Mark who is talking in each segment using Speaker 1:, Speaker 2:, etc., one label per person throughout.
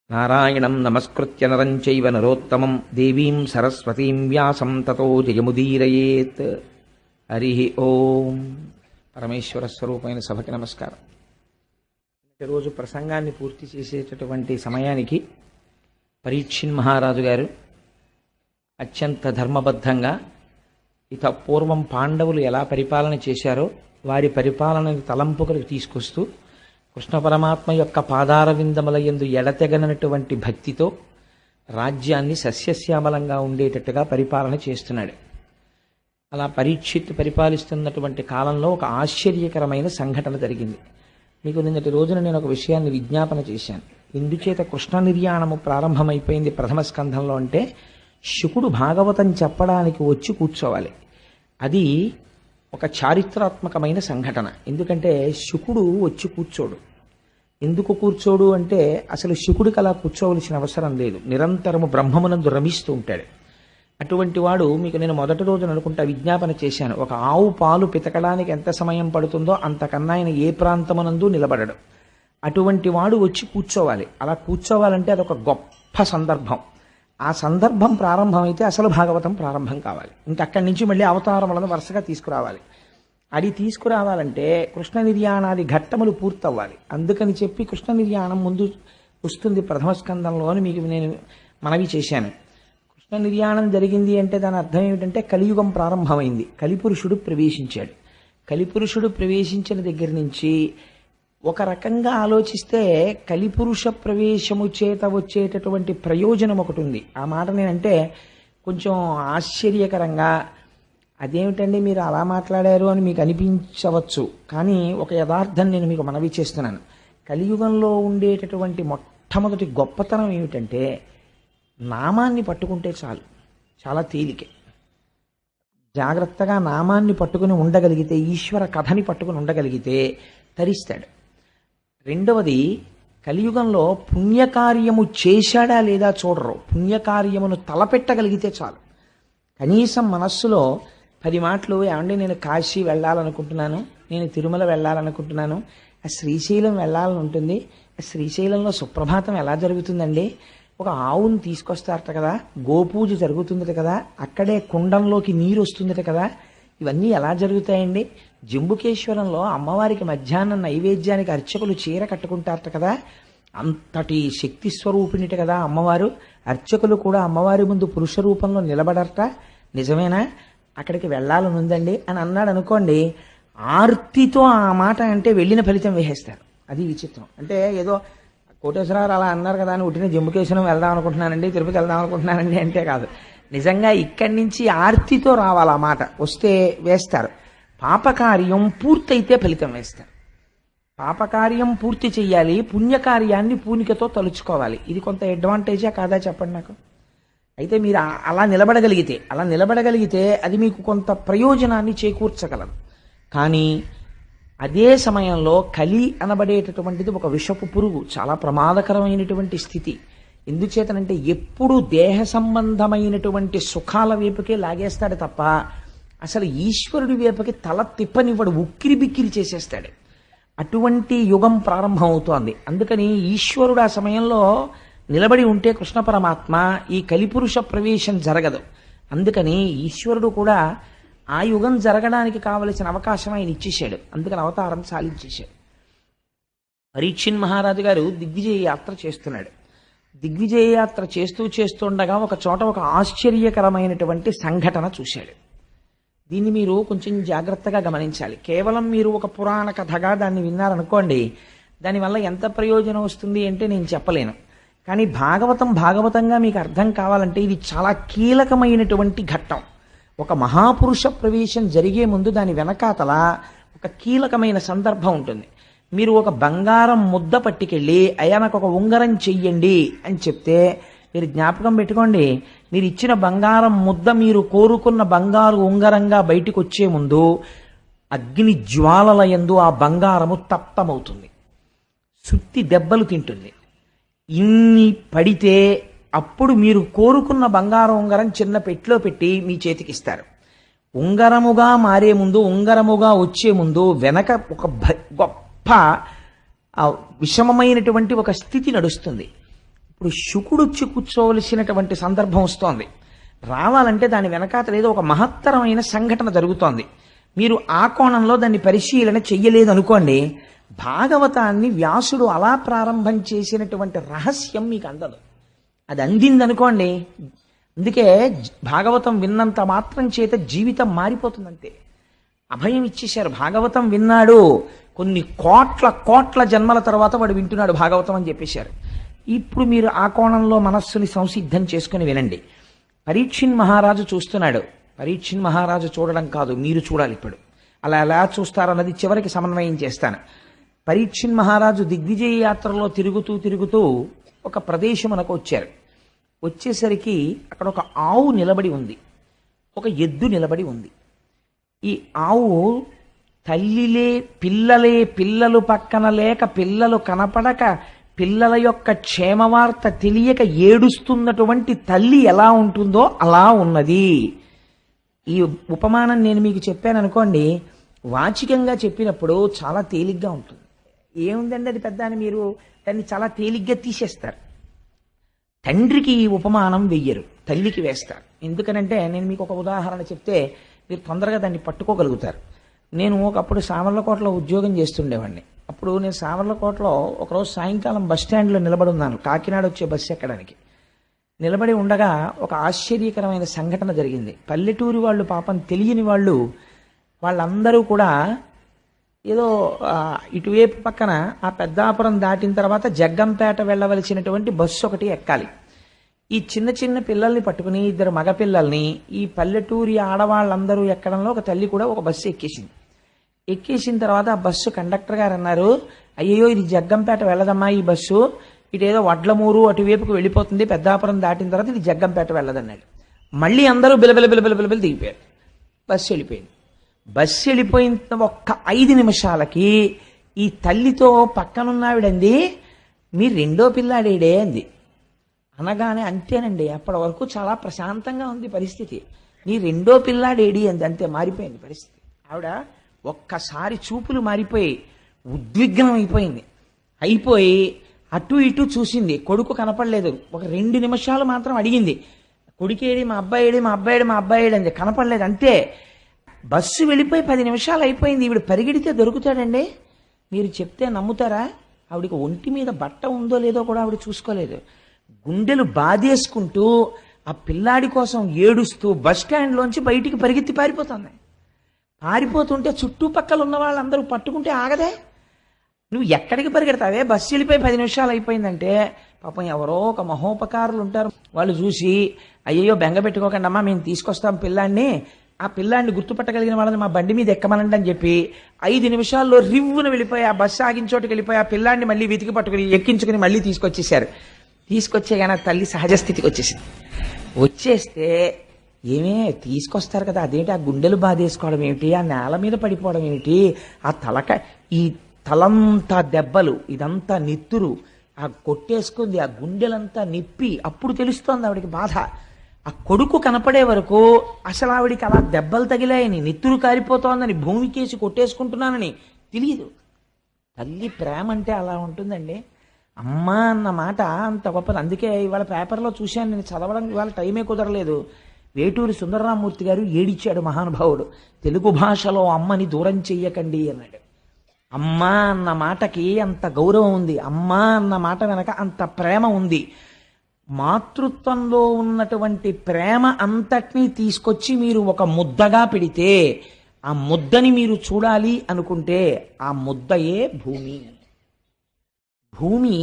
Speaker 1: నారాయణం నమస్కృత్య నరం చైవ నరోత్తమం దేవీం సరస్వతీం వ్యాసం తతో జయముదీరయేత్. హరి ఓం. పరమేశ్వర స్వరూపమైన సభకి నమస్కారం. రోజు ప్రసంగాన్ని పూర్తి చేసేటటువంటి సమయానికి పరీక్షిన్ మహారాజు గారు అత్యంత ధర్మబద్ధంగా పూర్వం పాండవులు ఎలా పరిపాలన చేశారో వారి పరిపాలనని తలంపుకలకు తీసుకొస్తూ కృష్ణ పరమాత్మ యొక్క పాదార విందముల యందు ఎడతెగనటువంటి భక్తితో రాజ్యాన్ని సస్యశ్యామలంగా ఉండేటట్టుగా పరిపాలన చేస్తున్నాడు. అలా పరీక్షిత్ పరిపాలిస్తున్నటువంటి కాలంలో ఒక ఆశ్చర్యకరమైన సంఘటన జరిగింది. మీకు నిన్నటి రోజున నేను ఒక విషయాన్ని విజ్ఞాపన చేశాను. ఎందుచేత కృష్ణ నిర్యాణము ప్రారంభమైపోయింది ప్రథమ స్కంధంలో అంటే, శుకుడు భాగవతం చెప్పడానికి వచ్చి కూర్చోవాలి. అది ఒక చారిత్రాత్మకమైన సంఘటన. ఎందుకంటే శుకుడు వచ్చి కూర్చోడు. ఎందుకు కూర్చోడు అంటే, అసలు శుకుడికి అలా కూర్చోవలసిన అవసరం లేదు. నిరంతరము బ్రహ్మమునందు రమిస్తూ ఉంటాడు. అటువంటి వాడు మీకు నేను మొదటి రోజున అనుకుంటా విజ్ఞాపన చేశాను. ఒక ఆవు పాలు పితకడానికి ఎంత సమయం పడుతుందో అంతకన్నా ఆయన ఏ ప్రాంతమునందు నిలబడడు. అటువంటి వాడు వచ్చి కూర్చోవాలి. అలా కూర్చోవాలంటే అదొక గొప్ప సందర్భం. ఆ సందర్భం ప్రారంభమైతే అసలు భాగవతం ప్రారంభం కావాలి. ఇంకక్కడి నుంచి మళ్ళీ అవతారములను వరుసగా తీసుకురావాలి. అది తీసుకురావాలంటే కృష్ణ నిర్యాణాది ఘట్టములు పూర్తవ్వాలి. అందుకని చెప్పి కృష్ణ నిర్యాణం ముందు వస్తుంది ప్రథమ స్కందంలో అని మీకు నేను మనవి చేశాను. కృష్ణ నిర్యాణం జరిగింది అంటే దాని అర్థం ఏమిటంటే కలియుగం ప్రారంభమైంది. కలిపురుషుడు ప్రవేశించాడు. కలిపురుషుడు ప్రవేశించిన దగ్గర నుంచి ఒక రకంగా ఆలోచిస్తే కలిపురుష ప్రవేశము చేత వచ్చేటటువంటి ప్రయోజనం ఒకటి ఉంది. ఆ మాట నేనంటే కొంచెం ఆశ్చర్యకరంగా, అదేమిటండి మీరు అలా మాట్లాడారు అని మీకు అనిపించవచ్చు. కానీ ఒక యథార్థం నేను మీకు మనవి చేస్తున్నాను. కలియుగంలో ఉండేటటువంటి మొట్టమొదటి గొప్పతనం ఏమిటంటే, నామాన్ని పట్టుకుంటే చాలు, చాలా తేలికే. జాగ్రత్తగా నామాన్ని పట్టుకుని ఉండగలిగితే, ఈశ్వర కథని పట్టుకుని ఉండగలిగితే తరిస్తాడు. రెండవది, కలియుగంలో పుణ్యకార్యము చేశాడా లేదా చూడరు. పుణ్యకార్యమును తలపెట్టగలిగితే చాలు. కనీసం మనస్సులో 10 మాటలు, ఏమంటే నేను కాశీ వెళ్ళాలనుకుంటున్నాను, నేను తిరుమల వెళ్ళాలనుకుంటున్నాను, ఆ శ్రీశైలం వెళ్ళాలని ఉంటుంది, ఆ శ్రీశైలంలో సుప్రభాతం ఎలా జరుగుతుందండి, ఒక ఆవును తీసుకొస్తారట కదా, గోపూజ జరుగుతుందట కదా, అక్కడే కుండంలోకి నీరు వస్తుందట కదా, ఇవన్నీ ఎలా జరుగుతాయండి, జంబుకేశ్వరంలో అమ్మవారికి మధ్యాహ్నం నైవేద్యానికి అర్చకులు చీర కట్టుకుంటారట కదా, అంతటి శక్తి స్వరూపిణిట కదా అమ్మవారు, అర్చకులు కూడా అమ్మవారి ముందు పురుష రూపంలో నిలబడరట, నిజమేనా, అక్కడికి వెళ్ళాలని ఉందండి అని అన్నాడు అనుకోండి, ఆర్తితో ఆ మాట అంటే వెళ్ళిన ఫలితం వేసేస్తారు. అది విచిత్రం. అంటే ఏదో కోటేశ్వరరావు అలా అన్నారు కదా అని ఉట్టిన జంబుకేశ్వరం వెళ్దాం అనుకుంటున్నానండి, తిరుపతి వెళ్దాం అనుకుంటున్నానండి అంటే కాదు. నిజంగా ఇక్కడి నుంచి ఆర్తితో రావాలి. ఆ మాట వస్తే వేస్తారు. పాపకార్యం పూర్తయితే ఫలితం వేస్తారు. పాపకార్యం పూర్తి చెయ్యాలి, పుణ్యకార్యాన్ని పూనికతో తలుచుకోవాలి. ఇది కొంత అడ్వాంటేజా కాదా చెప్పండి నాకు. అయితే మీరు అలా నిలబడగలిగితే అది మీకు కొంత ప్రయోజనాన్ని చేకూర్చగలరు. కానీ అదే సమయంలో కలి అనబడేటటువంటిది ఒక విషపు పురుగు, చాలా ప్రమాదకరమైనటువంటి స్థితి. ఎందుచేతనంటే ఎప్పుడు దేహ సంబంధమైనటువంటి సుఖాల వైపుకే లాగేస్తాడు తప్ప అసలు ఈశ్వరుడి వైపుకి తల తిప్పనివ్వడు, ఉక్కిరి బిక్కిరి చేసేస్తాడు. అటువంటి యుగం ప్రారంభం అవుతోంది. అందుకని ఈశ్వరుడు ఆ సమయంలో నిలబడి ఉంటే కృష్ణ పరమాత్మ ఈ కలిపురుష ప్రవేశం జరగదు. అందుకని ఈశ్వరుడు కూడా ఆ యుగం జరగడానికి కావలసిన అవకాశం ఆయన ఇచ్చేశాడు. అందుకని అవతారం సాధించేశాడు. పరీక్షిన్ మహారాజు గారు దిగ్విజయ యాత్ర చేస్తున్నాడు. దిగ్విజయ యాత్ర చేస్తుండగా ఒక చోట ఒక ఆశ్చర్యకరమైనటువంటి సంఘటన చూశాడు. దీన్ని మీరు కొంచెం జాగ్రత్తగా గమనించాలి. కేవలం మీరు ఒక పురాణ కథగా దాన్ని విన్నారనుకోండి, దానివల్ల ఎంత ప్రయోజనం వస్తుంది అంటే నేను చెప్పలేను. కానీ భాగవతంగా మీకు అర్థం కావాలంటే ఇది చాలా కీలకమైనటువంటి ఘట్టం. ఒక మహాపురుష ప్రవేశం జరిగే ముందు దాని వెనకాతల ఒక కీలకమైన సందర్భం ఉంటుంది. మీరు ఒక బంగారం ముద్ద పట్టుకెళ్ళి అయ్యా నాకు ఒక ఉంగరం చెయ్యండి అని చెప్తే మీరు జ్ఞాపకం పెట్టుకోండి, మీరు ఇచ్చిన బంగారం ముద్ద మీరు కోరుకున్న బంగారు ఉంగరంగా బయటికి వచ్చే ముందు అగ్ని జ్వాలల యందు ఆ బంగారము తప్తమవుతుంది, సుత్తి దెబ్బలు తింటుంది. ఇన్ని పడితే అప్పుడు మీరు కోరుకున్న బంగారం ఉంగరం చిన్న పెట్టిలో పెట్టి మీ చేతికి ఇస్తారు. ఉంగరముగా మారే ముందు, ఉంగరముగా వచ్చే ముందు వెనక ఒక గొప్ప విషమమైనటువంటి ఒక స్థితి నడుస్తుంది. ఇప్పుడు శుకుడొచ్చి కూర్చోవలసినటువంటి సందర్భం వస్తోంది. రావాలంటే దాని వెనకాతల ఏదో ఒక మహత్తరమైన సంఘటన జరుగుతోంది. మీరు ఆ కోణంలో దాన్ని పరిశీలన చెయ్యలేదు అనుకోండి, భాగవతాన్ని వ్యాసుడు అలా ప్రారంభం చేసినటువంటి రహస్యం మీకు అందదు. అది అందిందనుకోండి, అందుకే భాగవతం విన్నంత మాత్రం చేత జీవితం మారిపోతుందంతే. అభయం ఇచ్చేశారు. భాగవతం విన్నాడు, కొన్ని కోట్ల కోట్ల జన్మల తర్వాత వాడు వింటున్నాడు భాగవతం అని చెప్పేశారు. ఇప్పుడు మీరు ఆ కోణంలో మనస్సుని సంసిద్ధం చేసుకుని వినండి. పరీక్షిన్ మహారాజు చూస్తున్నాడు. పరీక్షిన్ మహారాజు చూడడం కాదు, మీరు చూడాలి. ఇప్పుడు అలా ఎలా చూస్తారన్నది చివరికి సమన్వయం చేస్తాను. పరీక్షిన్ మహారాజు దిగ్విజయ యాత్రలో తిరుగుతూ తిరుగుతూ ఒక ప్రదేశమునకు వచ్చారు. వచ్చేసరికి అక్కడ ఒక ఆవు నిలబడి ఉంది, ఒక ఎద్దు నిలబడి ఉంది. ఈ ఆవు తల్లిలే పిల్లలు పక్కన లేక, పిల్లలు కనపడక, పిల్లల యొక్క క్షేమవార్త తెలియక ఏడుస్తున్నటువంటి తల్లి ఎలా ఉంటుందో అలా ఉన్నది. ఈ ఉపమానం నేను మీకు చెప్పాను అనుకోండి, వాచికంగా చెప్పినప్పుడు చాలా తేలిగ్గా ఉంటుంది. ఏముందండి అది పెద్ద అని మీరు దాన్ని చాలా తేలిగ్గా తీసేస్తారు. తండ్రికి ఈ ఉపమానం వెయ్యరు, తల్లికి వేస్తారు. ఎందుకనంటే నేను మీకు ఒక ఉదాహరణ చెప్తే మీరు తొందరగా దాన్ని పట్టుకోగలుగుతారు. నేను ఒకప్పుడు సామర్లకోటలో ఉద్యోగం చేస్తుండేవాడిని. అప్పుడు నేను సామర్లకోటలో ఒకరోజు సాయంకాలం బస్ స్టాండ్లో నిలబడి ఉన్నాను, కాకినాడ వచ్చే బస్సు ఎక్కడానికి. నిలబడి ఉండగా ఒక ఆశ్చర్యకరమైన సంఘటన జరిగింది. పల్లెటూరి వాళ్ళు, పాపం తెలియని వాళ్ళు, వాళ్ళందరూ కూడా ఏదో ఇటువైపు పక్కన ఆ పెద్దాపురం దాటిన తర్వాత జగ్గంపేట వెళ్ళవలసినటువంటి బస్సు ఒకటి ఎక్కాలి. ఈ చిన్న చిన్న పిల్లల్ని పట్టుకుని, ఇద్దరు మగపిల్లల్ని ఈ పల్లెటూరి ఆడవాళ్ళందరూ ఎక్కడంలో ఒక తల్లి కూడా ఒక బస్సు ఎక్కేసింది. ఎక్కేసిన తర్వాత ఆ బస్సు కండక్టర్ గారు అన్నారు, అయ్యో ఇది జగ్గంపేట వెళ్ళదమ్మా ఈ బస్సు, ఇటేదో వడ్లమూరు అటువైపుకు వెళ్ళిపోతుంది, పెద్దాపురం దాటిన తర్వాత ఇది జగ్గంపేట వెళ్ళదన్నాడు. మళ్ళీ అందరూ బిలబిల దిగిపోయారు. బస్సు వెళ్ళిపోయింది. బస్సు వెళ్ళిపోయిన ఒక్క 5 నిమిషాలకి ఈ తల్లితో పక్కనున్నావిడంది, మీ రెండో పిల్లాడేడే అంది. అనగానే అంతేనండి, అప్పటి వరకు చాలా ప్రశాంతంగా ఉంది పరిస్థితి. నీ రెండో పిల్లాడేడి అంది. అంతే, మారిపోయింది పరిస్థితి. ఆవిడ ఒక్కసారి చూపులు మారిపోయి ఉద్విగ్నం అయిపోయింది. అయిపోయి అటు ఇటు చూసింది, కొడుకు కనపడలేదు. ఒక 2 నిమిషాలు మాత్రం అడిగింది, కొడుకేడి, మా అబ్బాయి అంది. కనపడలేదు. అంతే, బస్సు వెళ్ళిపోయి 10 నిమిషాలు అయిపోయింది. ఈవిడ పరిగెడితే దొరుకుతాడండి? మీరు చెప్తే నమ్ముతారా? ఆవిడికి ఒంటి మీద బట్ట ఉందో లేదో కూడా ఆవిడ చూసుకోలేదు. గుండెలు బాధేసుకుంటూ ఆ పిల్లాడి కోసం ఏడుస్తూ బస్ స్టాండ్లోంచి బయటికి పరిగెత్తి పారిపోతుంది. పారిపోతుంటే చుట్టుపక్కల ఉన్న వాళ్ళందరూ పట్టుకుంటే ఆగదే. నువ్వు ఎక్కడికి పరిగెడతావే, బస్సు వెళ్ళిపోయి 10 నిమిషాలు అయిపోయిందంటే పాపం ఎవరో ఒక మహోపకారులు ఉంటారు, వాళ్ళు చూసి అయ్యో బెంగ పెట్టుకోకండి అమ్మా, మేము తీసుకొస్తాం పిల్లాడిని, ఆ పిల్లాడిని గుర్తుపట్టగలిగిన వాళ్ళని మా బండి మీద ఎక్కమనండి అని చెప్పి 5 నిమిషాల్లో రివ్వును వెళ్ళిపోయి ఆ బస్సు ఆగిన చోటుకి వెళ్ళిపోయి ఆ పిల్లాడిని మళ్ళీ వెతికి పట్టుకుని ఎక్కించుకుని మళ్ళీ తీసుకొచ్చేసారు. తీసుకొచ్చే కానీ ఆ తల్లి సహజస్థితికి వచ్చేసింది. వచ్చేస్తే ఏమే తీసుకొస్తారు కదా, అదేంటి ఆ గుండెలు బాధేసుకోవడం ఏమిటి, ఆ నేల మీద పడిపోవడం ఏమిటి, ఆ ఈ తలంతా దెబ్బలు, ఇదంతా నెత్తురు, ఆ కొట్టేసుకుంది, ఆ గుండెలంతా నిప్పి. అప్పుడు తెలుస్తోంది ఆవిడికి బాధ. ఆ కొడుకు కనపడే వరకు అసలు ఆవిడికి అలా దెబ్బలు తగిలాయని, నెత్తురు కారిపోతోందని, భూమికేసి కొట్టేసుకుంటున్నానని తెలియదు. తల్లి ప్రేమ అంటే అలా ఉంటుందండి. అమ్మ అన్న మాట అంత గొప్పది. అందుకే ఇవాళ పేపర్లో చూశాను, నేను చదవడం ఇవాళ టైమే కుదరలేదు. వేటూరి సుందరరామూర్తి గారు ఏడిచాడు మహానుభావుడు, తెలుగు భాషలో అమ్మని దూరం చెయ్యకండి అన్నాడు. అమ్మ అన్న మాటకి అంత గౌరవం ఉంది, అమ్మ అన్న మాట వెనక అంత ప్రేమ ఉంది. మాతృత్వంలో ఉన్నటువంటి ప్రేమ అంతటినీ తీసుకొచ్చి మీరు ఒక ముద్దగా పెడితే, ఆ ముద్దని మీరు చూడాలి అనుకుంటే ఆ ముద్దయే భూమి. భూమి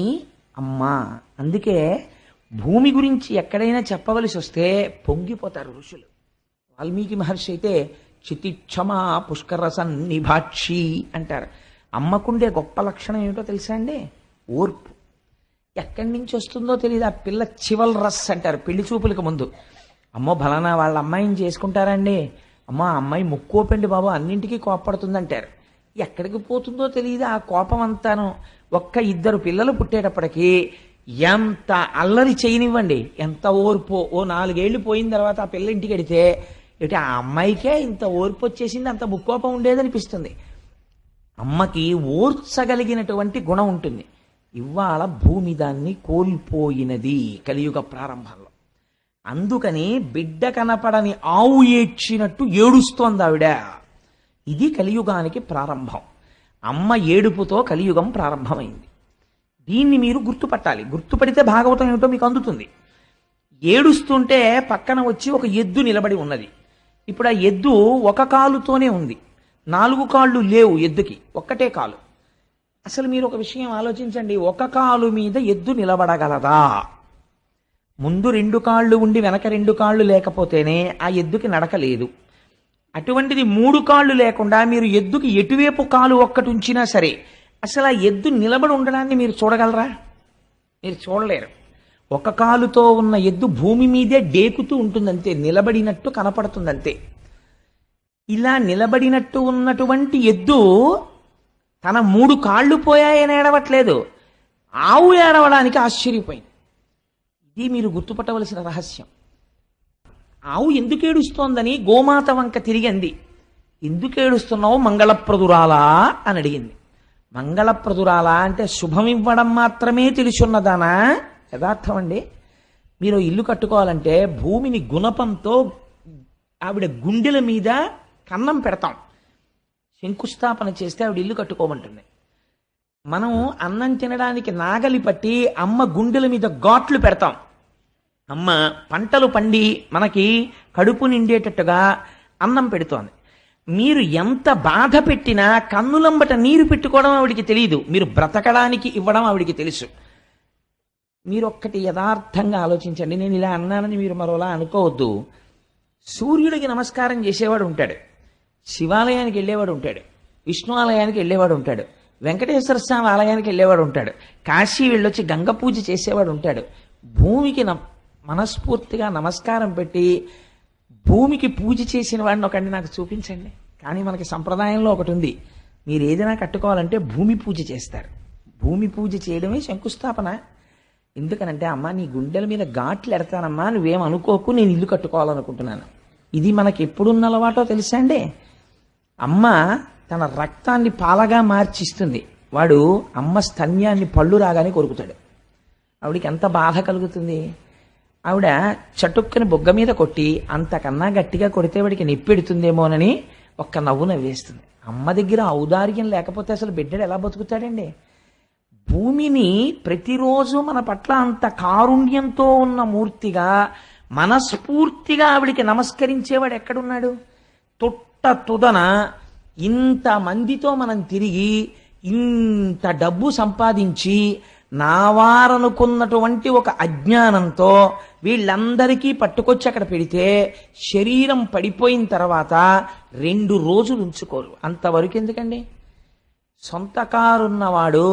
Speaker 1: అమ్మ. అందుకే భూమి గురించి ఎక్కడైనా చెప్పవలసి వస్తే పొంగిపోతారు ఋషులు. వాల్మీకి మహర్షి అయితే చితిక్షమా పుష్కర సన్నిభాక్షి అంటారు. అమ్మకుండే గొప్ప లక్షణం ఏమిటో తెలుసా అండి? ఓర్పు. ఎక్కడి నుంచి వస్తుందో తెలియదు. ఆ పిల్ల చివల్ రస్ అంటారు పెళ్లి చూపులకు ముందు. అమ్మో బలానా వాళ్ళ అమ్మాయిని చేసుకుంటారండి, అమ్మో ఆ అమ్మాయి ముక్కోపండి బాబు, అన్నింటికీ కోప్పడుతుంది అంటారు. ఎక్కడికి పోతుందో తెలియదు ఆ కోపం అంతాను. ఒక్క 2 పిల్లలు పుట్టేటప్పటికీ ఎంత అల్లరి చేయనివ్వండి, ఎంత ఓర్పు. ఓ 4 ఏళ్ళు పోయిన తర్వాత ఆ పిల్ల ఇంటికి వెడితే ఇటు ఆ అమ్మాయికే ఇంత ఓర్పు వచ్చేసింది, అంత ముక్కోపం ఉండేదనిపిస్తుంది. అమ్మకి ఓర్చగలిగినటువంటి గుణం ఉంటుంది. ఇవాళ భూమి దాన్ని కోల్పోయినది కలియుగ ప్రారంభంలో. అందుకని బిడ్డ కనపడని ఆవు ఏడ్చినట్టు ఏడుస్తోంది ఆవిడ. ఇది కలియుగానికి ప్రారంభం. అమ్మ ఏడుపుతో కలియుగం ప్రారంభమైంది. దీన్ని మీరు గుర్తుపట్టాలి. గుర్తుపడితే భాగవతం ఏమిటో మీకు అందుతుంది. ఏడుస్తుంటే పక్కన వచ్చి ఒక ఎద్దు నిలబడి ఉన్నది. ఇప్పుడు ఆ ఎద్దు ఒక కాలుతోనే ఉంది, 4 కాళ్ళు లేవు ఎద్దుకి, ఒక్కటే కాలు. అసలు మీరు ఒక విషయం ఆలోచించండి, ఒక కాలు మీద ఎద్దు నిలబడగలదా? ముందు 2 కాళ్ళు ఉండి వెనక 2 కాళ్ళు లేకపోతేనే ఆ ఎద్దుకి నడక లేదు. అటువంటిది 3 కాళ్ళు లేకుండా మీరు ఎద్దుకి ఎటువైపు కాలు ఒక్కటి ఉంచినా సరే అసలు ఆ ఎద్దు నిలబడి ఉండడాన్ని మీరు చూడగలరా? మీరు చూడలేరు. ఒక కాలుతో ఉన్న ఎద్దు భూమి మీదే డేకుతూ ఉంటుందంతే, నిలబడినట్టు కనపడుతుందంతే. ఇలా నిలబడినట్టు ఉన్నటువంటి ఎద్దు తన 3 కాళ్ళు పోయాయని ఏడవట్లేదు, ఆవు ఏడవడానికి ఆశ్చర్యపోయింది. ఇది మీరు గుర్తుపట్టవలసిన రహస్యం. ఆవు ఎందుకు ఏడుస్తోందని గోమాత వంక తిరిగింది. ఎందుకు ఏడుస్తున్నావు మంగళప్రదురాలా అని అడిగింది. మంగళప్రదురాలా అంటే శుభం ఇవ్వడం మాత్రమే తెలుసున్నదానా? యథార్థం అండి. మీరు ఇల్లు కట్టుకోవాలంటే భూమిని గుణపంతో ఆవిడ గుండెల మీద కన్నం పెడతాం. శంకుస్థాపన చేస్తే ఆవిడ ఇల్లు కట్టుకోమంటుంది. మనం అన్నం తినడానికి నాగలి పట్టి అమ్మ గుండెల మీద ఘాట్లు పెడతాం. అమ్మ పంటలు పండి మనకి కడుపు నిండేటట్టుగా అన్నం పెడుతోంది. మీరు ఎంత బాధ పెట్టినా కన్నులంబట నీరు పెట్టుకోవడం ఆవిడికి తెలియదు, మీరు బ్రతకడానికి ఇవ్వడం ఆవిడికి తెలుసు. మీరు ఒక్కటి యథార్థంగా ఆలోచించండి. నేను ఇలా అన్నానని మీరు మరోలా అనుకోవద్దు. సూర్యుడికి నమస్కారం చేసేవాడు ఉంటాడు, శివాలయానికి వెళ్ళేవాడు ఉంటాడు, విష్ణు ఆలయానికి వెళ్ళేవాడు ఉంటాడు, వెంకటేశ్వర స్వామి ఆలయానికి వెళ్ళేవాడు ఉంటాడు, కాశీ వెళ్ళొచ్చి గంగ పూజ చేసేవాడు ఉంటాడు. భూమికి మనస్ఫూర్తిగా నమస్కారం పెట్టి భూమికి పూజ చేసిన వాడిని ఒకటి నాకు చూపించండి. కానీ మనకి సంప్రదాయంలో ఒకటి ఉంది, మీరు ఏదైనా కట్టుకోవాలంటే భూమి పూజ చేస్తారు. భూమి పూజ చేయడమే శంకుస్థాపన. ఎందుకనంటే అమ్మ నీ గుండెల మీద ఘాట్లు ఎడతానమ్మా, నువ్వేం అనుకోకు, నేను ఇల్లు కట్టుకోవాలనుకుంటున్నాను. ఇది మనకి ఎప్పుడున్న అలవాటో తెలుసా అండి? అమ్మ తన రక్తాన్ని పాలగా మార్చిస్తుంది, వాడు అమ్మ స్తన్యాన్ని పళ్ళు రాగానే కొరుకుతాడు. ఆవిడికి ఎంత బాధ కలుగుతుంది. ఆవిడ చటుక్కని బొగ్గ మీద కొట్టి అంతకన్నా గట్టిగా కొడితే వాడికి నొప్పెడుతుందేమోనని ఒక్క నవ్వు నవ్వేస్తుంది. అమ్మ దగ్గర ఔదార్యం లేకపోతే అసలు బిడ్డడు ఎలా బతుకుతాడండి? భూమిని ప్రతిరోజు మన పట్ల అంత కారుణ్యంతో ఉన్న మూర్తిగా మనస్ఫూర్తిగా ఆవిడికి నమస్కరించేవాడు ఎక్కడున్నాడు? తుదన ఇంతమందితో మనం తిరిగి ఇంత డబ్బు సంపాదించి నావారనుకున్నటువంటి ఒక అజ్ఞానంతో వీళ్ళందరికీ పట్టుకొచ్చి అక్కడ పెడితే శరీరం పడిపోయిన తర్వాత 2 రోజులు ఉంచుకోరు. అంతవరకు ఎందుకండి? సొంత కారున్నవాడు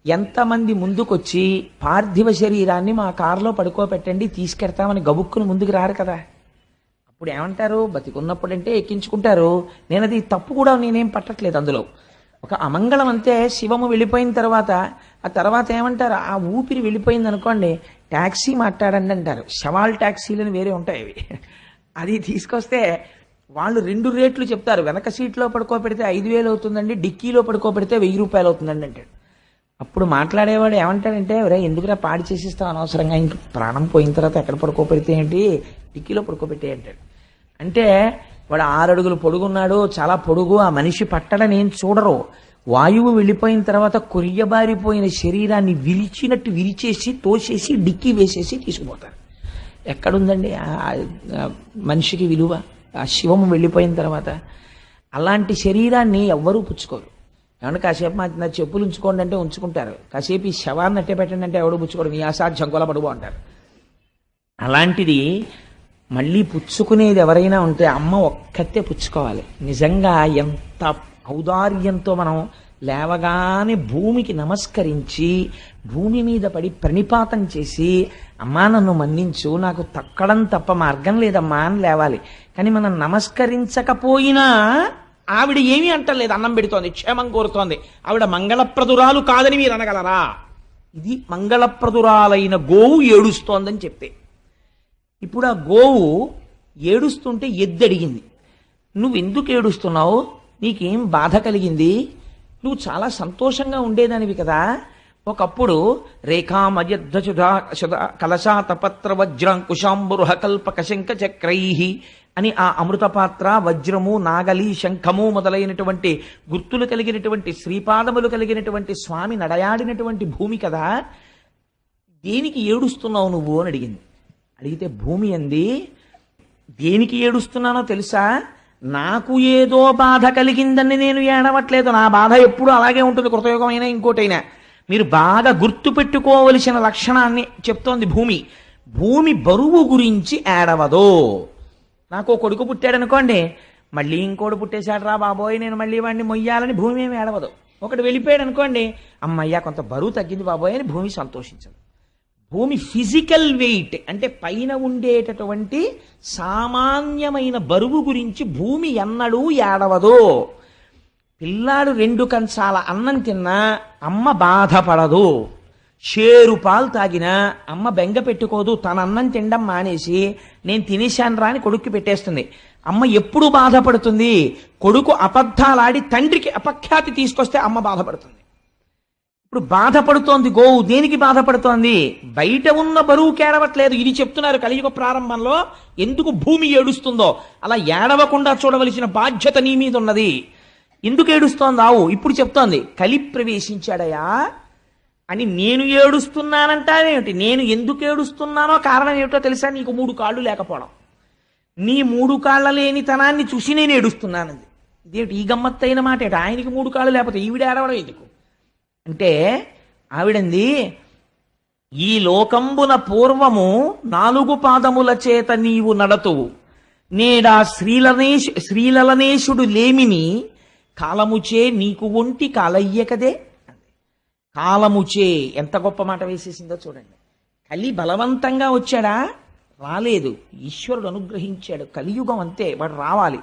Speaker 1: ఎంతమంది ముందుకొచ్చి పార్థివ శరీరాన్ని మా కారులో పడుకోబెట్టండి తీసుకెడతామని గబుక్కును ముందుకు రారు కదా. అప్పుడు ఏమంటారు? బతికున్నప్పుడంటే ఎక్కించుకుంటారు. నేను అది తప్పు కూడా నేనేం పట్టట్లేదు అందులో. ఒక అమంగళం అంతే. శివము వెళ్ళిపోయిన తర్వాత ఆ తర్వాత ఏమంటారు? ఆ ఊపిరి వెళ్ళిపోయింది అనుకోండి, ట్యాక్సీ మాట్లాడండి అంటారు. శవాల్ ట్యాక్సీలని వేరే ఉంటాయి అవి. అది తీసుకొస్తే వాళ్ళు 2 రేట్లు చెప్తారు. వెనక సీట్లో పడుకోబెడితే 5,000 అవుతుందండి, డిక్కీలో పడుకోబెడితే 1,000 రూపాయలు అవుతుందండి అంటాడు. అప్పుడు మాట్లాడేవాడు ఏమంటాడంటే, ఒరే ఎందుకురా పాడి చేసిస్తావు అనవసరంగా, ఇంక ప్రాణం పోయిన తర్వాత ఎక్కడ పడుకోబెడితే ఏంటి, డిక్కీలో పడుకోబెట్టే అంటాడు. అంటే వాడు 6 అడుగులు పొడుగున్నాడు, చాలా పొడుగు, ఆ మనిషి పట్టడని ఏం చూడరు. వాయువు వెళ్ళిపోయిన తర్వాత కొరియబారిపోయిన శరీరాన్ని విరిచినట్టు విరిచేసి తోసేసి డిక్కీ వేసేసి తీసుకుపోతారు. ఎక్కడుందండి మనిషికి విలువ? ఆ శివము వెళ్ళిపోయిన తర్వాత అలాంటి శరీరాన్ని ఎవ్వరూ పుచ్చుకోరు. ఏమన్నా కాసేపు నా చెప్పులు ఉంచుకోండి అంటే ఉంచుకుంటారు, కాసేపు ఈ శవాన్ని అట్టే పెట్టండి అంటే ఎవడు పుచ్చుకోడు, నీ అసాధ్యం కొలబడుబో అంటారు. అలాంటిది మళ్ళీ పుచ్చుకునేది ఎవరైనా ఉంటే అమ్మ ఒక్కతే పుచ్చుకోవాలి. నిజంగా ఎంత ఔదార్యంతో మనం లేవగానే భూమికి నమస్కరించి భూమి మీద పడి ప్రణిపాతం చేసి అమ్మా నన్ను మన్నించు, నాకు తక్కడం తప్ప మార్గం లేదమ్మా అని లేవాలి. కానీ మనం నమస్కరించకపోయినా ఆవిడ ఏమీ అంటలేదు, అన్నం పెడుతోంది, క్షేమం కోరుతోంది. ఆవిడ మంగళప్రదురాలు కాదని మీరు అనగలరా? ఇది మంగళప్రదురాలైన గోవు ఏడుస్తోందని చెప్తే. ఇప్పుడు ఆ గోవు ఏడుస్తుంటే ఎద్దు అడిగింది, నువ్వు ఎందుకు ఏడుస్తున్నావు, నీకేం బాధ కలిగింది, నువ్వు చాలా సంతోషంగా ఉండేదానివి కదా, ఒకప్పుడు రేఖామయద్ధుధా కలశాతపత్ర వజ్రాంకుశాంబురుహ కల్పక శంఖ చక్రై అని ఆ అమృతపాత్ర, వజ్రము, నాగలి, శంఖము మొదలైనటువంటి గుర్తులు కలిగినటువంటి శ్రీపాదములు కలిగినటువంటి స్వామి నడయాడినటువంటి భూమి కదా, దేనికి ఏడుస్తున్నావు నువ్వు అని అడిగింది. అడిగితే భూమి అంది, దేనికి ఏడుస్తున్నానో తెలుసా, నాకు ఏదో బాధ కలిగిందని నేను ఏడవట్లేదు, నా బాధ ఎప్పుడూ అలాగే ఉంటుంది, కృతయుగమైనా ఇంకోటైనా. మీరు బాగా గుర్తు పెట్టుకోవలసిన లక్షణాన్ని చెప్తోంది భూమి. భూమి బరువు గురించి ఏడవదో. నాకు కొడుకు పుట్టాడనుకోండి, మళ్ళీ ఇంకోటి పుట్టేశాడు రా బాబోయ్, నేను మళ్ళీ వాడిని మొయ్యాలని భూమి ఏమి ఏడవదు. ఒకటి వెళ్ళిపోయాడు అనుకోండి, అమ్మయ్యా కొంత బరువు తగ్గింది బాబోయ్ అని భూమి సంతోషించదు. భూమి ఫిజికల్ వెయిట్ అంటే పైన ఉండేటటువంటి సామాన్యమైన బరువు గురించి భూమి ఎన్నడూ ఏడవదు. పిల్లాడు 2 కంచాల అన్నం తిన్నా అమ్మ బాధపడదు, షేరు పాలు తాగినా అమ్మ బెంగ పెట్టుకోదు, తన అన్నం తినడం మానేసి నేను తినేశాను రా అని కొడుక్కి పెట్టేస్తుంది. అమ్మ ఎప్పుడు బాధపడుతుంది, కొడుకు అబద్ధాలాడి తండ్రికి అపఖ్యాతి తీసుకొస్తే అమ్మ బాధపడుతుంది. ఇప్పుడు బాధపడుతోంది గోవు, దేనికి బాధపడుతోంది, బయట ఉన్న బరువు కేడవట్లేదు. ఇది చెప్తున్నారు కలియుగ ప్రారంభంలో ఎందుకు భూమి ఏడుస్తుందో. అలా ఏడవకుండా చూడవలసిన బాధ్యత నీ మీద ఉన్నది. ఎందుకు ఏడుస్తోంది ఆవు, ఇప్పుడు చెప్తోంది కలి ప్రవేశించాడయా అని. నేను ఏడుస్తున్నానంటావేమిటి, నేను ఎందుకు ఏడుస్తున్నానో కారణం ఏమిటో తెలుసా, నీకు 3 కాళ్ళు లేకపోవడం. నీ 3 కాళ్ళ లేని తనాన్ని చూసి నేను ఏడుస్తున్నానంది. ఇదేమిటి ఈ గమ్మత్తైన మాట ఏంటి, ఆయనకి 3 కాళ్ళు లేకపోతే ఈవిడ ఏడవడం ఎందుకు అంటే, ఆవిడంది ఈ లోకంబున పూర్వము 4 పాదముల చేత నీవు నడతువు, నేడా శ్రీలలనేశుడు లేమిని కాలముచే నీకు ఒంటి కాలయ్య కదే. కాలముచే ఎంత గొప్ప మాట వేసేసిందో చూడండి. కలి బలవంతంగా వచ్చాడా, రాలేదు, ఈశ్వరుడు అనుగ్రహించాడు. కలియుగం అంతే, వాడు రావాలి,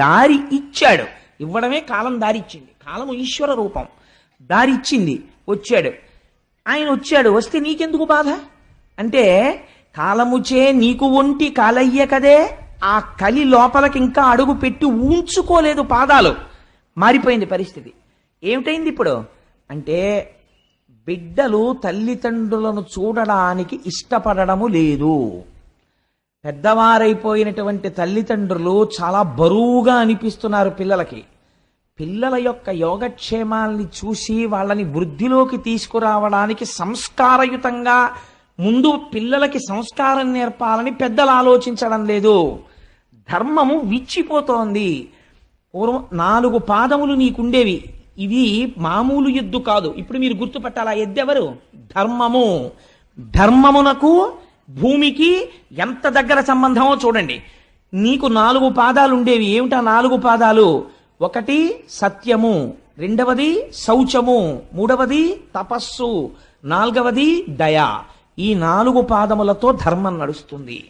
Speaker 1: దారి ఇచ్చాడు. ఇవ్వడమే కాలం దారి ఇచ్చింది. కాలము ఈశ్వర రూపం, దారి ఇచ్చింది, వచ్చాడు. ఆయన వచ్చాడు, వస్తే నీకెందుకు బాధ అంటే, కాలముచే నీకు ఒంటి కాలయ్య కదే. ఆ కలి లోపలికి ఇంకా అడుగు పెట్టి ఉంచుకోలేదు, పాదాలు మారిపోయింది పరిస్థితి. ఏమిటైంది ఇప్పుడు అంటే, బిడ్డలు తల్లిదండ్రులను చూడడానికి ఇష్టపడము లేదు. పెద్దవారైపోయినటువంటి తల్లిదండ్రులు చాలా బరువుగా అనిపిస్తున్నారు పిల్లలకి. పిల్లల యొక్క యోగక్షేమాల్ని చూసి వాళ్ళని వృద్ధిలోకి తీసుకురావడానికి సంస్కారయుతంగా ముందు పిల్లలకి సంస్కారం నేర్పాలని పెద్దలు ఆలోచించడం లేదు. ధర్మము విచ్చిపోతోంది. పూర్వం 4 పాదములు నీకుండేవి, ఇవి మామూలు ఎద్దు కాదు. ఇప్పుడు మీరు గుర్తుపట్టాలి, ఆ ఎద్దు ఎవరు, ధర్మము. ధర్మమునకు భూమికి ఎంత దగ్గర సంబంధమో చూడండి. నీకు 4 పాదాలు ఉండేవి. ఏమిటా 4 పాదాలు, 1 సత్యము, 2వది శౌచము, 3వది తపస్సు, 4వది దయ. ఈ 4 పాదములతో ధర్మం నడుస్తుంది.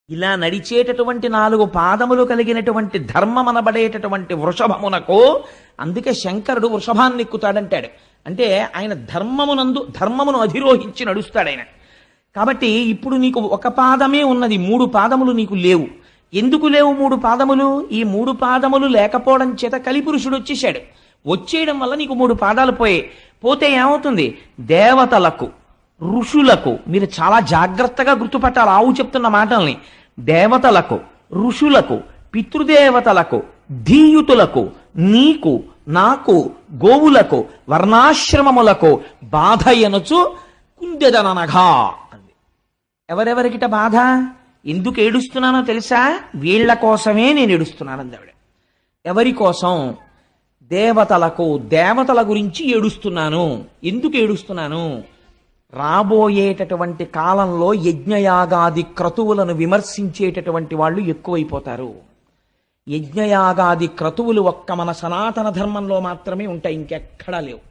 Speaker 1: ఇలా నడిచేటటువంటి 4 పాదములు కలిగినటువంటి ధర్మం అనబడేటటువంటి వృషభమునకు, అందుకే శంకరుడు వృషభాన్ని ఎక్కుతాడంటాడు. అంటే ఆయన ధర్మమును అధిరోహించి నడుస్తాడు ఆయన. కాబట్టి ఇప్పుడు నీకు 1 పాదమే ఉన్నది, 3 పాదములు నీకు లేవు. ఎందుకు లేవు 3 పాదములు? ఈ 3 పాదములు లేకపోవడం చేత కలిపురుషుడు వచ్చేసాడు. వచ్చేయడం వల్ల నీకు 3 పాదాలు పోతే ఏమవుతుంది, దేవతలకు, ఋషులకు, మీరు చాలా జాగ్రత్తగా గుర్తుపట్టాలి ఆవు చెప్తున్న మాటల్ని, దేవతలకు, ఋషులకు, పితృదేవతలకు, ధీయుతులకు, నీకు, నాకు, గోవులకు, వర్ణాశ్రమములకు బాధ ఎనుచు కుందెదననగా అంది. ఎవరెవరికిట బాధ, ఎందుకు ఏడుస్తున్నానో తెలుసా, వీళ్ల కోసమే నేను ఏడుస్తున్నానంది ఆవిడ. ఎవరి కోసం, దేవతలకు, దేవతల గురించి ఏడుస్తున్నాను. ఎందుకు ఏడుస్తున్నాను, రాబోయేటటువంటి కాలంలో యజ్ఞయాగాది క్రతువులను విమర్శించేటటువంటి వాళ్ళు ఎక్కువైపోతారు. యజ్ఞయాగాది క్రతువులు ఒక్క మన సనాతన ధర్మంలో మాత్రమే ఉంటాయి, ఇంకెక్కడా లేవు.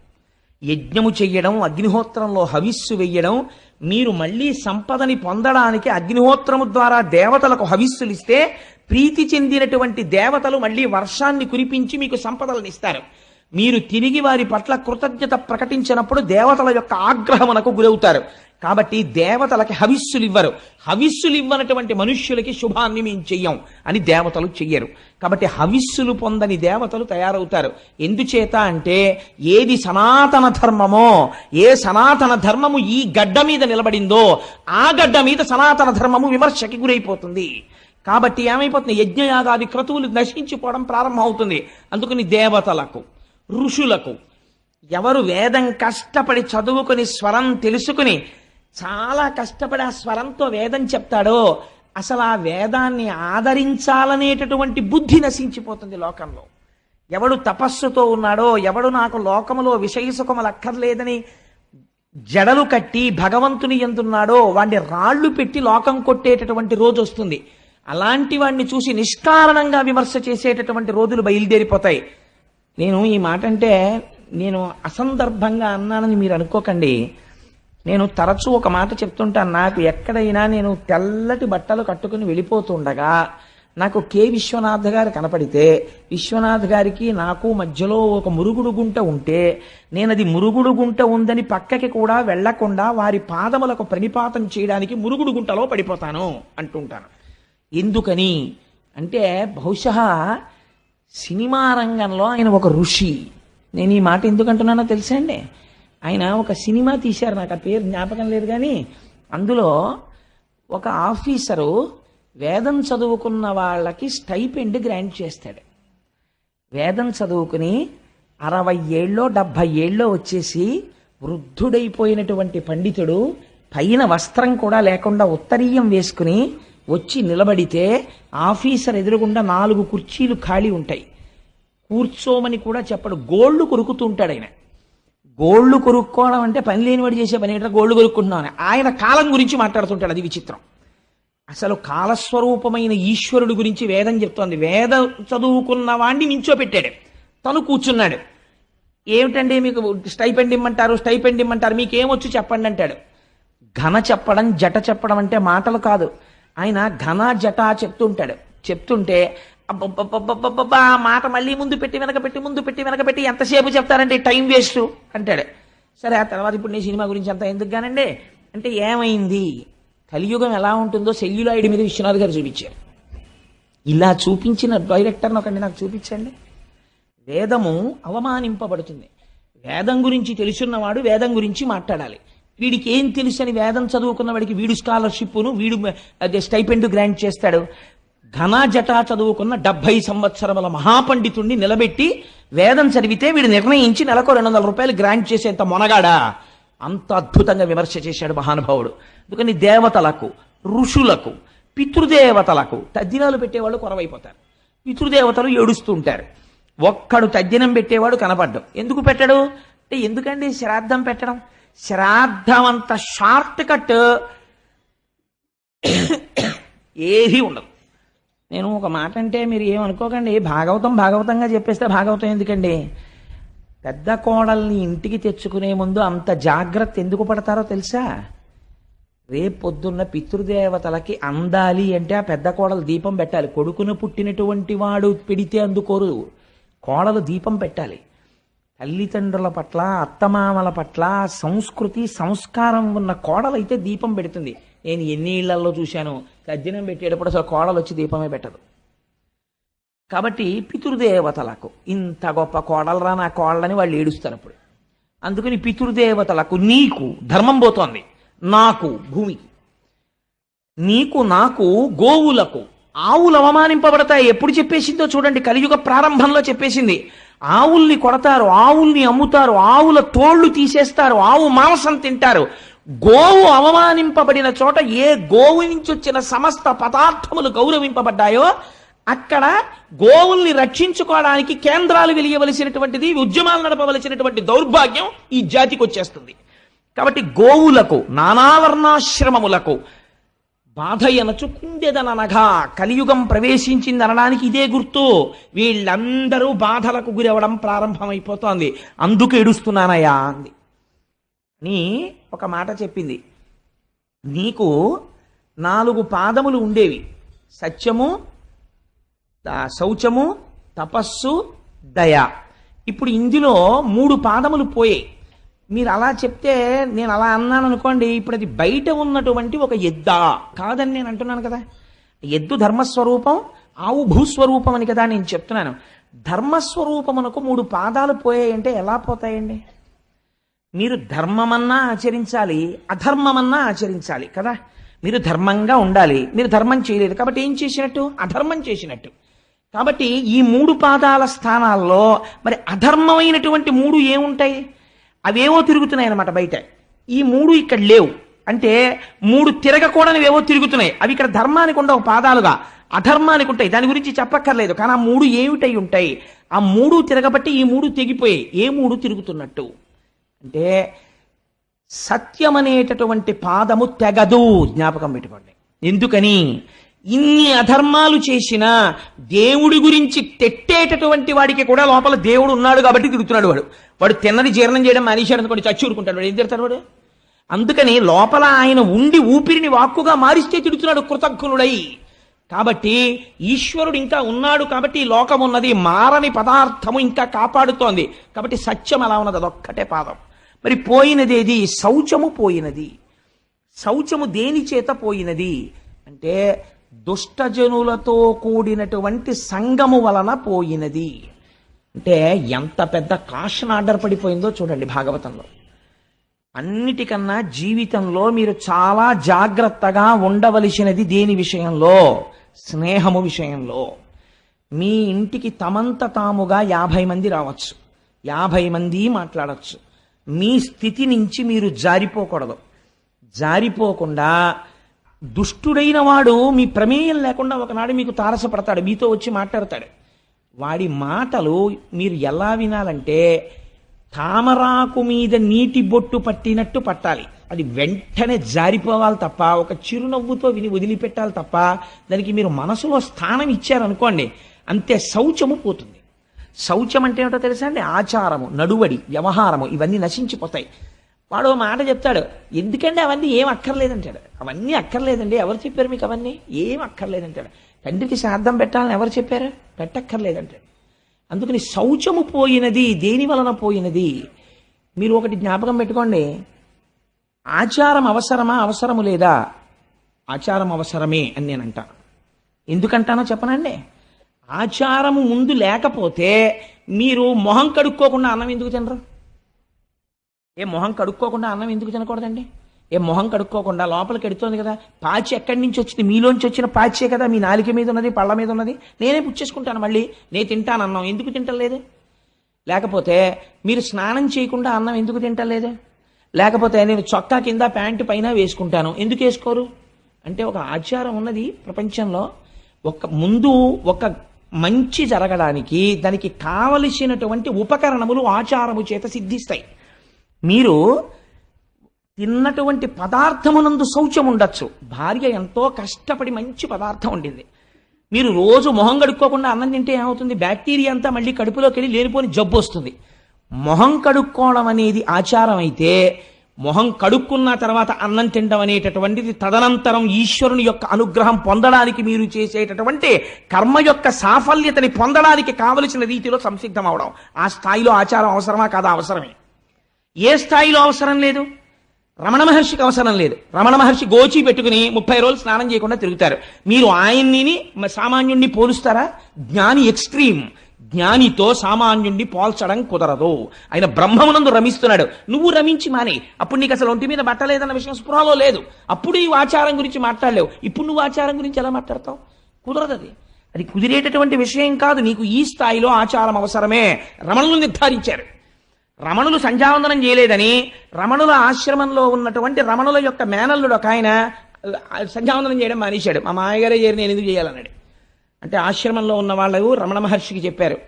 Speaker 1: యజ్ఞము చెయ్యడం, అగ్నిహోత్రంలో హవిస్సు వెయ్యడం, మీరు మళ్ళీ సంపదని పొందడానికి అగ్నిహోత్రము ద్వారా దేవతలకు హవిస్సులిస్తే ప్రీతి చెందినటువంటి దేవతలు మళ్ళీ వర్షాన్ని కురిపించి మీకు సంపదలను ఇస్తారు. మీరు తిరిగి వారి పట్ల కృతజ్ఞత ప్రకటించినప్పుడు దేవతల యొక్క ఆగ్రహమునకు గురవుతారు. కాబట్టి దేవతలకి హవిస్సులు ఇవ్వరు. హవిస్సులు ఇవ్వనటువంటి మనుష్యులకి శుభాన్ని మేము చెయ్యం అని దేవతలు చెయ్యరు. కాబట్టి హవిస్సులు పొందని దేవతలు తయారవుతారు. ఎందుచేత అంటే ఏది సనాతన ధర్మమో, ఏ సనాతన ధర్మము ఈ గడ్డ మీద నిలబడిందో ఆ గడ్డ మీద సనాతన ధర్మము విమర్శకి గురైపోతుంది. కాబట్టి ఏమైపోతుంది, యజ్ఞయాగాది క్రతువులు నశించిపోవడం ప్రారంభం అవుతుంది. అందుకని దేవతలకు, ఋషులకు, ఎవరు వేదం కష్టపడి చదువుకుని స్వరం తెలుసుకుని చాలా కష్టపడి ఆ స్వరంతో వేదం చెప్తాడో అసలు ఆ వేదాన్ని ఆదరించాలనేటటువంటి బుద్ధి నశించిపోతుంది లోకంలో. ఎవడు తపస్సుతో ఉన్నాడో, ఎవడు నాకు లోకములో విషయ సుఖములు అక్కర్లేదని జడలు కట్టి భగవంతుని ఎందున్నాడో వాడిని రాళ్లు పెట్టి లోకం కొట్టేటటువంటి రోజు వస్తుంది. అలాంటి వాడిని చూసి నిష్కారణంగా విమర్శ చేసేటటువంటి రోజులు బయలుదేరిపోతాయి. నేను ఈ మాట అంటే నేను అసందర్భంగా అన్నానని మీరు అనుకోకండి. నేను తరచూ ఒక మాట చెప్తుంటాను. నాకు ఎక్కడైనా నేను తెల్లటి బట్టలు కట్టుకుని వెళ్ళిపోతుండగా నాకు కె విశ్వనాథ్ గారు కనపడితే, విశ్వనాథ్ గారికి నాకు మధ్యలో ఒక మురుగుడు గుంట ఉంటే నేను అది మురుగుడు గుంట ఉందని పక్కకి కూడా వెళ్లకుండా వారి పాదములకు ప్రణిపాతం చేయడానికి మురుగుడు గుంటలో పడిపోతాను అంటుంటాను. ఎందుకని అంటే బహుశా సినిమా రంగంలో ఆయన ఒక ఋషి. నేను ఈ మాట ఎందుకు అంటున్నానో తెలుసా అండి? ఆయన ఒక సినిమా తీశారు, నాకు ఆ పేరు జ్ఞాపకం లేదు, కానీ అందులో ఒక ఆఫీసరు వేదం చదువుకున్న వాళ్ళకి స్టైపెండ్ గ్రాంట్ చేస్తాడు. వేదం చదువుకుని 60 ఏళ్ళో 70 ఏళ్ళో వచ్చేసి వృద్ధుడైపోయినటువంటి పండితుడు పైన వస్త్రం కూడా లేకుండా ఉత్తరీయం వేసుకుని వచ్చి నిలబడితే ఆఫీసర్ ఎదురుగుండా 4 కుర్చీలు ఖాళీ ఉంటాయి. కూర్చోమని కూడా చెప్పడు, గోళ్లు కొరుకుతుంటాడు ఆయన. గోళ్లు కొరుక్కోవడం అంటే పని లేనివాడు చేసే పని ఏంటో గోళ్లు కొరుక్కుంటున్నామని ఆయన కాలం గురించి మాట్లాడుతుంటాడు. అది విచిత్రం. అసలు కాలస్వరూపమైన ఈశ్వరుడు గురించి వేదం చెప్తోంది. వేదం చదువుకున్న వాడిని నించోపెట్టాడు, తను కూర్చున్నాడు. ఏమిటండి మీకు స్టైపెండ్ ఇమ్మంటారు, స్టైపెండ్ ఇమ్మంటారు, మీకేమొచ్చు చెప్పండి అంటాడు. ఘన చెప్పడం, జట చెప్పడం అంటే మాటలు కాదు. ఆయన ఘన జట చెప్తుంటాడు. చెప్తుంటే అబ్బబ్బబ్బబ్బబ్బా మాట మళ్ళీ ముందు పెట్టి వెనకబెట్టి ముందు పెట్టి వెనకబెట్టి ఎంతసేపు చెప్తారంటే టైం వేస్ట్ అంటాడు. సరే ఆ తర్వాత ఇప్పుడు నేను సినిమా గురించి అంతా ఎందుకు గానండి అంటే ఏమైంది, కలియుగం ఎలా ఉంటుందో సెల్యులాయిడ్ మీద విశ్వనాథ్ గారు చూపించారు. ఇలా చూపించిన డైరెక్టర్ని ఒకటి నాకు చూపించండి. వేదము అవమానింపబడుతుంది. వేదం గురించి తెలుసున్నవాడు వేదం గురించి మాట్లాడాలి. వీడికి ఏం తెలుసు అని వేదం చదువుకున్న వాడికి వీడు స్కాలర్షిప్ను వీడు అదే స్టైపెండ్ గ్రాంట్ చేస్తాడు. ఘన జటా చదువుకున్న 70 సంవత్సరముల మహాపండితుణ్ణి నిలబెట్టి వేదం చదివితే వీడు నిర్ణయించి నెలకు 200 రూపాయలు గ్రాంట్ చేసేంత మొనగాడా. అంత అద్భుతంగా విమర్శ చేశాడు మహానుభావుడు. అందుకని దేవతలకు, ఋషులకు, పితృదేవతలకు తద్దినాలు పెట్టేవాళ్ళు కొరవైపోతారు. పితృదేవతలు ఏడుస్తుంటారు. ఒక్కడు తద్దినం పెట్టేవాడు కనపడ్డం. ఎందుకు పెట్టడు అంటే ఎందుకండి శ్రాద్ధం పెట్టడం? శ్రాద్ధం అంత షార్ట్ కట్ ఏది ఉండదు. నేను ఒక మాట అంటే మీరు ఏమనుకోకండి, భాగవతంగా చెప్పేస్తే భాగవతం ఎందుకండి? పెద్ద కోడల్ని ఇంటికి తెచ్చుకునే ముందు అంత జాగ్రత్త ఎందుకు పడతారో తెలుసా? రేపొద్దున్న పితృదేవతలకి అందాలి అంటే ఆ పెద్ద కోడలు దీపం పెట్టాలి. కొడుకును పుట్టినటువంటి వాడు పెడితే అందుకోరు, కోడలు దీపం పెట్టాలి. తల్లిదండ్రుల పట్ల, అత్తమామల పట్ల సంస్కృతి సంస్కారం ఉన్న కోడలైతే దీపం పెడుతుంది. నేను ఎన్ని ఇళ్లలో చూశాను, తద్దినం పెట్టేటప్పుడు అసలు కోడలు వచ్చి దీపమే పెట్టదు. కాబట్టి పితృదేవతలకు ఇంత గొప్ప కోడలరా నా కోడలని వాళ్ళు ఏడుస్తారు అప్పుడు. అందుకని పితృదేవతలకు నీకు ధర్మం పోతోంది, నాకు భూమికి, నీకు నాకు గోవులకు ఆవులు అవమానింపబడతాయి. ఎప్పుడు చెప్పేసిందో చూడండి, కలియుగ ప్రారంభంలో చెప్పేసింది. ఆవుల్ని కొడతారు, ఆవుల్ని అమ్ముతారు, ఆవుల తోళ్లు తీసేస్తారు, ఆవు మాంసం తింటారు. గోవు అవమానింపబడిన చోట ఏ గోవు నుంచి వచ్చిన సమస్త పదార్థములు గౌరవింపబడ్డాయో అక్కడ గోవుల్ని రక్షించుకోవడానికి కేంద్రాలు వెలియవలసినటువంటిది, ఉద్యమాలు నడపవలసినటువంటి దౌర్భాగ్యం ఈ జాతికి వచ్చేస్తుంది. కాబట్టి గోవులకు, నానావర్ణాశ్రమములకు బాధయనచు కుండెదననగా కలియుగం ప్రవేశించింది అనడానికి ఇదే గుర్తు. వీళ్ళందరూ బాధలకు గురవడం ప్రారంభమైపోతోంది. అందుకు ఏడుస్తున్నానయ్యా అంది అని ఒక మాట చెప్పింది. నీకు 4 పాదములు ఉండేవి, సత్యము, శౌచము, తపస్సు, దయ. ఇప్పుడు ఇందులో 3 పాదములు పోయాయి. మీరు అలా చెప్తే నేను అలా అన్నాను అనుకోండి, ఇప్పుడు అది బయట ఉన్నటువంటి ఒక ఎద్దా కాదని నేను అంటున్నాను కదా. ఎద్దు ధర్మస్వరూపం, ఆవు భూస్వరూపం అని కదా నేను చెప్తున్నాను. ధర్మస్వరూపమునకు 3 పాదాలు పోయాయంటే ఎలా పోతాయండి? మీరు ధర్మమన్నా ఆచరించాలి, అధర్మమన్నా ఆచరించాలి కదా. మీరు ధర్మంగా ఉండాలి, మీరు ధర్మం చేయలేదు కాబట్టి ఏం చేసినట్టు? అధర్మం చేసినట్టు. కాబట్టి ఈ 3 పాదాల స్థానాల్లో మరి అధర్మమైనటువంటి 3 ఏముంటాయి? అవేవో తిరుగుతున్నాయి అన్నమాట బయట. ఈ 3 ఇక్కడ లేవు అంటే 3 తిరగకూడనివి ఏవో తిరుగుతున్నాయి. అవి ఇక్కడ ధర్మానికి ఉండవు పాదాలుగా, అధర్మానికి ఉంటాయి. దాని గురించి చెప్పక్కర్లేదు. కానీ ఆ 3 ఏమిటై ఉంటాయి? ఆ 3 తిరగబట్టి ఈ 3 తెగిపోయాయి. ఏ 3 తిరుగుతున్నట్టు అంటే సత్యం అనేటటువంటి పాదము తెగదు. జ్ఞాపకం పెట్టుకోండి. ఎందుకని? ఇన్ని అధర్మాలు చేసినా దేవుడి గురించి తెట్టేటటువంటి వాడికి కూడా లోపల దేవుడు ఉన్నాడు కాబట్టి తిరుగుతున్నాడు. వాడు తిన్నది జీర్ణం చేయడం మానేశాడు అనుకోండి, చచ్చి ఊరుకుంటాడు. వాడు ఏం తిడతాడు వాడు? అందుకని లోపల ఆయన ఉండి ఊపిరిని వాక్కుగా మారిస్తే తిడుతున్నాడు కృతజ్ఞుడై. కాబట్టి ఈశ్వరుడు ఇంకా ఉన్నాడు కాబట్టి ఈ లోకం ఉన్నది, మారని పదార్థము ఇంకా కాపాడుతోంది. కాబట్టి సత్యం ఎలా ఉన్నది? అదొక్కటే పాదం. మరి పోయినది ఏది? శౌచము పోయినది. శౌచము దేని చేత పోయినది అంటే దుష్టజనులతో కూడినటువంటి సంగము వలన పోయినది. అంటే ఎంత పెద్ద కాషన్ ఆర్డర్ పడిపోయిందో చూడండి భాగవతంలో. అన్నిటికన్నా జీవితంలో మీరు చాలా జాగ్రత్తగా ఉండవలసినది దేని విషయంలో? స్నేహము విషయంలో. మీ ఇంటికి తమంత తాముగా 50 మంది రావచ్చు, 50 మంది మాట్లాడచ్చు. మీ స్థితి నుంచి మీరు జారిపోకూడదు. జారిపోకుండా దుష్టుడైన వాడు మీ ప్రమేయం లేకుండా ఒకనాడు మీకు తారసపడతాడు, మీతో వచ్చి మాట్లాడతాడు. వాడి మాటలు మీరు ఎలా వినాలంటే తామరాకు మీద నీటి బొట్టు పట్టినట్టు పట్టాలి. అది వెంటనే జారిపోవాలి తప్ప, ఒక చిరునవ్వుతో విని వదిలిపెట్టాలి తప్ప, దానికి మీరు మనసులో స్థానం ఇచ్చారనుకోండి అంతే, శౌచము పోతుంది. శౌచం అంటే ఏమిటో తెలుసా అండి? ఆచారము, నడువడి, వ్యవహారము ఇవన్నీ నశించిపోతాయి. వాడు మాట చెప్తాడు, ఎందుకంటే అవన్నీ ఏం అక్కర్లేదంటాడు. అవన్నీ అక్కర్లేదండి, ఎవరు చెప్పారు మీకు? అవన్నీ ఏం అక్కర్లేదంటాడు. తండ్రికి శ్రాద్ధం పెట్టాలని ఎవరు చెప్పారు? పెట్టక్కర్లేదంటాడు. అందుకని శౌచము పోయినది. దేని వలన పోయినది? మీరు ఒకటి జ్ఞాపకం పెట్టుకోండి, ఆచారం అవసరమా అవసరము లేదా? ఆచారం అవసరమే అని నేను అంటాను. ఎందుకంటానో చెప్పనండి. ఆచారము ముందు లేకపోతే మీరు మొహం కడుక్కోకుండా అన్నం ఎందుకు తినరు? మొహం కడుక్కోకుండా అన్నం ఎందుకు తినకూడదండి? మొహం కడుక్కోకుండా లోపలికి ఎడుతోంది కదా, పాచి ఎక్కడి నుంచి వచ్చింది? మీలోంచి వచ్చిన పాచే కదా మీ నాలిక మీద ఉన్నది, పళ్ళ మీద ఉన్నది. నేనే పుచ్చేసుకుంటాను, మళ్ళీ నేను తింటాను అన్నం. ఎందుకు తింటలేదు? లేకపోతే మీరు స్నానం చేయకుండా అన్నం ఎందుకు తింటలేదు? లేకపోతే నేను చొక్కా కింద ప్యాంటు పైన వేసుకుంటాను, ఎందుకు వేసుకోరు? అంటే ఒక ఆచారం ఉన్నది ప్రపంచంలో. ముందు ఒక మంచి జరగడానికి దానికి కావలసినటువంటి ఉపకరణములు ఆచారము చేత సిద్ధిస్తాయి. మీరు తిన్నటువంటి పదార్థమునందు శౌచం ఉండొచ్చు. భార్య ఎంతో కష్టపడి మంచి పదార్థం వండింది, మీరు రోజు మొహం కడుక్కోకుండా అన్నం తింటే ఏమవుతుంది? బ్యాక్టీరియా అంతా మళ్ళీ కడుపులోకి వెళ్ళి లేనిపోని జబ్బు వస్తుంది. మొహం కడుక్కోవడం అనేది ఆచారం అయితే, మొహం కడుక్కున్న తర్వాత అన్నం తినడం అనేటటువంటిది తదనంతరం ఈశ్వరుని యొక్క అనుగ్రహం పొందడానికి మీరు చేసేటటువంటి కర్మ యొక్క సాఫల్యతని పొందడానికి కావలసిన రీతిలో సంసిద్ధం అవడం. ఆ స్థాయిలో ఆచారం అవసరమా కాదా? అవసరమే. ఏ స్థాయిలో అవసరం లేదు? రమణ మహర్షికి అవసరం లేదు. రమణ మహర్షి గోచి పెట్టుకుని 30 రోజులు స్నానం చేయకుండా తిరుగుతారు. మీరు ఆయన్ని సామాన్యుణ్ణి పోలుస్తారా? జ్ఞాని ఎక్స్ట్రీమ్. జ్ఞానితో సామాన్యుణ్ణి పోల్చడం కుదరదు. ఆయన బ్రహ్మమునందు రమిస్తున్నాడు, నువ్వు రమించి మానే. అప్పుడు నీకు అసలు ఒంటి మీద బట్టలేదన్న విషయం స్పృహలో లేదు. అప్పుడు ఈ ఆచారం గురించి మాట్లాడలేవు. ఇప్పుడు నువ్వు ఆచారం గురించి ఎలా మాట్లాడతావు? కుదరదు. అది కుదిరేటటువంటి విషయం కాదు. నీకు ఈ స్థాయిలో ఆచారం అవసరమే. రమణులు నిర్ధారించారు. రమణులు సంధ్యావందనం చేయలేదని రమణుల ఆశ్రమంలో ఉన్నటువంటి రమణుల యొక్క మేనల్లుడు ఒక ఆయన సంధ్యావందనం చేయడం మానేశాడు. మా మామగారే చేరి నేను ఎందుకు చేయాలన్నాడు. అంటే ఆశ్రమంలో ఉన్న వాళ్ళు రమణ మహర్షికి చెప్పారు,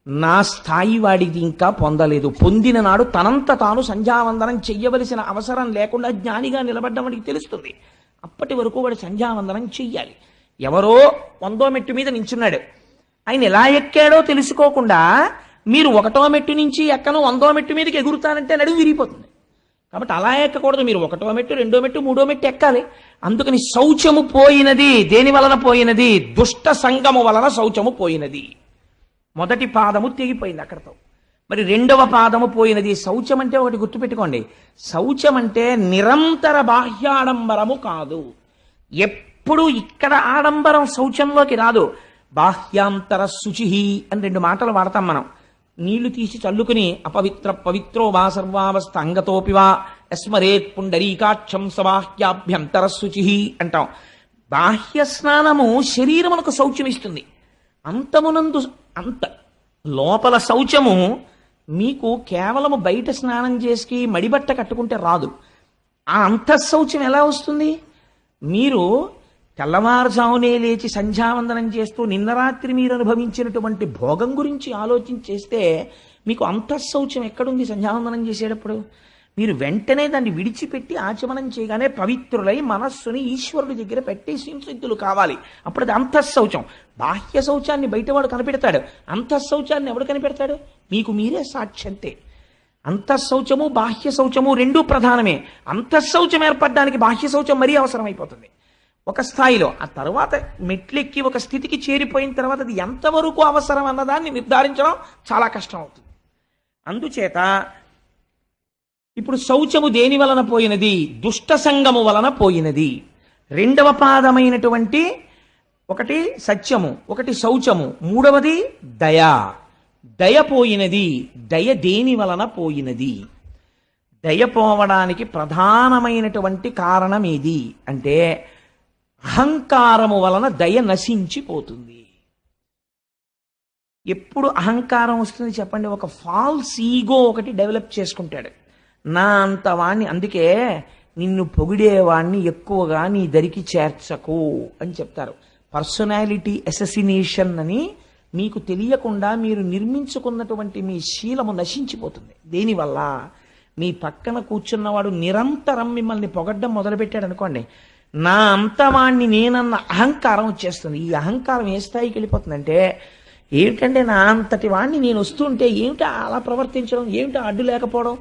Speaker 1: నా స్థాయి వాడికి ఇంకా పొందలేదు. పొందిన నాడు తనంత తాను సంధ్యావందనం చెయ్యవలసిన అవసరం లేకుండా జ్ఞానిగా నిలబడ్డం వాడికి తెలుస్తుంది. అప్పటి వరకు వాడు సంధ్యావందనం చెయ్యాలి. ఎవరో 100వ మెట్టు మీద నించున్నాడు, ఆయన ఎలా ఎక్కాడో తెలుసుకోకుండా మీరు 1వ మెట్టు నుంచి ఎక్కను 100వ మెట్టు మీదకి ఎగురుతానంటే నడుము విరిగిపోతుంది. కాబట్టి అలా ఎక్కకూడదు. మీరు 1వ మెట్టు, 2వ మెట్టు, 3వ మెట్టు ఎక్కాలి. అందుకని శౌచము పోయినది. దేని వలన పోయినది? దుష్ట సంగము వలన శౌచము పోయినది. మొదటి పాదము తెగిపోయింది అక్కడతో. మరి రెండవ పాదము పోయినది. శౌచం అంటే ఒకటి గుర్తుపెట్టుకోండి, శౌచం అంటే నిరంతర బాహ్యాడంబరము కాదు. ఎప్పుడు ఇక్కడ ఆడంబరం శౌచంలోకి రాదు. బాహ్యాంతర శుచి అని రెండు మాటలు వాడతాం మనం. నీళ్లు తీసి చల్లుకుని అపవిత్ర పవిత్రో వా సర్వావస్థ అంగతోపివా యస్మరేత్ పుండరీకాక్షం సబాహ్యాభ్యంతర శుచి అంటాం. బాహ్య స్నానము శరీరమునకు శౌచం ఇస్తుంది. అంతమునందు అంత లోపల శౌచము మీకు కేవలము బయట స్నానం చేసి మడిబట్ట కట్టుకుంటే రాదు. ఆ అంతఃశౌచం ఎలా వస్తుంది? మీరు తెల్లవారుజామునే లేచి సంధ్యావందనం చేస్తూ నిన్న రాత్రి మీరు అనుభవించినటువంటి భోగం గురించి ఆలోచించేస్తే మీకు అంతఃశౌచం ఎక్కడుంది? సంధ్యావందనం చేసేటప్పుడు మీరు వెంటనే దాన్ని విడిచిపెట్టి ఆచమనం చేయగానే పవిత్రులై మనస్సుని ఈశ్వరుడి దగ్గర పెట్టే సంసిద్ధులు కావాలి. అప్పుడు అది అంతఃశౌచం. బాహ్య శౌచాన్ని బయటవాడు కనిపెడతాడు, అంతఃశౌచాన్ని ఎవడు కనిపెడతాడు? మీకు మీరే సాక్షంతే. అంతఃశౌచము బాహ్య శౌచము రెండూ ప్రధానమే. అంతఃశౌచం ఏర్పడడానికి బాహ్య శౌచం మరీ అవసరమైపోతుంది ఒక స్థాయిలో. ఆ తర్వాత మెట్లెక్కి ఒక స్థితికి చేరిపోయిన తర్వాత అది ఎంతవరకు అవసరం అన్నదాన్ని నిర్ధారించడం చాలా కష్టం అవుతుంది. అందుచేత ఇప్పుడు శౌచము దేని వలన పోయినది? దుష్ట సంగము వలన పోయినది. రెండవ పాదమైనటువంటి ఒకటి సత్యము, ఒకటి శౌచము, మూడవది దయ. దయ పోయినది. దయ దేని వలన పోయినది? దయ పోవడానికి ప్రధానమైనటువంటి కారణం ఏది అంటే అహంకారము వలన దయ నశించిపోతుంది. ఎప్పుడు అహంకారం వస్తుంది చెప్పండి? ఒక ఫాల్స్ ఈగో ఒకటి డెవలప్ చేసుకుంటాడు. నా అంత వాణ్ణి, అందుకే నిన్ను పొగిడేవాణ్ణి ఎక్కువగా నీ దరికి చేర్చకు అని చెప్తారు. పర్సనాలిటీ అసెసినేషన్ అని మీకు తెలియకుండా మీరు నిర్మించుకున్నటువంటి మీ శీలము నశించిపోతుంది. దేనివల్ల? మీ పక్కన కూర్చున్నవాడు నిరంతరం మిమ్మల్ని పొగడ్డం మొదలుపెట్టాడు అనుకోండి, నా అంతవాణ్ణి నేనన్న అహంకారం వచ్చేస్తుంది. ఈ అహంకారం ఏ స్థాయికి వెళ్ళిపోతుందంటే, ఏమిటంటే నా అంతటి వాణ్ణి నేను వస్తుంటే ఏమిటా అలా ప్రవర్తించడం, ఏమిటా అడ్డు లేకపోవడం,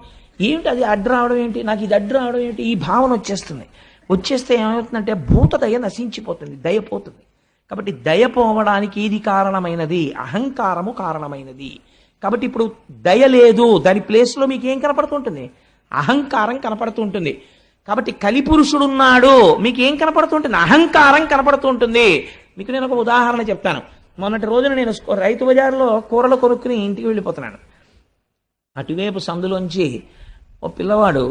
Speaker 1: ఏమిటి అది అడ్డు రావడం ఏంటి, నాకు ఇది అడ్డు రావడం ఏంటి, ఈ భావన వచ్చేస్తుంది. వచ్చేస్తే ఏమవుతుందంటే భూత దయ నశించిపోతుంది, దయ పోతుంది. కాబట్టి దయ పోవడానికి ఏది కారణమైనది? అహంకారము కారణమైనది. కాబట్టి ఇప్పుడు దయ లేదు, దాని ప్లేస్లో మీకు ఏం కనపడుతుంటుంది? అహంకారం కనపడుతూ ఉంటుంది. కాబట్టి కలిపురుషుడున్నాడు, మీకు ఏం కనపడుతుంటుంది? అహంకారం కనపడుతూ ఉంటుంది. మీకు నేను ఒక ఉదాహరణ చెప్తాను. మొన్నటి రోజున నేను రైతు బజార్లో కూరలు కొనుక్కుని ఇంటికి వెళ్ళిపోతున్నాను. అటువైపు సందులోంచి ఓ పిల్లవాడు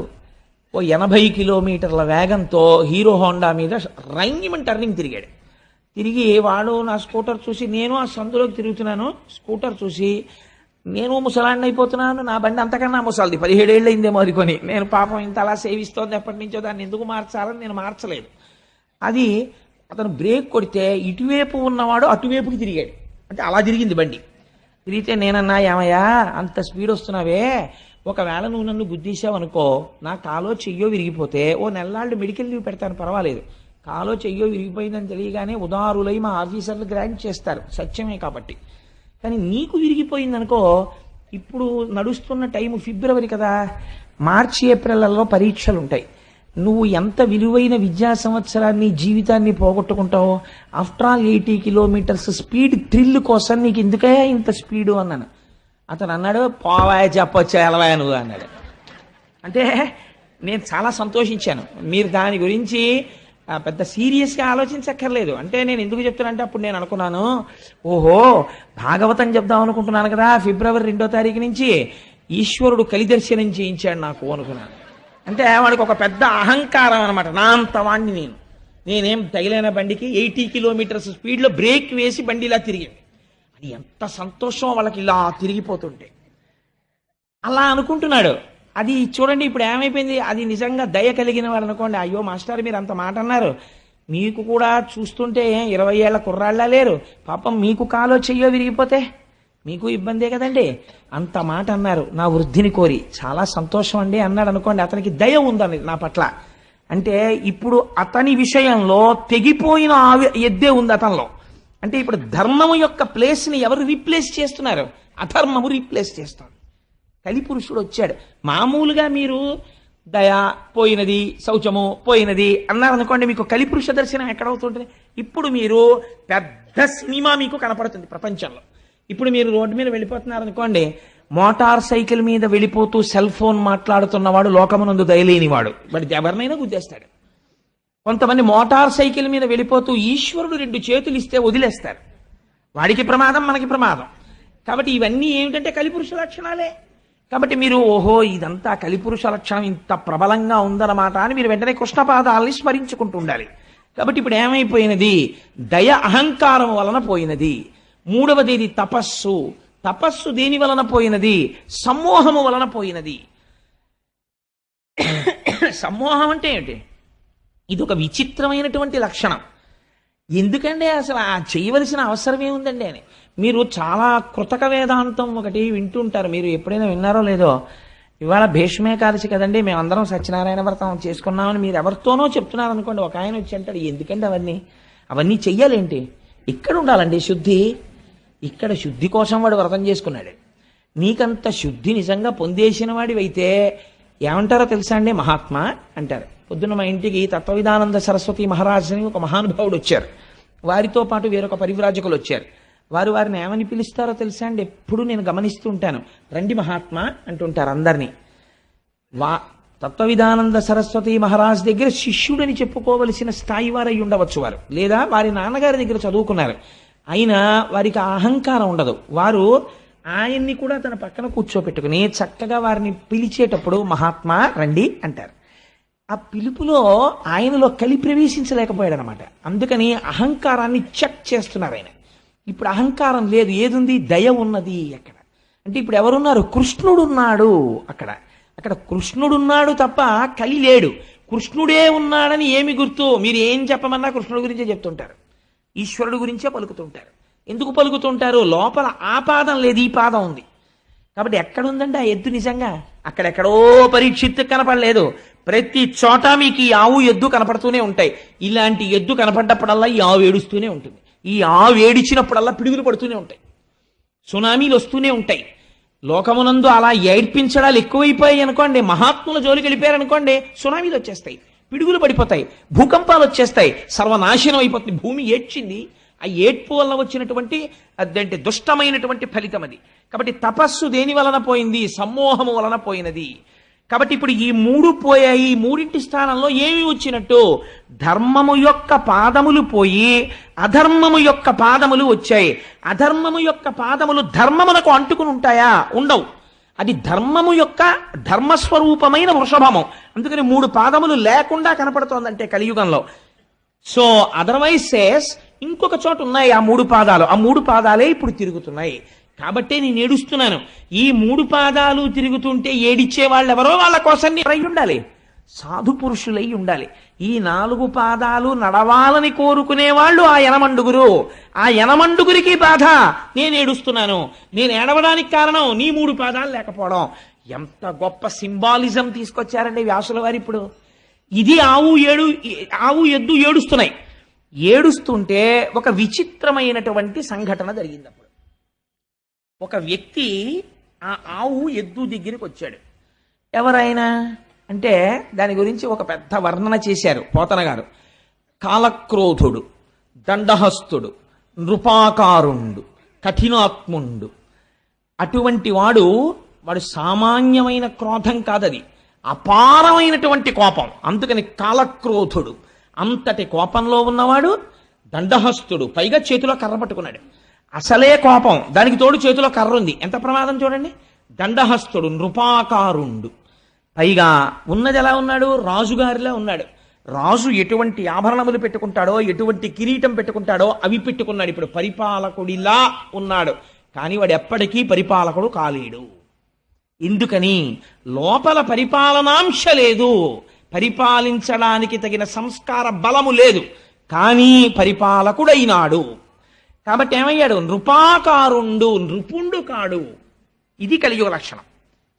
Speaker 1: ఓ 80 కిలోమీటర్ల వేగంతో హీరో హోండా మీద రంగిమని టర్నింగ్ తిరిగాడు. తిరిగి వాడు నా స్కూటర్ చూసి, నేను ఆ సందులోకి తిరుగుతున్నాను, స్కూటర్ చూసి నేను ముసలాన్ని అయిపోతున్నాను, నా బండి అంతకన్నా ముసలిది, 17 ఏళ్ళు అయిందేమో అనుకొని. నేను పాపం ఇంత అలా సేవిస్తోంది ఎప్పటి నుంచో, దాన్ని ఎందుకు మార్చాలని నేను మార్చలేదు. అది అతను బ్రేక్ కొడితే ఇటువైపు ఉన్నవాడు అటువైపుకి తిరిగాడు. అంటే అలా తిరిగింది బండి. తిరిగితే నేనన్నా, ఏమయ్యా అంత స్పీడ్ వస్తున్నావే, ఒకవేళ నువ్వు నన్ను గుద్దీసావు అనుకో, నా కాలో చెయ్యో విరిగిపోతే ఓ నెల్లాళ్ళు మెడికల్ లీవ్ పెడతాను, పర్వాలేదు. కాలో చెయ్యో విరిగిపోయిందని తెలియగానే ఉదారులై మా ఆఫీసర్లు గ్రాంట్ చేస్తారు, సత్యమే కాబట్టి. కానీ నీకు విరిగిపోయిందనుకో, ఇప్పుడు నడుస్తున్న టైము ఫిబ్రవరి కదా, మార్చి ఏప్రిల్లలో పరీక్షలు ఉంటాయి. నువ్వు ఎంత విలువైన విద్యా సంవత్సరాన్ని జీవితాన్ని పోగొట్టుకుంటావు. After all 80 kilometres speed thrill కోసం నీకు ఎందుకయ్యా ఇంత స్పీడు అన్నాను. అతను అన్నాడు, పోవాయ చెప్పొచ్చా ఎలవాయ నువ్వు అన్నాడు. అంటే నేను చాలా సంతోషించాను. మీరు దాని గురించి పెద్ద సీరియస్గా ఆలోచించక్కర్లేదు. అంటే నేను ఎందుకు చెప్తానంటే, అప్పుడు నేను అనుకున్నాను, ఓహో భాగవతం చెప్దాం అనుకుంటున్నాను కదా ఫిబ్రవరి 2వ తారీఖు నుంచి, ఈశ్వరుడు కలిదర్శనం చేయించాడు నాకు అనుకున్నాను. అంటే వాడికి ఒక పెద్ద అహంకారం అనమాట. నా అంత వాణ్ణి నేనేం తగిలిన బండికి 80 కిలోమీటర్స్ స్పీడ్లో బ్రేక్ వేసి బండి ఇలా తిరిగింది. అది ఎంత సంతోషం వాళ్ళకి ఇలా తిరిగిపోతుంటే. అలా అనుకుంటున్నాడు. అది చూడండి ఇప్పుడు ఏమైపోయింది. అది నిజంగా దయ కలిగిన వాడు అనుకోండి, అయ్యో మాస్టర్ మీరు అంత మాట అన్నారు, మీకు కూడా చూస్తుంటే 20 ఏళ్ల కుర్రాళ్ళ లేరు, పాపం మీకు కాలో చెయ్యో విరిగిపోతే మీకు ఇబ్బందే కదండి, అంత మాట అన్నారు నా వృద్ధిని కోరి, చాలా సంతోషం అండి అన్నాడు అనుకోండి. అతనికి దయ ఉందని నా పట్ల. అంటే ఇప్పుడు అతని విషయంలో తెగిపోయిన ఎద్దే ఉంది అతనిలో. అంటే ఇప్పుడు ధర్మము యొక్క ప్లేస్ని ఎవరు రీప్లేస్ చేస్తున్నారు? అధర్మము రీప్లేస్ చేస్తుంది. కలిపురుషుడు వచ్చాడు. మామూలుగా మీరు దయ పోయినది, శౌచము పోయినది అన్నారనుకోండి, మీకు కలిపురుష దర్శనం ఎక్కడవుతుంటుంది? ఇప్పుడు మీరు పెద్ద సినిమా మీకు కనపడుతుంది ప్రపంచంలో. ఇప్పుడు మీరు రోడ్డు మీద వెళ్ళిపోతున్నారు అనుకోండి, మోటార్ సైకిల్ మీద వెళ్ళిపోతూ సెల్ ఫోన్ మాట్లాడుతున్నవాడు లోకమునందు దయలేనివాడు, వాడు ఎవరినైనా గుద్దేస్తాడు. కొంతమంది మోటార్ సైకిల్ మీద వెళ్ళిపోతూ ఈశ్వరుడు 2 చేతులు ఇస్తే వదిలేస్తారు, వాడికి ప్రమాదం మనకి ప్రమాదం. కాబట్టి ఇవన్నీ ఏమిటంటే కలిపురుష లక్షణాలే. కాబట్టి మీరు ఓహో ఇదంతా కలిపురుష లక్షణం ఇంత ప్రబలంగా ఉందన్నమాట అని మీరు వెంటనే కృష్ణపాదాలని స్మరించుకుంటూ ఉండాలి. కాబట్టి ఇప్పుడు ఏమైపోయినది? దయ అహంకారం వలన పోయినది. మూడవది ఇది తపస్సు. తపస్సు దేని వలన పోయినది? సమ్మోహము వలన పోయినది. సమ్మోహం అంటే ఏంటి? ఇది ఒక విచిత్రమైనటువంటి లక్షణం. ఎందుకంటే అసలు ఆ చేయవలసిన అవసరం ఏముందండి అని. మీరు చాలా కృతక వేదాంతం ఒకటి వింటుంటారు, మీరు ఎప్పుడైనా విన్నారో లేదో. ఇవాళ భీష్మేకాదశి కదండి, మేమందరం సత్యనారాయణ వ్రతం చేసుకున్నామని మీరు ఎవరితోనో చెప్తున్నారు అనుకోండి. ఒక ఆయన వచ్చి అంటాడు, ఎందుకండి అవన్నీ చెయ్యాలేంటి? ఇక్కడ ఉండాలండి శుద్ధి. ఇక్కడ శుద్ధి కోసం వాడు వ్రతం చేసుకున్నాడు. నీకంత శుద్ధి నిజంగా పొందేసిన వాడివైతే ఏమంటారో తెలుసా అండి? మహాత్మా అంటారు. పొద్దున్న మా ఇంటికి తత్వవిధానంద సరస్వతి మహారాజ్ అని ఒక మహానుభావుడు వచ్చారు. వారితో పాటు వేరొక పరివ్రాజకులు వచ్చారు. వారిని ఏమని పిలుస్తారో తెలుసా అండి? ఎప్పుడు నేను గమనిస్తూ ఉంటాను. రండి మహాత్మా అంటుంటారు అందరినీ. తత్వవిధానంద సరస్వతి మహారాజ్ దగ్గర శిష్యుడని చెప్పుకోవలసిన స్థాయి వారై ఉండవచ్చు వారు, లేదా వారి నాన్నగారి దగ్గర చదువుకున్నారు. అయినా వారికి అహంకారం ఉండదు. వారు ఆయన్ని కూడా తన పక్కన కూర్చోపెట్టుకుని చక్కగా వారిని పిలిచేటప్పుడు మహాత్మా రండి అంటారు. ఆ పిలుపులో ఆయనలో కలి ప్రవేశించలేకపోయాడు అనమాట. అందుకని అహంకారాన్ని చెక్ చేస్తున్నారు ఆయన. ఇప్పుడు అహంకారం లేదు, ఏదుంది? దయ ఉన్నది. అక్కడ అంటే ఇప్పుడు ఎవరున్నారు? కృష్ణుడున్నాడు. అక్కడ కృష్ణుడున్నాడు తప్ప కలి లేడు. కృష్ణుడే ఉన్నాడని ఏమి గుర్తు? మీరు ఏం చెప్పమన్నా కృష్ణుడి గురించే చెప్తుంటారు, ఈశ్వరుడు గురించే పలుకుతుంటారు. ఎందుకు పలుకుతుంటారు? లోపల ఆ పాదం లేదు, ఈ పాదం ఉంది. కాబట్టి ఎక్కడుందండి ఆ ఎద్దు? నిజంగా అక్కడెక్కడో పరీక్షిత్తు కనపడలేదు. ప్రతి చోట మీకు ఈ ఆవు ఎద్దు కనపడుతూనే ఉంటాయి. ఇలాంటి ఎద్దు కనపడ్డప్పుడల్లా ఈ ఆవు ఏడుస్తూనే ఉంటుంది. ఈ ఆవు ఏడిచినప్పుడల్లా పిడుగులు పడుతూనే ఉంటాయి, సునామీలు వస్తూనే ఉంటాయి. లోకమునందు అలా ఏడ్పించడాలు ఎక్కువైపోయాయి అనుకోండి, మహాత్ముల జోలికి వెళ్ళిపోయారనుకోండి, సునామీలు వచ్చేస్తాయి, పిడుగులు పడిపోతాయి, భూకంపాలు వచ్చేస్తాయి, సర్వనాశనం అయిపోతుంది. భూమి ఏడ్చింది. ఆ ఏడ్పు వల్ల వచ్చినటువంటి అదంటే దుష్టమైనటువంటి ఫలితం అది. కాబట్టి తపస్సు దేని వలన పోయింది? సమ్మోహము వలన పోయినది. కాబట్టి ఇప్పుడు ఈ 3 పోయాయి. ఈ 3 స్థానంలో ఏమి వచ్చినట్టు? ధర్మము యొక్క పాదములు పోయి అధర్మము యొక్క పాదములు వచ్చాయి. అధర్మము యొక్క పాదములు ధర్మమునకు అంటుకుని ఉంటాయా? ఉండవు. అది ధర్మము యొక్క ధర్మస్వరూపమైన వృషభము. అందుకని 3 పాదములు లేకుండా కనపడుతోందంటే కలియుగంలో. సో అదర్వైజ్ సేస్ ఇంకొక చోట ఉన్నాయి ఆ 3 పాదాలు. ఆ 3 పాదాలే ఇప్పుడు తిరుగుతున్నాయి. కాబట్టే నేను ఏడుస్తున్నాను. ఈ 3 పాదాలు తిరుగుతుంటే ఏడిచ్చే వాళ్ళు ఎవరో వాళ్ళ కోసం అయి ఉండాలి, సాధు పురుషులై ఉండాలి. ఈ 4 పాదాలు నడవాలని కోరుకునే వాళ్ళు ఆ యనమండుగురు. ఆ యనమండుగురికి బాధ, నేను ఏడుస్తున్నాను. నేను ఏడవడానికి కారణం నీ 3 పాదాలు లేకపోవడం. ఎంత గొప్ప సింబాలిజం తీసుకొచ్చారండి వ్యాసుల వారు. ఇప్పుడు ఇది ఆవు ఎద్దు ఏడుస్తున్నాయి. ఏడుస్తుంటే ఒక విచిత్రమైనటువంటి సంఘటన జరిగింది. అప్పుడు ఒక వ్యక్తి ఆ ఆవు ఎద్దు దగ్గరికి వచ్చాడు. ఎవరైనా అంటే దాని గురించి ఒక పెద్ద వర్ణన చేశారు పోతన గారు. కాలక్రోధుడు, దండహస్తుడు, నృపాకారుండు, కఠినాత్ముండు. అటువంటి వాడు సామాన్యమైన క్రోధం కాదది, అపారమైనటువంటి కోపం. అందుకని కాలక్రోధుడు. అంతటి కోపంలో ఉన్నవాడు. దండహస్తుడు, పైగా చేతిలో కర్ర పట్టుకున్నాడు. అసలే కోపం, దానికి తోడు చేతిలో కర్ర ఉంది. ఎంత ప్రమాదం చూడండి. దండహస్తుడు, నృపాకారుండు. పైగా ఉన్నది ఎలా ఉన్నాడు? రాజుగారిలా ఉన్నాడు. రాజు ఎటువంటి ఆభరణములు పెట్టుకుంటాడో, ఎటువంటి కిరీటం పెట్టుకుంటాడో అవి పెట్టుకున్నాడు. ఇప్పుడు పరిపాలకుడిలా ఉన్నాడు. కానీ వాడు ఎప్పటికీ పరిపాలకుడు కాలేడు. ఎందుకని? లోపల పరిపాలనాంశ లేదు, పరిపాలించడానికి తగిన సంస్కార బలము లేదు. కానీ పరిపాలకుడైనాడు. కాబట్టి ఏమయ్యాడు? నృపాకారుండు, నృపుండు కాడు. ఇది కలియుగ లక్షణం.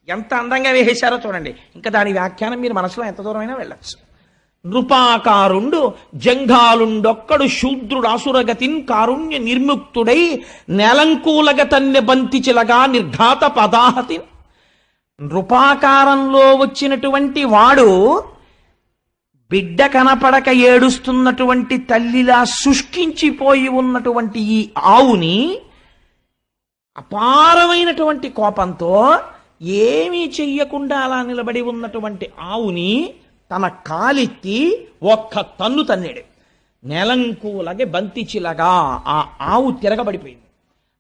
Speaker 1: ఎంత అందంగా వేసేశారో చూడండి. ఇంకా దాని వ్యాఖ్యానం మీరు మనసులో ఎంత దూరమైనా వెళ్ళచ్చు. నృపాకారుండు జంఘాలుండొక్కడు శూద్రుడు అసురగతిన్ కారుణ్య నిర్ముక్తుడై నేలంకూలగతన్య బంతిచిలగా నిర్ఘాత పదాహతి. నృపాకారంలో వచ్చినటువంటి వాడు బిడ్డ కనపడక ఏడుస్తున్నటువంటి తల్లిలా శుష్కించిపోయి ఉన్నటువంటి ఈ ఆవుని అపారమైనటువంటి కోపంతో ఏమీ చెయ్యకుండా అలా నిలబడి ఉన్నటువంటి ఆవుని తన కాలెత్తి ఒక్క తన్ను తన్నాడు. నెలంకులగే బంతిచిలగా ఆ ఆవు తిరగబడిపోయింది.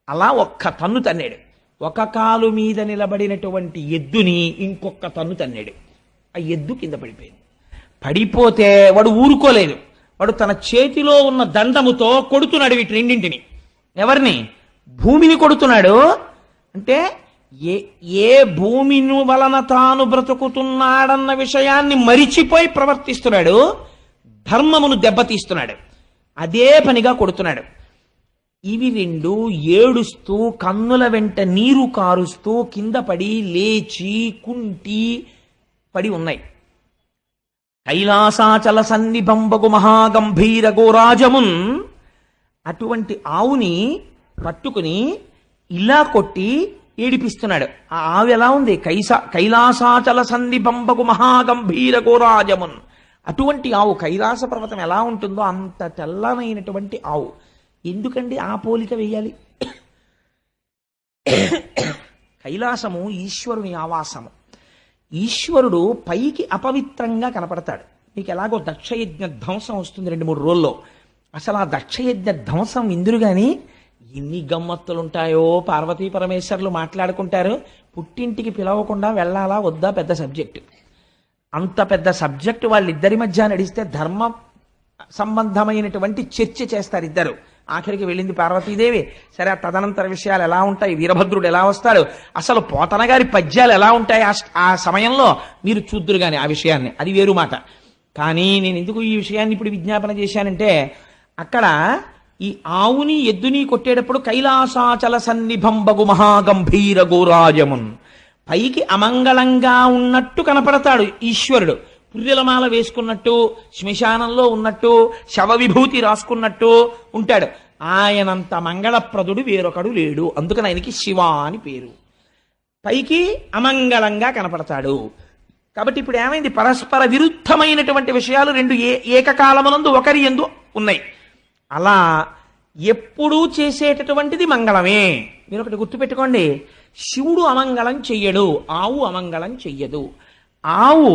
Speaker 1: అలా ఒక్క తన్ను తన్నాడు. ఒక కాలు మీద నిలబడినటువంటి ఎద్దుని ఇంకొక తన్ను తన్నాడు. ఆ ఎద్దు కింద పడిపోయింది. పడిపోతే వాడు ఊరుకోలేదు. వాడు తన చేతిలో ఉన్న దండముతో కొడుతున్నాడు వీటి రెండింటిని. ఎవరిని? భూమిని కొడుతున్నాడు. అంటే ఏ భూమిని వలన తాను బ్రతుకుతున్నాడన్న విషయాన్ని మరిచిపోయి ప్రవర్తిస్తున్నాడు. ధర్మమును దెబ్బతీస్తున్నాడు. అదే పనిగా కొడుతున్నాడు. ఇవి రెండు ఏడుస్తూ కన్నుల వెంట నీరు కారుస్తూ కింద పడి లేచి కుంటి పడి ఉన్నాయి. కైలాసాచల సన్నిభంబగు మహాగంభీర గోరాజమున్ అటువంటి ఆవుని పట్టుకుని ఇలా కొట్టి ఏడిపిస్తున్నాడు. ఆ ఆవు ఎలా ఉంది? కైలాసాచల సన్నిభంబగు మహాగంభీర గోరాజమున్. అటువంటి ఆవు కైలాస పర్వతం ఎలా ఉంటుందో అంత తెల్లనైనటువంటి ఆవు. ఎందుకండి ఆ పోలిక వేయాలి? కైలాసము ఈశ్వరుని ఆవాసము. ఈశ్వరుడు పైకి అపవిత్రంగా కనపడతాడు. మీకు ఎలాగో దక్షయజ్ఞ ధ్వంసం వస్తుంది 2-3 రోజుల్లో. అసలు ఆ దక్షయజ్ఞ ధ్వంసం ఇందురు కానీ ఎన్ని గమ్మత్తులుంటాయో. పార్వతీ పరమేశ్వరులు మాట్లాడుకుంటారు. పుట్టింటికి పిలవకుండా వెళ్ళాలా వద్దా పెద్ద సబ్జెక్టు. అంత పెద్ద సబ్జెక్టు వాళ్ళిద్దరి మధ్య నడిస్తే ధర్మ సంబంధమైనటువంటి చర్చ చేస్తారు ఇద్దరు. ఆఖరికి వెళ్ళింది పార్వతీదేవి. సరే, ఆ తదనంతర విషయాలు ఎలా ఉంటాయి, వీరభద్రుడు ఎలా వస్తాడు, అసలు పోతన గారి పద్యాలు ఎలా ఉంటాయి ఆ సమయంలో మీరు చూద్దురు కానీ ఆ విషయాన్ని. అది వేరు మాట. కానీ నేను ఎందుకు ఈ విషయాన్ని ఇప్పుడు విజ్ఞాపన చేశానంటే, అక్కడ ఈ ఆవుని ఎద్దుని కొట్టేటప్పుడు కైలాసాచల సన్నిభంబగు మహాగంభీర గోరాజమున్, పైకి అమంగళంగా ఉన్నట్టు కనపడతాడు ఈశ్వరుడు. పుర్రెలమాల వేసుకున్నట్టు, శ్మశానంలో ఉన్నట్టు, శవ విభూతి రాసుకున్నట్టు ఉంటాడు. ఆయనంత మంగళప్రదుడు వేరొకడు లేడు. అందుకని ఆయనకి శివ అని పేరు. పైకి అమంగళంగా కనపడతాడు. కాబట్టి ఇప్పుడు ఏమైంది? పరస్పర విరుద్ధమైనటువంటి విషయాలు రెండు ఏకకాలమునందు ఒకరి యందు ఉన్నాయి. అలా ఎప్పుడూ చేసేటటువంటిది మంగళమే. మీరు ఒకటి గుర్తుపెట్టుకోండి, శివుడు అమంగళం చెయ్యడు, ఆవు అమంగళం చెయ్యదు. ఆవు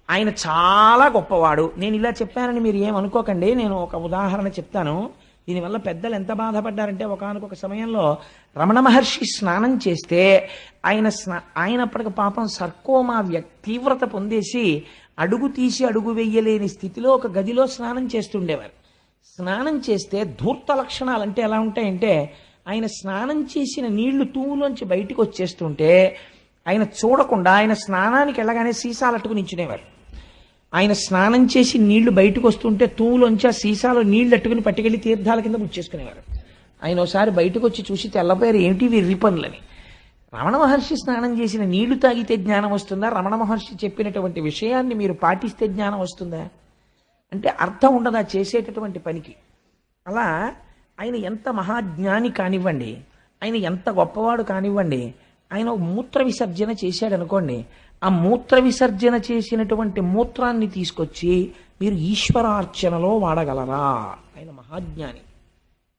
Speaker 1: ఆయన చాలా గొప్పవాడు. నేను ఇలా చెప్పానని మీరు ఏమనుకోకండి. నేను ఒక ఉదాహరణ చెప్తాను. దీనివల్ల పెద్దలు ఎంత బాధపడ్డారంటే, ఒకానొక సమయంలో రమణ మహర్షి స్నానం చేస్తే ఆయన అప్పటికి పాపం సర్కోమా తీవ్రత పొందేసి అడుగు తీసి అడుగు వెయ్యలేని స్థితిలో ఒక గదిలో స్నానం చేస్తుండేవారు. స్నానం చేస్తే ధూర్త లక్షణాలు అంటే ఎలా ఉంటాయంటే, ఆయన స్నానం చేసిన నీళ్లు తూములోంచి బయటికి వచ్చేస్తుంటే ఆయన చూడకుండా ఆయన స్నానానికి వెళ్ళగానే సీసాలు అట్టుకుని నించునేవారు. ఆయన స్నానం చేసి నీళ్లు బయటకు వస్తుంటే తూములోంచి ఆ సీసాలో నీళ్లు అట్టుకుని పట్టుకెళ్లి తీర్థాల కింద ముచ్చేసుకునేవారు. ఆయన ఒకసారి బయటకు వచ్చి చూసి తెల్లపోయారు, ఏమిటి వీరి పనులని. రమణ మహర్షి స్నానం చేసిన నీళ్లు తాగితే జ్ఞానం వస్తుందా? రమణ మహర్షి చెప్పినటువంటి విషయాన్ని మీరు పాటిస్తే జ్ఞానం వస్తుందా? అంటే అర్థం ఉండదా చేసేటటువంటి పనికి. అలా ఆయన ఎంత మహాజ్ఞాని కానివ్వండి, ఆయన ఎంత గొప్పవాడు కానివ్వండి, ఆయన మూత్ర విసర్జన చేశాడు అనుకోండి, ఆ మూత్ర విసర్జన చేసినటువంటి మూత్రాన్ని తీసుకొచ్చి మీరు ఈశ్వరార్చనలో వాడగలరా? ఆయన మహాజ్ఞాని.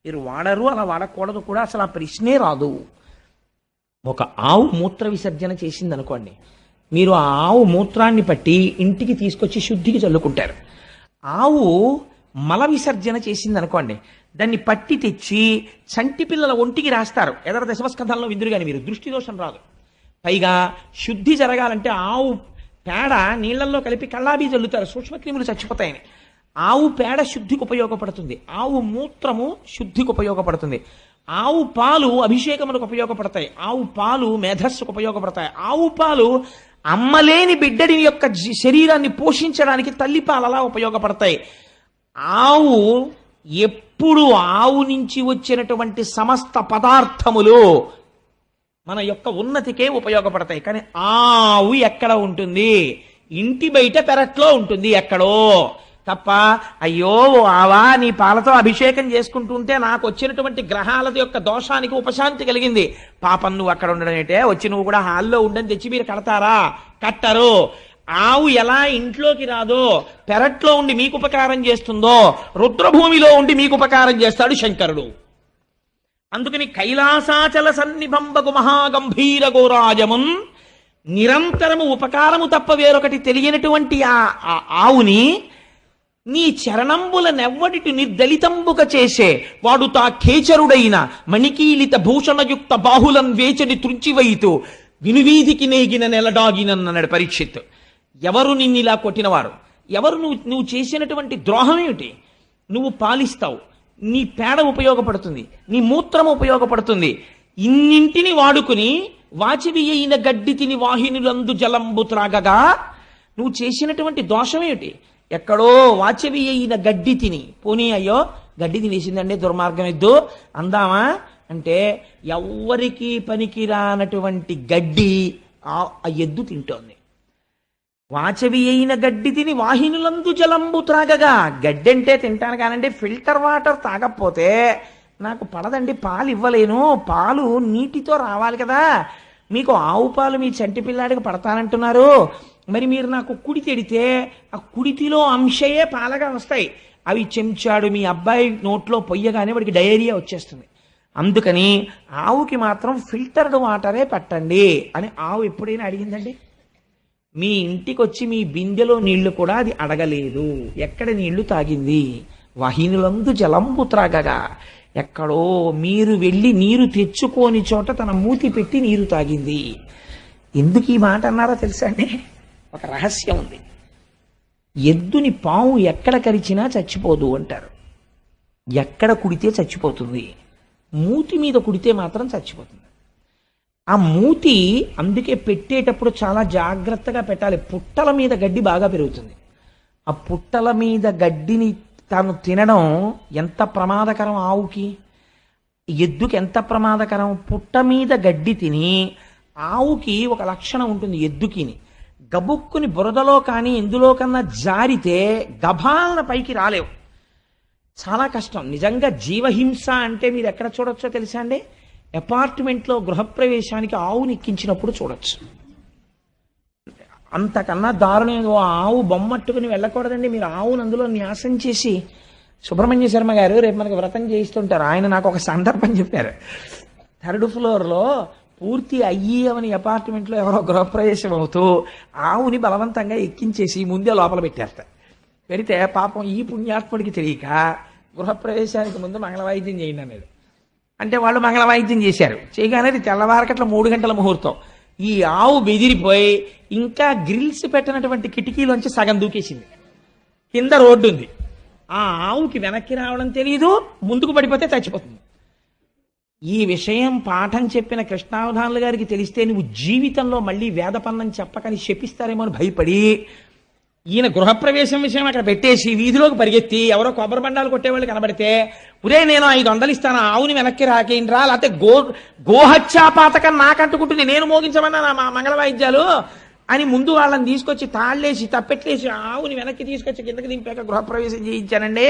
Speaker 1: మీరు వాడరు, అలా వాడకూడదు కూడా, అసలు ఆ ప్రశ్నే రాదు. ఒక ఆవు మూత్ర విసర్జన చేసింది అనుకోండి, మీరు ఆ ఆవు మూత్రాన్ని పట్టి ఇంటికి తీసుకొచ్చి శుద్ధికి చల్లుకుంటారు. ఆవు మల విసర్జన చేసింది అనుకోండి, దాన్ని పట్టి తెచ్చి చంటి పిల్లల ఒంటికి రాస్తారు. ఎదర దశమస్కంధాల్లో విందురు కానీ మీరు దృష్టి దోషం రాదు. పైగా శుద్ధి జరగాలంటే ఆవు పేడ నీళ్లలో కలిపి కళ్ళాబీ చల్లుతారు, సూక్ష్మక్రిములు చచ్చిపోతాయని. ఆవు పేడ శుద్ధికి ఉపయోగపడుతుంది, ఆవు మూత్రము శుద్ధికి ఉపయోగపడుతుంది, ఆవు పాలు అభిషేకములకు ఉపయోగపడతాయి, ఆవు పాలు మేధస్సుకు ఉపయోగపడతాయి, ఆవు పాలు అమ్మలేని బిడ్డడి యొక్క శరీరాన్ని పోషించడానికి తల్లిపాలలా ఉపయోగపడతాయి. ఆవు ఎప్పుడు ఆవు నుంచి వచ్చినటువంటి సమస్త పదార్థములు మన యొక్క ఉన్నతికే ఉపయోగపడతాయి. కానీ ఆవు ఎక్కడ ఉంటుంది? ఇంటి బయట పెరట్లో ఉంటుంది ఎక్కడో తప్ప. అయ్యో ఆవా, నీ పాలతో అభిషేకం చేసుకుంటుంటే నాకు వచ్చినటువంటి గ్రహాల యొక్క దోషానికి ఉపశాంతి కలిగింది. పాపం నువ్వు అక్కడ ఉండడం ఏంటే, వచ్చి నువ్వు కూడా హాల్లో ఉండని తెచ్చి మీరు కడతారా? కట్టరు. ఆవు ఎలా ఇంట్లోకి రాదో, పెరట్లో ఉండి మీకు ఉపకారం చేస్తుందో, రుద్రభూమిలో ఉండి మీకు ఉపకారం చేస్తాడు శంకరుడు. అందుకని కైలాసాచల సన్నిభంబకు మహాగంభీర గోరాజమున్ నిరంతరము ఉపకారము తప్ప వేరొకటి తెలియనటువంటి ఆ ఆవుని నీ చరణంబుల నెవ్వడిటి నిర్దలితంబుక చేసే వాడు తా ఖేచరుడైన మణికీలిత భూషణయుక్త బాహులం వేచడి త్రుంచివైతూ వినువీధికి నేగిన నెలడాగినన్నాడు పరీక్షిత్. ఎవరు నిన్నిలా కొట్టినవారు? ఎవరు? నువ్వు చేసినటువంటి ద్రోహం ఏమిటి? నువ్వు పాలిస్తావు, నీ పేడ ఉపయోగపడుతుంది, నీ మూత్రం ఉపయోగపడుతుంది, ఇన్నింటిని వాడుకుని వాచివి అయిన గడ్డి తిని వాహినులందు జలంబు త్రాగగా నువ్వు చేసినటువంటి దోషం ఏమిటి? ఎక్కడో వాచవి అయిన గడ్డి తిని, పోనీ అయ్యో గడ్డి తినేసిందండి దుర్మార్గం ఎద్దు అందామా అంటే, ఎవ్వరికీ పనికిరానటువంటి గడ్డి ఆ ఎద్దు తింటోంది. వాచవి అయిన గడ్డి తిని వాహినులందు జలంబు త్రాగగా, గడ్డి అంటే తింటాను కానండి, ఫిల్టర్ వాటర్ తాగకపోతే నాకు పడదండి, పాలు ఇవ్వలేను, పాలు నీటితో రావాలి కదా, మీకు ఆవు పాలు మీ చంటి పిల్లాడికి పడతానంటున్నారు, మరి మీరు నాకు కుడి తెడితే ఆ కుడితిలో అంశయే పాలగా వస్తాయి, అవి చెంచాడు మీ అబ్బాయి నోట్లో పొయ్యగానే వాడికి డయేరియా వచ్చేస్తుంది, అందుకని ఆవుకి మాత్రం ఫిల్టర్డ్ వాటరే పట్టండి అని ఆవు ఎప్పుడైనా అడిగిందండి? మీ ఇంటికి వచ్చి మీ బిందెలో నీళ్లు కూడా అది అడగలేదు. ఎక్కడ నీళ్లు తాగింది? వాహినులందు జలంబు త్రాగగా, ఎక్కడో మీరు వెళ్ళి నీరు తెచ్చుకోని చోట తన మూతి పెట్టి నీరు తాగింది. ఎందుకు ఈ మాట అన్నారో తెలుసా అండి? ఒక రహస్యం ఉంది. ఎద్దుని పాము ఎక్కడ కరిచినా చచ్చిపోదు అంటారు. ఎక్కడ కుడితే చచ్చిపోతుంది, మూతి మీద కుడితే మాత్రం చచ్చిపోతుంది. ఆ మూతి అందుకే పెట్టేటప్పుడు చాలా జాగ్రత్తగా పెట్టాలి. పుట్టల మీద గడ్డి బాగా పెరుగుతుంది. ఆ పుట్టల మీద గడ్డిని తాను తినడం ఎంత ప్రమాదకరం ఆవుకి, ఎద్దుకి ఎంత ప్రమాదకరం. పుట్ట మీద గడ్డి తిని ఆవుకి ఒక లక్షణం ఉంటుంది, ఎద్దుకిని గబుక్కుని బురదలో కానీ ఎందులో కన్నా జారితే గభాలన పైకి రాలేవు, చాలా కష్టం. నిజంగా జీవహింస అంటే మీరు ఎక్కడ చూడొచ్చో తెలుసా అండి? అపార్ట్మెంట్లో గృహప్రవేశానికి ఆవుని ఎక్కించినప్పుడు చూడొచ్చు. అంతకన్నా దారుణం. ఆవు బొమ్మట్టుకుని వెళ్ళకూడదండి. మీరు ఆవును అందులో న్యాసం చేసి, సుబ్రహ్మణ్య శర్మ గారు రేపు మనకి వ్రతం చేయిస్తుంటారు, ఆయన నాకు ఒక సందర్భం చెప్పారు. 3rd ఫ్లోర్లో పూర్తి అయ్యవని అపార్ట్మెంట్లో ఎవరో గృహప్రవేశం అవుతూ ఆవుని బలవంతంగా ఎక్కించేసి ముందే లోపల పెట్టారట. పెడితే పాపం ఈ పుణ్యాత్ముడికి తెలియక గృహప్రవేశానికి ముందు మంగళవాయిద్యం చేయండి అనేది. అంటే వాళ్ళు మంగళవాయిద్యం చేశారు. చేయగానే తెల్లవారకట్ల 3 గంటల ముహూర్తం. ఈ ఆవు బెదిరిపోయి ఇంకా గ్రిల్స్ పెట్టినటువంటి కిటికీలోంచి సగం దూకేసింది. కింద రోడ్డు ఉంది. ఆ ఆవుకి వెనక్కి రావడం తెలియదు, ముందుకు పడిపోతే చచ్చిపోతుంది. ఈ విషయం పాఠం చెప్పిన కృష్ణావధానులు గారికి తెలిస్తే నువ్వు జీవితంలో మళ్ళీ వేదపన్నం చెప్పకని శపిస్తారేమో అని భయపడి ఈయన గృహప్రవేశం విషయం అక్కడ పెట్టేసి వీధిలోకి పరిగెత్తి ఎవరో కొబ్బరి బండాలు కొట్టేవాళ్ళు కనబడితే, ఒరే నేను 500 ఇస్తాను, ఆవుని వెనక్కి రాకేంట్రా, లేకపోతే గోహత్యా పాతకం నాకంటుకుంటుంది, నేను మోగించమన్నా నా మంగళ వాయిద్యాలు అని ముందు వాళ్ళని తీసుకొచ్చి తాళ్ళేసి తప్పెట్లేసి ఆవుని వెనక్కి తీసుకొచ్చి కిందకి దింపాక గృహప్రవేశం చేయించానండి.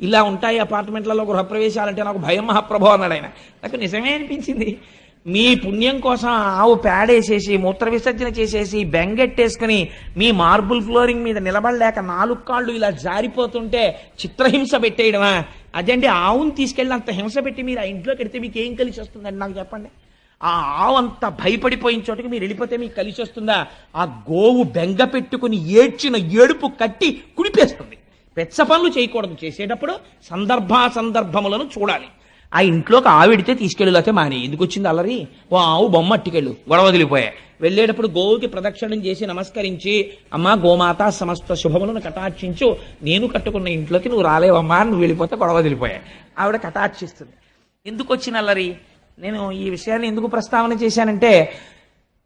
Speaker 1: ఇలా ఉంటాయి అపార్ట్మెంట్లలో గృహప్రవేశాలంటే నాకు భయం మహాప్రభు అన్నాడు ఆయన. నాకు నిజమే అనిపించింది. మీ పుణ్యం కోసం ఆవు పేడేసేసి మూత్ర విసర్జన చేసేసి బెంగెట్టేసుకుని మీ మార్బుల్ ఫ్లోరింగ్ మీద నిలబడలేక 4 కాళ్ళు ఇలా జారిపోతుంటే చిత్రహింస పెట్టేయడమా? అదండి ఆవుని తీసుకెళ్ళి అంత హింస పెట్టి మీరు ఆ ఇంట్లోకి వెడితే మీకు ఏం కలిసి వస్తుందండి నాకు చెప్పండి. ఆ ఆవు అంత భయపడిపోయిన చోటకి మీరు వెళ్ళిపోతే మీకు కలిసి వస్తుందా? ఆ గోవు బెంగ పెట్టుకుని ఏడ్చిన ఏడుపు కట్టి కుడిపేస్తుంది. పెచ్చ పనులు చేయకూడదు. చేసేటప్పుడు సందర్భములను చూడాలి. ఆ ఇంట్లోకి ఆవిడితే తీసుకెళ్ళలేకపోతే మానే. ఎందుకు వచ్చింది అల్లరి? ఓ ఆవు బొమ్మ అట్టికెళ్ళు, గొడవ వదిలిపోయా. వెళ్ళేటప్పుడు గోవుకి ప్రదక్షిణం చేసి నమస్కరించి, అమ్మా గోమాత సమస్త శుభములను కటాక్షించు, నేను కట్టుకున్న ఇంట్లోకి నువ్వు రాలేవమ్మా, నువ్వు వెళ్ళిపోతే గొడవ వదిలిపోయా. ఆవిడ కటాక్షిస్తుంది. ఎందుకు వచ్చిన అల్లరి? నేను ఈ విషయాన్ని ఎందుకు ప్రస్తావన చేశానంటే,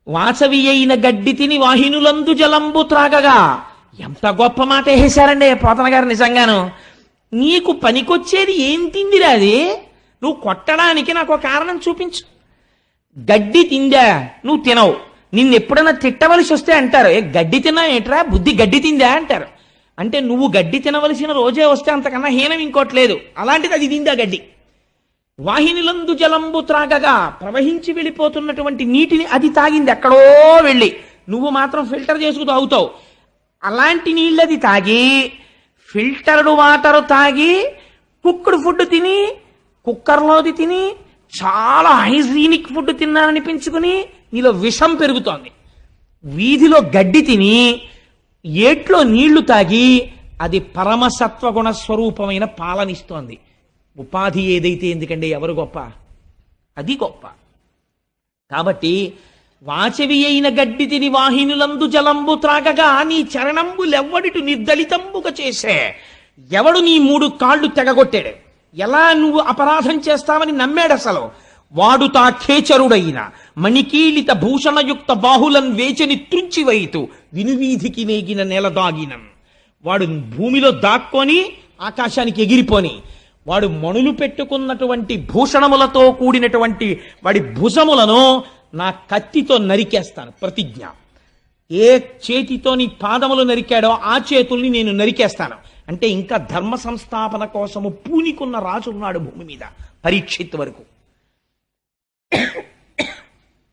Speaker 1: వాసవి అయిన గడ్డి తిని వాహినులందు జలంబు త్రాగగా, ఎంత గొప్ప మాట వేసారండి పోతన గారు. నిజంగాను నీకు పనికొచ్చేది ఏం తిందిరా అది? నువ్వు కొట్టడానికి నాకు ఒక కారణం చూపించు. గడ్డి తిందా? నువ్వు తినవు. నిన్ను ఎప్పుడైనా తిట్టవలసి వస్తే అంటారు, ఏ గడ్డి తిన్నా ఏంట్రా, బుద్ధి గడ్డి తిందా అంటారు. అంటే నువ్వు గడ్డి తినవలసిన రోజే వస్తే అంతకన్నా హీనం ఇంకోట్లేదు. అలాంటిది అది తిందా గడ్డి. వాహినిలందు జలంబు త్రాగగా, ప్రవహించి వెళ్ళిపోతున్నటువంటి నీటిని అది తాగింది ఎక్కడో వెళ్ళి. నువ్వు మాత్రం ఫిల్టర్ చేసుకు తాగుతావు. అలాంటి నీళ్ళది తాగి, ఫిల్టర్డ్ వాటర్ తాగి, కుక్కుడు ఫుడ్ తిని, కుక్కర్లోది తిని, చాలా హైజీనిక్ ఫుడ్ తిన్నాననిపించుకుని నీలో విషం పెరుగుతోంది. వీధిలో గడ్డి తిని ఏట్లో నీళ్లు తాగి అది పరమసత్వగుణ స్వరూపమైన పాలనిస్తోంది. ఉపాధి ఏదైతే ఎందుకండి, ఎవరు గొప్ప? అది గొప్ప. కాబట్టి వాచవి అయిన గడ్డి తిని వాహినులందు జలంబు త్రాగగా నీ చరణంబులెవ్వడిటు నిర్దళితంబుగా చేసే. ఎవడు నీ 3 కాళ్ళు తెగగొట్టాడు? ఎలా నువ్వు అపరాధం చేస్తావని నమ్మాడు అసలు? వాడు తా ఖేచరుడైన మణికీలిత భూషణయుక్త బాహులన్ వేచని త్రుంచివైతు వినువీధికి నేగిన నెల దాగినం. వాడు భూమిలో దాక్కొని ఆకాశానికి ఎగిరిపోని, వాడు మణులు పెట్టుకున్నటువంటి భూషణములతో కూడినటువంటి వాడి భుజములను నా కత్తితో నరికేస్తాను, ప్రతిజ్ఞ. ఏ చేతితో నీ పాదములు నరికాడో ఆ చేతుల్ని నేను నరికేస్తాను. అంటే ఇంకా ధర్మ సంస్థాపన కోసము పూనికున్న రాజు ఉన్నాడు భూమి మీద, పరీక్షిత్ వరకు.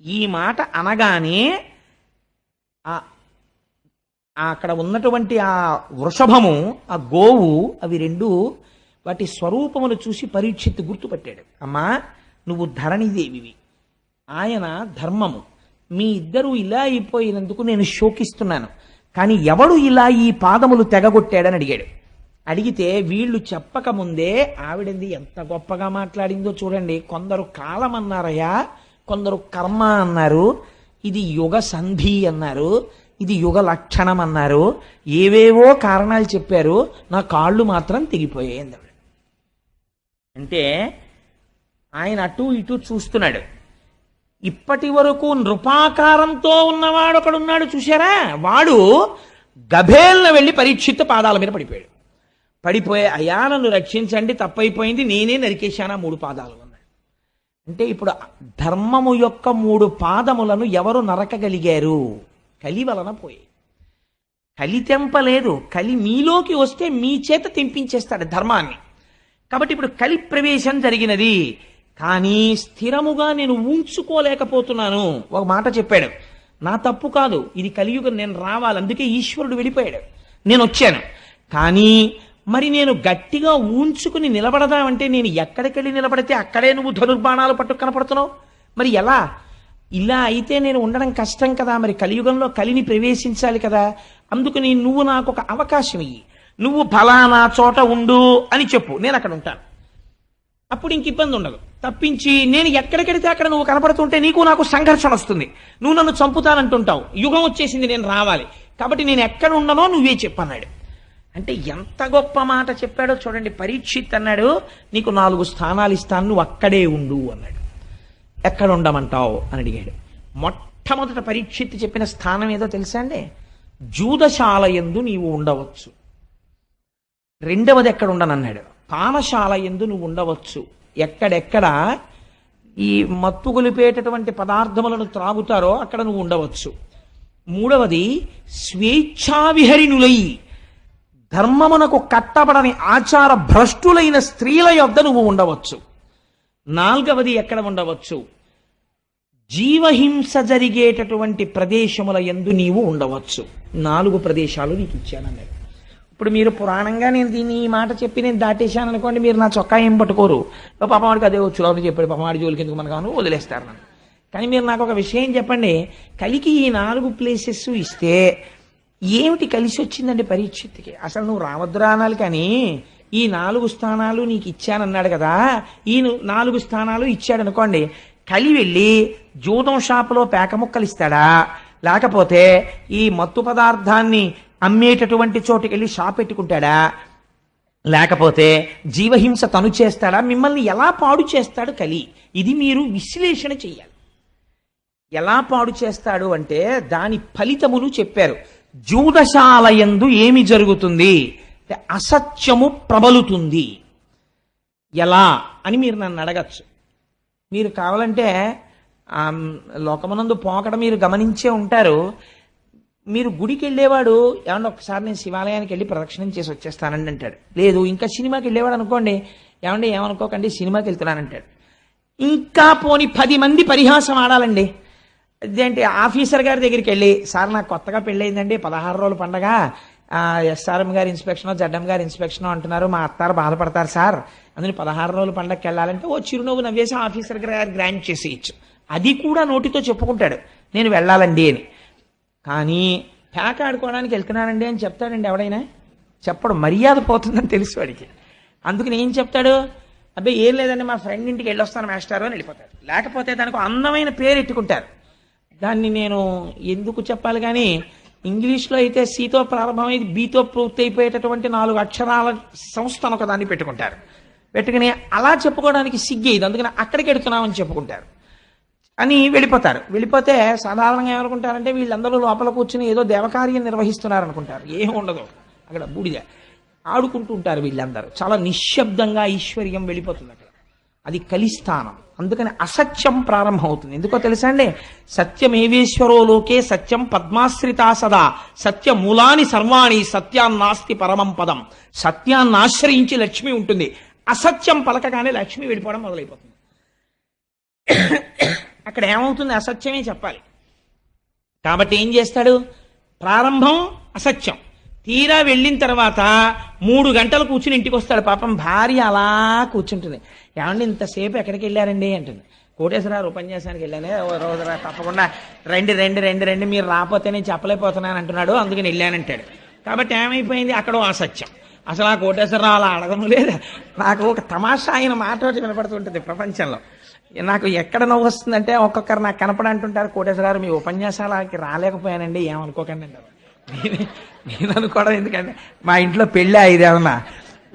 Speaker 1: ఈ మాట అనగానే అక్కడ ఉన్నటువంటి ఆ వృషభము, ఆ గోవు, అవి రెండు వాటి స్వరూపమును చూసి పరీక్షిత్ గుర్తుపట్టాడు. అమ్మా, నువ్వు ధరణిదేవివి, ఆయన ధర్మము. మీ ఇద్దరూ ఇలా అయిపోయినందుకు నేను శోకిస్తున్నాను. కానీ ఎవడు ఇలా ఈ పాదములు తెగగొట్టాడని అడిగాడు. అడిగితే వీళ్ళు చెప్పకముందే ఆవిడంది ఎంత గొప్పగా మాట్లాడిందో చూడండి. కొందరు కాలం అన్నారయ్యా, కొందరు కర్మ అన్నారు, ఇది యుగ సంధి అన్నారు, ఇది యుగ లక్షణం అన్నారు, ఏవేవో కారణాలు చెప్పారు. నా కాళ్ళు మాత్రం తెగిపోయాయి అందావిడ. అంటే ఆయన అటు ఇటు చూస్తున్నాడు. ఇప్పటి వరకు నృపాకారంతో ఉన్నవాడు ఒకడున్నాడు చూశారా, వాడు గభేల్న వెళ్ళి పరీక్షిత్ పాదాల మీద పడిపోయాడు. పడిపోయి, అయ్యా నన్ను రక్షించండి, తప్పైపోయింది, నేనే నరికేశానా 3 పాదాలు అన్నాడు. అంటే ఇప్పుడు ధర్మము యొక్క 3 పాదములను ఎవరు నరకగలిగారు? కలి వలన పోయి. కలి తెంపలేదు, కలి మీలోకి వస్తే మీ చేత తెంపించేస్తాడు ధర్మాన్ని. కాబట్టి ఇప్పుడు కలి ప్రవేశం జరిగినది. కానీ స్థిరముగా నేను ఉంచుకోలేకపోతున్నాను. ఒక మాట చెప్పాడు, నా తప్పు కాదు, ఇది కలియుగం, నేను రావాలి, అందుకే ఈశ్వరుడు వెళ్ళిపోయాడు, నేను వచ్చాను. కానీ మరి నేను గట్టిగా ఉంచుకుని నిలబడదామంటే నేను ఎక్కడికెళ్ళి నిలబడితే అక్కడే నువ్వు ధనుర్బాణాలు పట్టు కనపడుతున్నావు. మరి ఎలా? ఇలా అయితే నేను ఉండడం కష్టం కదా. మరి కలియుగంలో కలిని ప్రవేశించాలి కదా. అందుకని నువ్వు నాకు ఒక అవకాశం ఇయ్యి, నువ్వు ఫలానా చోట ఉండు అని చెప్పు, నేను అక్కడ ఉంటాను. అప్పుడు ఇంక ఇబ్బంది ఉండదు. తప్పించి నేను ఎక్కడికెడితే అక్కడ నువ్వు కనపడుతుంటే నీకు నాకు సంఘర్షణ వస్తుంది, నువ్వు నన్ను చంపుతానంటుంటావు. యుగం వచ్చేసింది, నేను రావాలి, కాబట్టి నేను ఎక్కడ ఉండనో నువ్వే చెప్పన్నాడు. అంటే ఎంత గొప్ప మాట చెప్పాడో చూడండి. పరీక్షిత్ అన్నాడు, నీకు 4 స్థానాలు ఇస్తాను, నువ్వు అక్కడే ఉండు అన్నాడు. ఎక్కడ ఉండమంటావు అని అడిగాడు. మొట్టమొదట పరీక్షిత్ చెప్పిన స్థానం ఏదో తెలుసా అండి? జూదశాల యందు నీవు ఉండవచ్చు. రెండవది ఎక్కడ ఉండనన్నాడు, పానశాల యందు నువ్వు ఉండవచ్చు. ఎక్కడెక్కడ ఈ మత్తు గొలిపేటటువంటి పదార్థములను త్రాగుతారో అక్కడ నువ్వు ఉండవచ్చు. మూడవది స్వేచ్ఛావిహరిణులై ధర్మమునకు కట్టబడని ఆచార భ్రష్టులైన స్త్రీల యొద్ద నువ్వు ఉండవచ్చు. 4వది ఎక్కడ ఉండవచ్చు, జీవహింస జరిగేటటువంటి ప్రదేశముల యందు నీవు ఉండవచ్చు. 4 ప్రదేశాలు నీకు ఇచ్చానన్నాడు. ఇప్పుడు మీరు పురాణంగా నేను దీన్ని ఈ మాట చెప్పి నేను దాటేశాను అనుకోండి, మీరు నా చొక్కా ఏం పట్టుకోరు, పాపవాడికి అదే వచ్చు లోపల చెప్పాడు, పాపవాడి జోలికి ఎందుకు మనకు వదిలేస్తారు నన్ను. కానీ మీరు నాకు ఒక విషయం చెప్పండి, కలికి ఈ 4 ప్లేసెస్ ఇస్తే ఏమిటి కలిసి వచ్చిందండి పరీక్షిత్తుకి? అసలు నువ్వు రావద్దురా అనాలి, కానీ ఈ 4 స్థానాలు నీకు ఇచ్చానన్నాడు కదా, ఈ 4 స్థానాలు ఇచ్చాడు అనుకోండి, కలి వెళ్ళి జూదం షాపులో పేక ముక్కలు ఇస్తాడా, లేకపోతే ఈ మత్తు పదార్థాన్ని అమ్మేటటువంటి చోటుకి వెళ్ళి షాప్ పెట్టుకుంటాడా, లేకపోతే జీవహింస తను చేస్తాడా? మిమ్మల్ని ఎలా పాడు చేస్తాడు కలి? ఇది మీరు విశ్లేషణ చెయ్యాలి. ఎలా పాడు చేస్తాడు అంటే దాని ఫలితమును చెప్పారు. జూదశాలయందు ఏమి జరుగుతుంది? అసత్యము ప్రబలుతుంది. ఎలా అని మీరు నన్ను అడగచ్చు. మీరు కావాలంటే లోకమునందు పోకడ మీరు గమనించే ఉంటారు. మీరు గుడికి వెళ్ళేవాడు ఏమన్నా ఒకసారి నేను శివాలయానికి వెళ్ళి ప్రదక్షిణం చేసి వచ్చేస్తానండి అంటాడు. లేదు, ఇంకా సినిమాకి వెళ్ళేవాడు అనుకోండి, ఏమండి ఏమనుకోకండి సినిమాకి వెళ్తున్నానంటాడు. ఇంకా పోని 10 మంది పరిహాసం ఆడాలండి. అదేంటి ఆఫీసర్ గారి దగ్గరికి వెళ్ళి, సార్ నాకు కొత్తగా పెళ్ళయిందండి, 16 రోజుల పండగ, ఎస్ఆర్ఎం గారి ఇన్స్పెక్షన్ జడ్ఎం గారి ఇన్స్పెక్షన్ అంటున్నారు, మా అత్తారు బాధపడతారు సార్, అందుకని 16 రోజుల పండగకి వెళ్ళాలంటే ఓ చిరునవ్వు నవ్వేసి ఆఫీసర్ గారు గ్రాంట్ చేసేయచ్చు. అది కూడా నోటితో చెప్పుకుంటాడు నేను వెళ్ళాలండి అని. కానీ ప్యాక ఆడుకోవడానికి వెళ్తున్నానండి అని చెప్తాడండి ఎవడైనా? చెప్పడు, మర్యాద పోతుందని తెలుసు వాడికి. అందుకని ఏం చెప్తాడు, అబ్బాయి ఏం లేదండి మా ఫ్రెండ్ ఇంటికి వెళ్ళొస్తాను మాస్టారు అని వెళ్ళిపోతాడు. లేకపోతే దానికి అందమైన పేరు ఎట్టుకుంటారు. దాన్ని నేను ఎందుకు చెప్పాలి కానీ ఇంగ్లీష్లో అయితే సితో ప్రారంభమై బీతో పూర్తి అయిపోయేటటువంటి 4 అక్షరాల సంస్థను ఒక దాన్ని పెట్టుకుంటారు. పెట్టుకుని అలా చెప్పుకోవడానికి సిగ్గేది, అందుకని అక్కడికి వెడుతున్నామని చెప్పుకుంటారు అని వెళ్ళిపోతారు. వెళ్ళిపోతే సాధారణంగా ఏమనుకుంటారంటే వీళ్ళందరూ లోపల కూర్చుని ఏదో దేవకార్యం నిర్వహిస్తున్నారు అనుకుంటారు. ఏం ఉండదు, అక్కడ బూడిద ఆడుకుంటూ ఉంటారు వీళ్ళందరూ. చాలా నిశ్శబ్దంగా ఐశ్వర్యం వెళ్ళిపోతుంది అక్కడ. అది కలిస్థానం. అందుకని అసత్యం ప్రారంభమవుతుంది. ఎందుకో తెలుసా అండి, సత్యమేవేశ్వరో లోకే సత్యం పద్మాశ్రితా సదా సత్యమూలాని సర్వాణి సత్యాన్నాస్తి పరమం పదం. సత్యాన్ని ఆశ్రయించి లక్ష్మి ఉంటుంది, అసత్యం పలకగానే లక్ష్మి వెళ్ళిపోవడం మొదలైపోతుంది. అక్కడ ఏమవుతుంది, అసత్యమే చెప్పాలి. కాబట్టి ఏం చేస్తాడు, ప్రారంభం అసత్యం, తీరా వెళ్ళిన తర్వాత 3 గంటలు కూర్చుని ఇంటికి వస్తాడు. పాపం భార్య అలా కూర్చుంటుంది. ఏమండి ఇంతసేపు ఎక్కడికి వెళ్ళారండి అంటుంది. కోటేశ్వరరావు ఉపన్యాసానికి వెళ్ళానే, ఓ రోజు తప్పకుండా రండి రండి రండి రండి, మీరు రాకపోతే నేను చెప్పలేకపోతున్నాను అంటున్నాడు, అందుకని వెళ్ళానంటాడు. కాబట్టి ఏమైపోయింది, అక్కడ అసత్యం. అసలు ఆ కోటేశ్వరరావు అలా అడగను లేదు. నాకు ఒక తమాషా ఆయన మాట వినపడుతుంటుంది ప్రపంచంలో. నాకు ఎక్కడ నవ్వు వస్తుందంటే ఒక్కొక్కరు నాకు కనపడంటుంటారు, కోటేశ్వరరావు మీ ఉపన్యాసాలకి రాలేకపోయానండి ఏమనుకోకండి అంటారు. నేను అనుకోవడం ఎందుకంటే మా ఇంట్లో పెళ్ళి అయ్యేదేమన్నా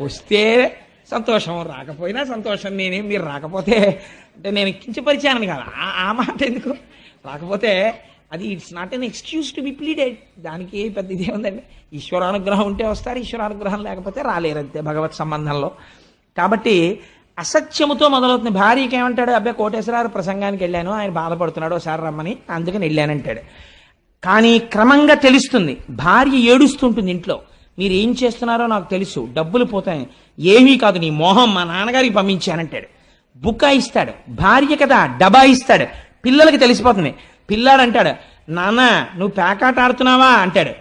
Speaker 1: వస్తే సంతోషం, రాకపోయినా సంతోషం. నేనేం మీరు రాకపోతే అంటే నేను కించపరిచాను కదా, ఆ మాట ఎందుకు, రాకపోతే అది it's not an excuse to be pleaded. దానికి పెద్ద ఇదే ఉందండి. ఈశ్వరానుగ్రహం ఉంటే వస్తారు, ఈశ్వరానుగ్రహం లేకపోతే రాలేరంతే భగవత్ సంబంధంలో. కాబట్టి అసత్యముతో మొదలవుతుంది. భార్యకి ఏమంటాడు, అబ్బాయి కోటేశ్వరరావు ప్రసంగానికి వెళ్ళాను, ఆయన బాధపడుతున్నాడు ఒకసారి రమ్మని, అందుకని వెళ్ళానంటాడు. కానీ క్రమంగా తెలుస్తుంది, భార్య ఏడుస్తుంటుంది ఇంట్లో, మీరు ఏం చేస్తున్నారో నాకు తెలుసు, డబ్బులు పోతాయి, ఏమీ కాదు నీ మోహం మా నాన్నగారికి పంపించానంటాడు. బుకాయిస్తాడు. భార్య కదా డబాయిస్తాడు. పిల్లలకి తెలిసిపోతుంది. పిల్లాడు అంటాడు, నాన్న నువ్వు పేకాట ఆడుతున్నావా అంటాడు.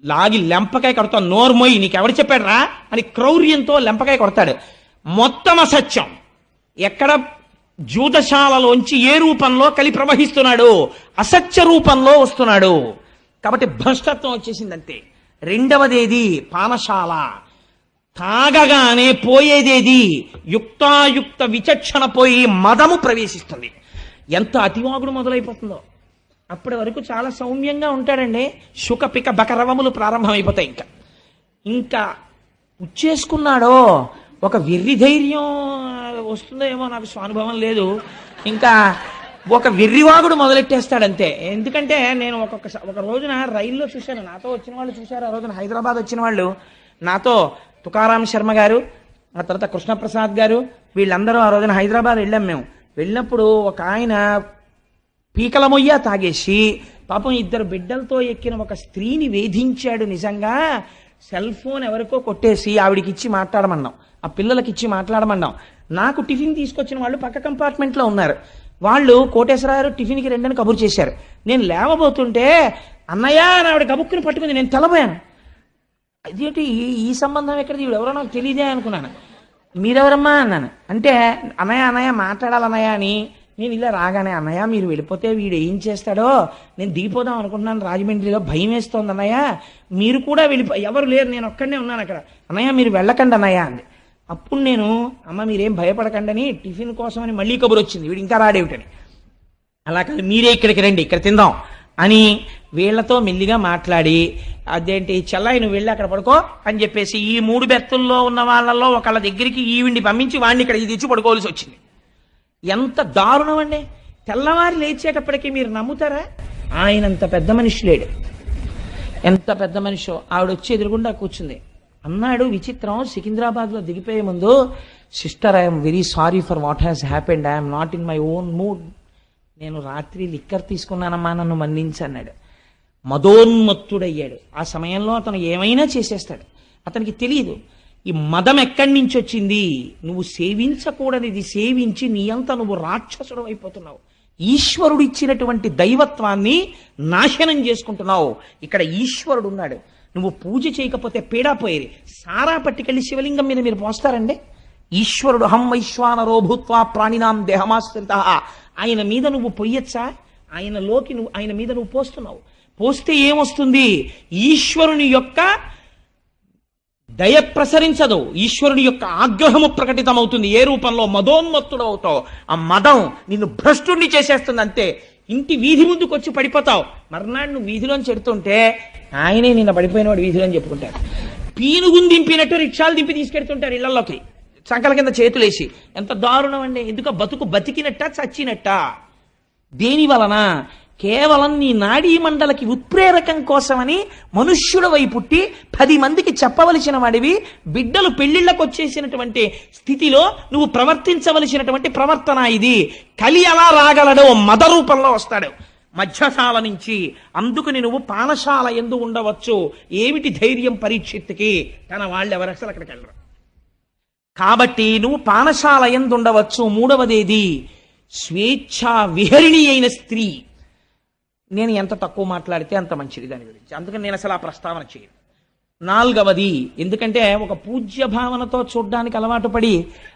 Speaker 1: లాగి లెంపకాయ కొడతావు, నోర్మోయి నీకెవడు చెప్పాడు రా అని క్రౌర్యంతో లెంపకాయ కొడతాడు. మొత్తం అసత్యం. ఎక్కడ జూదశాలలోంచి ఏ రూపంలో కలి ప్రవహిస్తున్నాడు, అసత్య రూపంలో వస్తున్నాడు. కాబట్టి భ్రష్టత్వం వచ్చేసిందంతే. రెండవదేది పానశాల, తాగగానే పోయేదేది యుక్తాయుక్త విచక్షణ పోయి మదము ప్రవేశిస్తుంది. ఎంత అతివాగుడు మొదలైపోతుందో. అప్పటి వరకు చాలా సౌమ్యంగా ఉంటాడండి, శుక పిక బకరవములు ప్రారంభమైపోతాయి. ఇంకా ఉచ్చేసుకున్నాడో ఒక వెర్రి ధైర్యం వస్తుందో ఏమో, నాకు స్వానుభవం లేదు. ఇంకా ఒక వెర్రివాగుడు మొదలెట్టేస్తాడంతే. ఎందుకంటే నేను ఒక రోజున రైల్లో చూశాను, నాతో వచ్చిన వాళ్ళు చూశారు. ఆ రోజున హైదరాబాద్ వచ్చిన వాళ్ళు నాతో, తుకారాం శర్మ గారు, ఆ తర్వాత కృష్ణప్రసాద్ గారు, వీళ్ళందరూ ఆ రోజున హైదరాబాద్ వెళ్ళాం. మేము వెళ్ళినప్పుడు ఒక ఆయన పీకల మొయ్య తాగేసి పాపం 2 బిడ్డలతో ఎక్కిన ఒక స్త్రీని వేధించాడు. నిజంగా సెల్ ఫోన్ ఎవరికో కొట్టేసి ఆవిడికి ఇచ్చి మాట్లాడమన్నాం, ఆ పిల్లలకి ఇచ్చి మాట్లాడమన్నాం. నాకు టిఫిన్ తీసుకొచ్చిన వాళ్ళు పక్క కంపార్ట్మెంట్లో ఉన్నారు. వాళ్ళు కోటేశ్వరరావు టిఫిన్కి రెండని కబురు చేశారు. నేను లేవబోతుంటే అన్నయ్య అని ఆవిడ కబుక్కుని పట్టుకుంది. నేను తెలబోయాను. అదేంటి ఈ సంబంధం ఎక్కడిది, ఎవరో నాకు తెలియదే అనుకున్నాను. మీరెవరమ్మా అన్నాను. అంటే అన్నయ్య అన్నయ్య మాట్లాడాలన్నయ్య అని. నేను ఇలా రాగానే, అన్నయ్య మీరు వెళ్ళిపోతే వీడు ఏం చేస్తాడో నేను దిగిపోదాం అనుకుంటున్నాను రాజమండ్రిలో, భయం వేస్తోంది అన్నయ్య, మీరు కూడా ఎవరు లేరు, నేను ఒక్కడనే ఉన్నాను అక్కడ, అన్నయ్య మీరు వెళ్ళకండి అన్నయ్య అంది. అప్పుడు నేను, అమ్మ మీరేం భయపడకండి అని టిఫిన్ కోసమని మళ్ళీ కబురు వచ్చింది, వీడు ఇంకా రాడేమిటని. అలా కాదు మీరే ఇక్కడికి రండి, ఇక్కడ తిందాం అని వీళ్లతో మెల్లిగా మాట్లాడి, అదేంటి చెల్లాయి నువ్వు వెళ్ళి అక్కడ పడుకో అని చెప్పేసి ఈ 3 బెర్తుల్లో ఉన్న వాళ్ళల్లో ఒకళ్ళ దగ్గరికి ఈవిడిని పంపించి వాడిని ఇక్కడ తెచ్చి పడుకోవాల్సి వచ్చింది. ఎంత దారుణం అండి. తెల్లవారి లేచేటప్పటికీ మీరు నమ్ముతారా, ఆయనంత పెద్ద మనిషి లేడు. ఎంత పెద్ద మనిషో. ఆవిడ వచ్చి ఎదురుగుండా కూర్చుంది. అన్నాడు విచిత్రం, సికింద్రాబాద్లో దిగిపోయే ముందు, sister I'm very sorry for what has happened, I'm not in my own mood, నేను రాత్రి లిక్కర్ తీసుకున్నానమ్మా నన్ను మన్నించి అన్నాడు. మదోన్మత్తుడయ్యాడు. ఆ సమయంలో అతను ఏమైనా చేసేస్తాడు. అతనికి తెలియదు ఈ మదం ఎక్కడి నుంచి వచ్చింది. నువ్వు సేవించకూడనిది సేవించి నీ అంత నువ్వు రాక్షసుడు అయిపోతున్నావు. ఈశ్వరుడు ఇచ్చినటువంటి దైవత్వాన్ని నాశనం చేసుకుంటున్నావు. ఇక్కడ ఈశ్వరుడు ఉన్నాడు, నువ్వు పూజ చేయకపోతే పీడా పోయేది. సారా పట్టుకెళ్ళి శివలింగం మీద మీరు పోస్తారండి? ఈశ్వరుడు హం వైశ్వానరో భూత్వా ప్రాణినాం దేహమాశ్రిత, ఆయన మీద నువ్వు పొయ్యొచ్చా? ఆయన మీద నువ్వు పోస్తున్నావు. పోస్తే ఏమొస్తుంది? ఈశ్వరుని యొక్క దయ ప్రసరించదు, ఈశ్వరుని యొక్క ఆగ్రహము ప్రకటితమవుతుంది. ఏ రూపంలో? మదోన్మత్తుడు అవుతావు. ఆ మదం నిన్ను భ్రష్టుణ్ణి చేసేస్తుంది. అంతే, ఇంటి వీధి ముందుకు వచ్చి పడిపోతావు. మర్నాడు నువ్వు వీధిలోని చెడుతుంటే ఆయనే నిన్న పడిపోయినవాడు వీధిలో అని చెప్పుకుంటారు. పీనుగుని దింపినట్టు రిక్షాలు దింపి తీసుకెడుతుంటారు ఇళ్లలోకి, సంకల కింద చేతులేసి. ఎంత దారుణం అండి! ఎందుకు? బతుకు బతికినట్ట చచ్చినట్ట? దేని వలన? కేవలం నీ నాడీ మండలకి ఉత్ప్రేరకం కోసమని మనుష్యుడవై పుట్టి 10 మందికి చెప్పవలసిన వాడివి. బిడ్డలు పెళ్లిళ్లకు వచ్చేసినటువంటి స్థితిలో నువ్వు ప్రవర్తించవలసినటువంటి ప్రవర్తన ఇది. కలి ఎలా రాగలడో మద రూపంలో వస్తాడు మధ్యశాల నుంచి. అందుకని నువ్వు పానశాల ఎందు ఉండవచ్చు. ఏమిటి ధైర్యం పరీక్షిత్తుకి? తన వాళ్ళెవరు అసలు అక్కడికి వెళ్ళరు. కాబట్టి నువ్వు పానశాల ఎందు ఉండవచ్చు. మూడవదేది స్వేచ్ఛా విహరిణి అయిన స్త్రీ. నేను ఎంత తక్కువ మాట్లాడితే అంత మంచిది దాని గురించి, అందుకని నేను అసలు ఆ ప్రస్తావన చేయను. 4వది, ఎందుకంటే ఒక పూజ్య భావనతో చూడ్డానికి అలవాటు పడి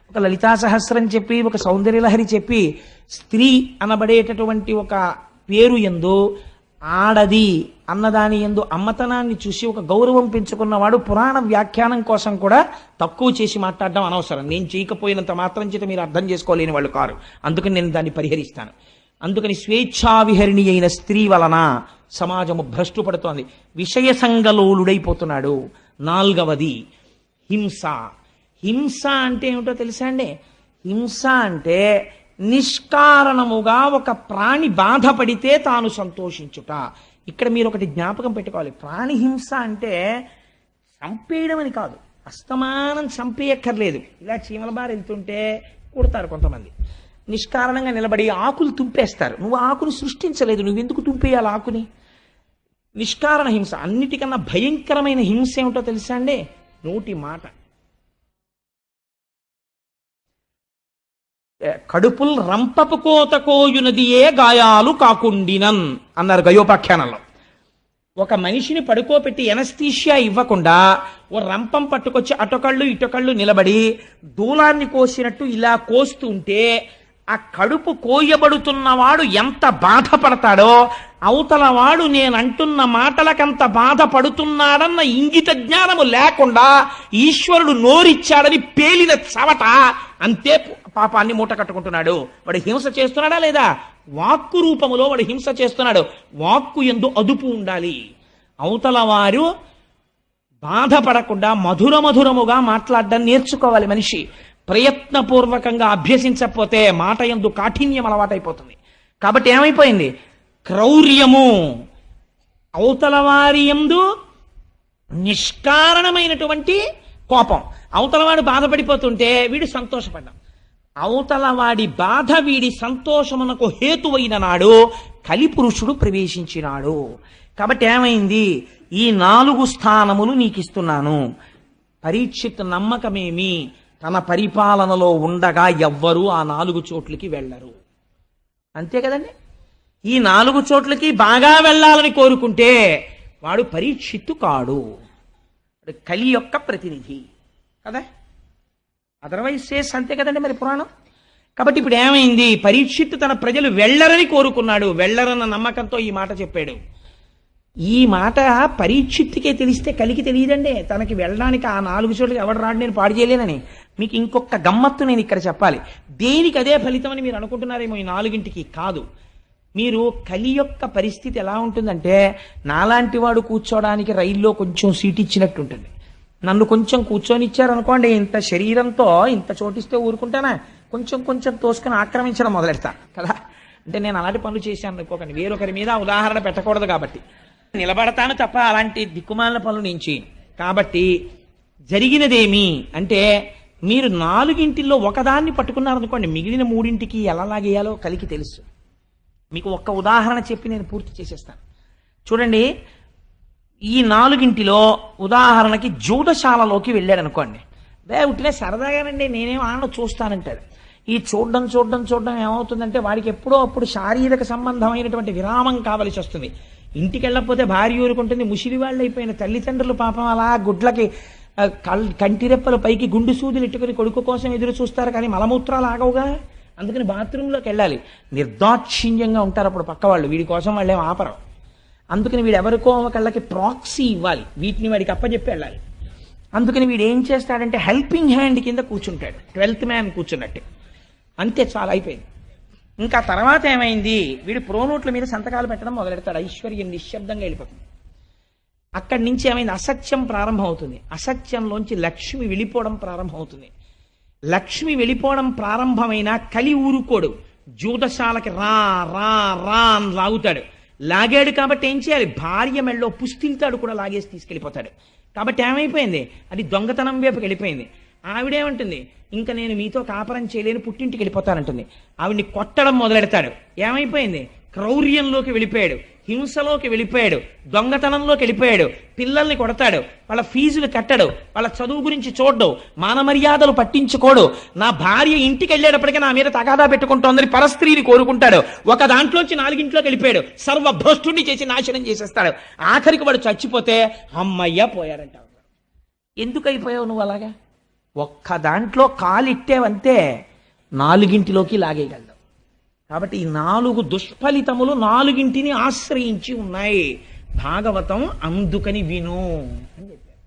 Speaker 1: ఒక లలితా సహస్రం చెప్పి, ఒక సౌందర్యలహరి చెప్పి, స్త్రీ అనబడేటటువంటి ఒక పేరు యందు ఆడది అన్నదాని యందు అమ్మతనాన్ని చూసి ఒక గౌరవం పెంచుకున్నవాడు పురాణ వ్యాఖ్యానం కోసం కూడా తక్కువ చేసి మాట్లాడడం అనవసరం. నేను చేయకపోయినంత మాత్రం చేత మీరు అర్థం చేసుకోలేని వాళ్ళు కారు. అందుకని నేను దాన్ని పరిహరిస్తాను. అందుకని స్వేచ్ఛావిహరిణి అయిన స్త్రీ వలన సమాజము భ్రష్టు పడుతోంది, విషయ సంగలోలుడైపోతున్నాడు. 4వది హింస. హింస అంటే ఏమిటో తెలుసా అండి? హింస అంటే నిష్కారణముగా ఒక ప్రాణి బాధపడితే తాను సంతోషించుట. ఇక్కడ మీరు ఒకటి జ్ఞాపకం పెట్టుకోవాలి. ప్రాణి హింస అంటే చంపేయడం అని కాదు. అస్తమానం చంపేయక్కర్లేదు. ఇలా చీమల బారి వెళ్తుంటే కుడతారు కొంతమంది, నిష్కారణంగా నిలబడి ఆకులు తుంపేస్తారు. నువ్వు ఆకుని సృష్టించలేదు, నువ్వెందుకు తుంపేయాలి ఆకుని? నిష్కారణ హింస. అన్నిటికన్నా భయంకరమైన హింస ఏమిటో తెలుసా అండి? నోటి మాట. కడుపుల్ రంపపు కోత కోయునదియే గాయాలు కాకుండినన్ అన్నారు గయోపాఖ్యానంలో. ఒక మనిషిని పడుకోబెట్టి ఎనస్థీషియా ఇవ్వకుండా ఓ రంపం పట్టుకొచ్చి అటొకళ్ళు ఇటొకళ్ళు నిలబడి దూలాన్ని కోసినట్టు ఇలా కోస్తుంటే ఆ కడుపు కోయబడుతున్నవాడు ఎంత బాధపడతాడో, అవతలవాడు నేనంటున్న మాటలకంత బాధపడుతున్నాడన్న ఇంగిత జ్ఞానము లేకుండా ఈశ్వరుడు నోరిచ్చాడని పేలిన చవట అంతే పాపాన్ని మూట కట్టుకుంటున్నాడు. వాడు హింస చేస్తున్నాడా లేదా? వాక్కు రూపములో వాడు హింస చేస్తున్నాడు. వాక్కు యందు అదుపు ఉండాలి. అవతల వారు బాధపడకుండా మధురముగా మాట్లాడడం నేర్చుకోవాలి మనిషి. ప్రయత్నపూర్వకంగా అభ్యసించకపోతే మాట యందు కాఠిన్యం అలవాటైపోతుంది. కాబట్టి ఏమైపోయింది? క్రౌర్యము. అవతల వారి యందు నిష్కారణమైనటువంటి కోపం. అవతలవాడు బాధపడిపోతుంటే వీడు సంతోషపడ్డాం. అవతలవాడి బాధ వీడి సంతోషమునకు హేతువైన నాడు కలిపురుషుడు ప్రవేశించినాడు. కాబట్టి ఏమైంది? ఈ 4 స్థానములు నీకు ఇస్తున్నాను. పరీక్షిత్ నమ్మకమేమి? తన పరిపాలనలో ఉండగా ఎవ్వరూ ఆ 4 చోట్లకి వెళ్ళరు. అంతే కదండి? ఈ 4 చోట్లకి బాగా వెళ్ళాలని కోరుకుంటే వాడు పరీక్షిత్తు కాడు, కలి యొక్క ప్రతినిధి కదా. అదర్వైజ్ సేస్ అంతే కదండి మరి పురాణం. కాబట్టి ఇప్పుడు ఏమైంది? పరీక్షిత్తు తన ప్రజలు వెళ్ళరని కోరుకున్నాడు. వెళ్ళరన్న నమ్మకంతో ఈ మాట చెప్పాడు. ఈ మాట పరీక్షిత్తుకే తెలిస్తే కలికి తెలియదండి. తనకి వెళ్ళడానికి ఆ 4 చోట్లకి ఎవడు రాడు, నేను పాడు చేయలేనని. మీకు ఇంకొక గమ్మత్తు నేను ఇక్కడ చెప్పాలి. దేనికి అదే ఫలితం అని మీరు అనుకుంటున్నారేమో. ఈ 4ంటికి కాదు. మీరు కలి యొక్క పరిస్థితి ఎలా ఉంటుందంటే, నాలాంటి వాడు కూర్చోడానికి రైల్లో కొంచెం సీట్ ఇచ్చినట్టు ఉంటుంది. నన్ను కొంచెం కూర్చొని ఇచ్చారనుకోండి, ఇంత శరీరంతో ఇంత చోటిస్తే ఊరుకుంటానా? కొంచెం తోసుకొని ఆక్రమించడం మొదలెడతా కదా. అంటే నేను అలాంటి పనులు చేశాను అనుకోకండి, వేరొకరి మీద ఉదాహరణ పెట్టకూడదు కాబట్టి. నిలబడతాను తప్ప అలాంటి దిక్కుమాలిన పనులు నేను చేయను. కాబట్టి జరిగినదేమి అంటే, మీరు 4ంటిల్లో ఒకదాన్ని పట్టుకున్నారనుకోండి, మిగిలిన 3ంటికి ఎలా లాగేయాలో కలికి తెలుసు. మీకు ఒక్క ఉదాహరణ చెప్పి నేను పూర్తి చేసేస్తాను. చూడండి, ఈ 4ంటిలో ఉదాహరణకి జూదశాలలోకి వెళ్ళాడు అనుకోండి. ఉట్టినే సరదాగానండి, నేనేం ఆడ చూస్తానంటాడు. ఈ చూడడం ఏమవుతుందంటే వాడికి ఎప్పుడో అప్పుడు శారీరక సంబంధమైనటువంటి విరామం కావలసి వస్తుంది. ఇంటికి వెళ్ళకపోతే భార్య ఊరుకుంటుంది. ముసిలి వాళ్ళు అయిపోయిన తల్లిదండ్రులు పాపం అలా గుడ్లకి కంటిరెప్పల పైకి గుండు సూదులు ఇట్టుకుని కొడుకు కోసం ఎదురు చూస్తారు, కానీ మలమూత్రాలు ఆగవుగా. అందుకని బాత్రూంలోకి వెళ్ళాలి. నిర్దాక్షిణ్యంగా ఉంటారు అప్పుడు పక్క వాళ్ళు, వీడి కోసం వాళ్ళేం ఆపరు. అందుకని వీడు ఎవరికో ఒకళ్ళకి ప్రాక్సీ ఇవ్వాలి, వీటిని వాడికి అప్పచెప్పి వెళ్ళాలి. అందుకని వీడు ఏం చేస్తాడంటే హెల్పింగ్ హ్యాండ్ కింద కూర్చుంటాడు, 12th మ్యాన్ కూర్చున్నట్టే. అంతే, చాలా అయిపోయింది. ఇంకా తర్వాత ఏమైంది, వీడు ప్రోనోట్ల మీద సంతకాలు పెట్టడం మొదలెడతాడు. ఐశ్వర్యం నిశ్శబ్దంగా వెళ్ళిపోతుంది. అక్కడి నుంచి ఏమైంది, అసత్యం ప్రారంభం అవుతుంది. అసత్యంలోంచి లక్ష్మి వెళ్ళిపోవడం ప్రారంభం అవుతుంది. లక్ష్మి వెళ్ళిపోవడం ప్రారంభమైన కలి ఊరుకోడు, జూదశాలకి రా రా రా అని లాగుతాడు. లాగాడు కాబట్టి ఏం చేయాలి, భార్య మెళ్ళో పుస్తిల్తాడు కూడా లాగేసి తీసుకెళ్ళిపోతాడు. కాబట్టి ఏమైపోయింది, అది దొంగతనం వైపుకి వెళ్ళిపోయింది. ఆవిడేమంటుంది, ఇంకా నేను మీతో కాపురం చేయలేని పుట్టింటికి వెళ్ళిపోతానంటుంది. ఆవిడ్ని కొట్టడం మొదలెడతాడు. ఏమైపోయింది, క్రౌర్యంలోకి వెళ్ళిపోయాడు, హింసలోకి వెళ్ళిపోయాడు, దొంగతనంలోకి వెళ్ళిపోయాడు. పిల్లల్ని కొడతాడు, వాళ్ళ ఫీజులు కట్టడు, వాళ్ళ చదువు గురించి చూడ్డు, మానమర్యాదలు పట్టించుకోడు. నా భార్య ఇంటికి వెళ్ళేటప్పటికీ నా మీద తగాదా పెట్టుకుంటోందని పరస్త్రీని కోరుకుంటాడు. ఒక దాంట్లోంచి 4 వెళ్ళిపోయాడు, సర్వభ్రష్టుని చేసి నాశనం చేసేస్తాడు. ఆఖరికి వాడు చచ్చిపోతే అమ్మయ్య పోయారంట. ఎందుకు అయిపోయావు నువ్వు అలాగా? ఒక్క దాంట్లో కాలిట్టేవంతే 4 లాగేయగలవు. కాబట్టి ఈ 4 దుష్ఫలితములు 4 ఆశ్రయించి ఉన్నాయి. భాగవతం అందుకని విను అని చెప్పారు.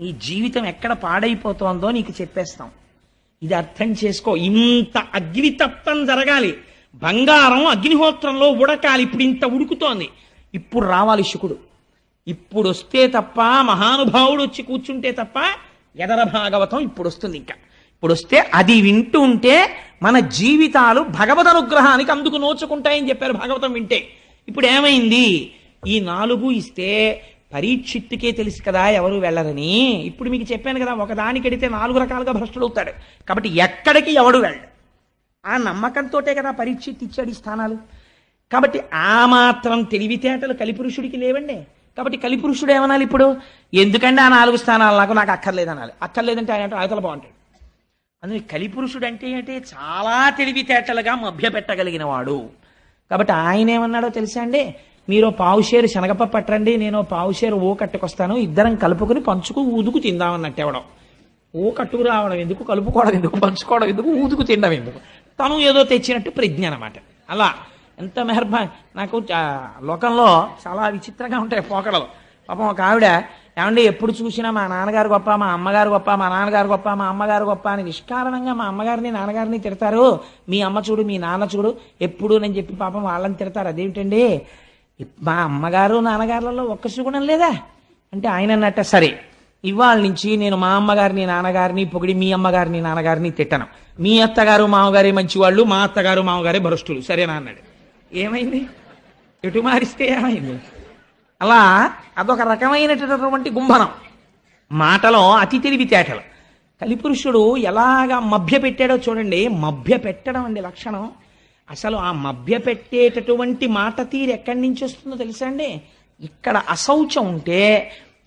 Speaker 1: ఈ జీవితం ఎక్కడ పాడైపోతోందో నీకు చెప్పేస్తాం, ఇది అర్థం చేసుకో. ఇంత అగ్నితప్తం జరగాలి, బంగారం అగ్నిహోత్రంలో ఉడకాలి. ఇప్పుడు ఇంత ఉడుకుతోంది, ఇప్పుడు రావాలి శుకుడు. ఇప్పుడు వస్తే తప్ప, మహానుభావుడు వచ్చి కూర్చుంటే తప్ప ఎదర భాగవతం ఇప్పుడు వస్తుంది. ఇంకా ఇప్పుడు వస్తే అది వింటూ ఉంటే మన జీవితాలు భగవద్ అనుగ్రహానికి అందుకు నోచుకుంటాయని చెప్పారు భాగవతం వింటే. ఇప్పుడు ఏమైంది, ఈ 4 ఇస్తే పరీక్షిత్తుకే తెలుసు కదా ఎవరు వెళ్ళరని. ఇప్పుడు మీకు చెప్పాను కదా, ఒకదానికి ఎడితే 4 రకాలుగా భ్రష్టుడు అవుతాడు. కాబట్టి ఎక్కడికి ఎవడు వెళ్ళడు, ఆ నమ్మకంతోటే కదా పరీక్షిత్ ఇచ్చాడు ఈ స్థానాలు. కాబట్టి ఆ మాత్రం తెలివితేటలు కలిపురుషుడికి లేవండి. కాబట్టి కలిపురుషుడు ఏమనాలి ఇప్పుడు, ఎందుకంటే ఆ 4 స్థానాలు నాకు అక్కర్లేదనాలి. అక్కర్లేదంటే ఆయన ఆయతల బాగుంటాడు. అందుకే కలిపురుషుడు అంటే ఏంటి, చాలా తెలివితేటలుగా మభ్యపెట్టగలిగిన వాడు. కాబట్టి ఆయన ఏమన్నాడో తెలుసా అండి, మీరు పావుషేరు శనగపప్పు పట్టండి, నేను పావుషేరు ఓ కట్టుకొస్తాను, ఇద్దరం కలుపుకుని పంచుకు ఊదుకు తిందామన్నట్టు. ఎవడం ఓ కట్టుకు రావడం ఎందుకు, కలుపుకోవడం ఎందుకు, పంచుకోవడం ఎందుకు, ఊదుకు తినడం ఎందుకు, తను ఏదో తెచ్చినట్టు ప్రజ్ఞ అనమాట. అలా ఎంత మెహర్బా. నాకు లోకంలో చాలా విచిత్రంగా ఉంటాయి పోకడలు. పాపం ఒక ఆవిడ, ఏమంటే ఎప్పుడు చూసినా మా నాన్నగారు గొప్ప, మా అమ్మగారు గొప్ప, మా నాన్నగారు గొప్ప, మా అమ్మగారు గొప్ప అని నిష్కారణంగా మా అమ్మగారిని నాన్నగారిని తిడతారు. మీ అమ్మ చూడు, మీ నాన్న చూడు ఎప్పుడు అని చెప్పి పాపం వాళ్ళని తిడతారు. అదేమిటండి, మా అమ్మగారు నాన్నగారులలో ఒక్క సుగుణం లేదా అంటే ఆయన అన్నట్ట, సరే ఇవాళ నుంచి నేను మా అమ్మగారిని నాన్నగారిని పొగిడి మీ అమ్మగారిని నాన్నగారిని తిట్టను. మీ అత్తగారు మామగారే మంచివాళ్ళు, మా అత్తగారు మామగారే భ్రష్టులు, సరేనా అన్నాడు. ఏమైంది, ఎటు మారిస్తే ఏమైంది? అలా అదొక రకమైనటువంటి గుంభనం, మాటలో అతి తెలివితేటలు. కలిపురుషుడు ఎలాగా మభ్య పెట్టాడో చూడండి. మభ్య పెట్టడం అండి లక్షణం. అసలు ఆ మభ్య పెట్టేటటువంటి మాట తీరు ఎక్కడి నుంచి వస్తుందో తెలుసా అండి, ఇక్కడ అశౌచం ఉంటే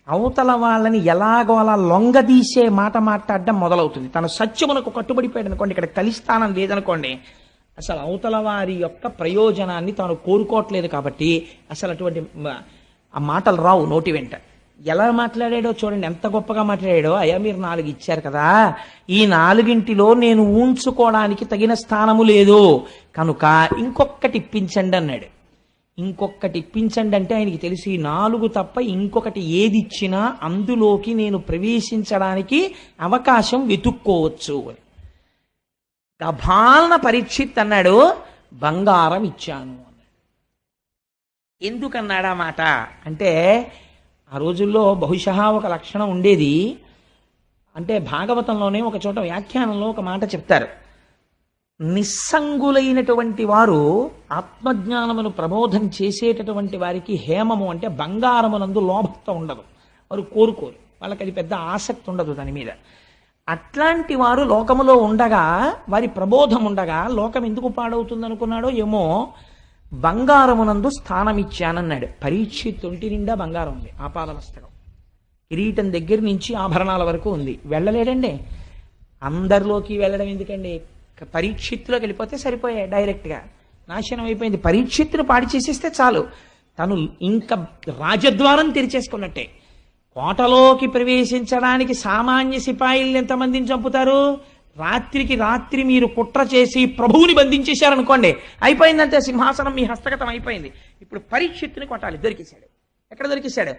Speaker 1: అవతల వాళ్ళని ఎలాగో అలా లొంగదీసే మాట మాట్లాడడం మొదలవుతుంది. తన సత్యమునకు కట్టుబడిపోయాడు అనుకోండి, ఇక్కడ కలిస్థానం లేదనుకోండి, అసలు అవతల వారి యొక్క ప్రయోజనాన్ని తాను కోరుకోవట్లేదు. కాబట్టి అసలు అటువంటి ఆ మాటలు రావు నోటి వెంట. ఎలా మాట్లాడాడో చూడండి, ఎంత గొప్పగా మాట్లాడాడో. అయ్యా మీరు 4 ఇచ్చారు కదా, ఈ 4 నేను ఊంచుకోవడానికి తగిన స్థానము లేదు కనుక ఇంకొకటి ఇప్పించండి అన్నాడు. ఇంకొకటి ఇప్పించండి అంటే ఆయనకి తెలిసి 4 తప్ప ఇంకొకటి ఏది ఇచ్చినా అందులోకి నేను ప్రవేశించడానికి అవకాశం వెతుక్కోవచ్చు అని. గభాలన పరీక్షిత్ అన్నాడు, బంగారం ఇచ్చాను అన్నాడు. ఎందుకన్నాడా మాట అంటే, ఆ రోజుల్లో బహుశా ఒక లక్షణం ఉండేది. అంటే భాగవతంలోనే ఒక చోట వ్యాఖ్యానంలో ఒక మాట చెప్తారు, నిస్సంగులైనటువంటి వారు ఆత్మజ్ఞానమును ప్రబోధం చేసేటటువంటి వారికి హేమము అంటే బంగారమునందు లోభత్వం ఉండదు, వారు కోరుకోరు, వాళ్ళకి అది పెద్ద ఆసక్తి ఉండదు దాని మీద. అట్లాంటి వారు లోకములో ఉండగా, వారి ప్రబోధం ఉండగా లోకం ఎందుకు పాడవుతుంది అనుకున్నాడో ఏమో, బంగారమునందు స్థానం ఇచ్చానన్నాడు. పరీక్షిత్ ఒంటి నిండా బంగారం ఉంది, ఆపాదమస్తకం, కిరీటం దగ్గర నుంచి ఆభరణాల వరకు ఉంది. వెళ్ళలేడండి, అందరిలోకి వెళ్ళడం ఎందుకండి, పరీక్షిత్తులోకి వెళ్ళిపోతే సరిపోయాయి, డైరెక్ట్గా నాశనం అయిపోయింది. పరీక్షిత్తును పాడి చేసేస్తే చాలు. తను ఇంకా రాజద్వారం తెరిచేసుకున్నట్టే. కోటలోకి ప్రవేశించడానికి సామాన్య సిపాయిల్ని ఎంతమందిని చంపుతారు? రాత్రికి రాత్రి మీరు కుట్ర చేసి ప్రభువుని బంధించేశారనుకోండి, అయిపోయిందంటే సింహాసనం మీ హస్తగతం అయిపోయింది. ఇప్పుడు పరీక్షిత్తుని కొట్టాలి, దొరికేశాడు. ఎక్కడ దొరికేశాడు?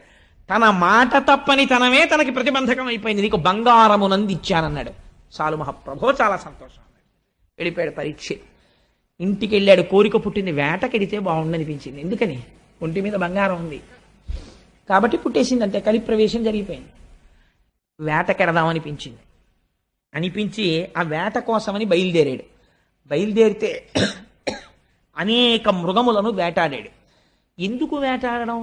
Speaker 1: తన మాట తప్పని తనమే తనకి ప్రతిబంధకం అయిపోయింది. నీకు బంగారమునంది ఇచ్చానన్నాడు. చాలు మహాప్రభో, చాలా సంతోషం అన్నాడు. వెళ్ళిపోయాడు పరీక్షిత్. ఇంటికి వెళ్ళాడు. కోరిక పుట్టింది, వేటకెడితే బాగుండనిపించింది. ఎందుకని? ఒంటి మీద బంగారం ఉంది కాబట్టి పుట్టేసింది, అంతే. కలి ప్రవేశం జరిగిపోయింది. వేటకెడదామనిపించింది. అనిపించి ఆ వేట కోసమని బయలుదేరాడు. బయలుదేరితే అనేక మృగములను వేటాడాడు. ఎందుకు వేటాడడం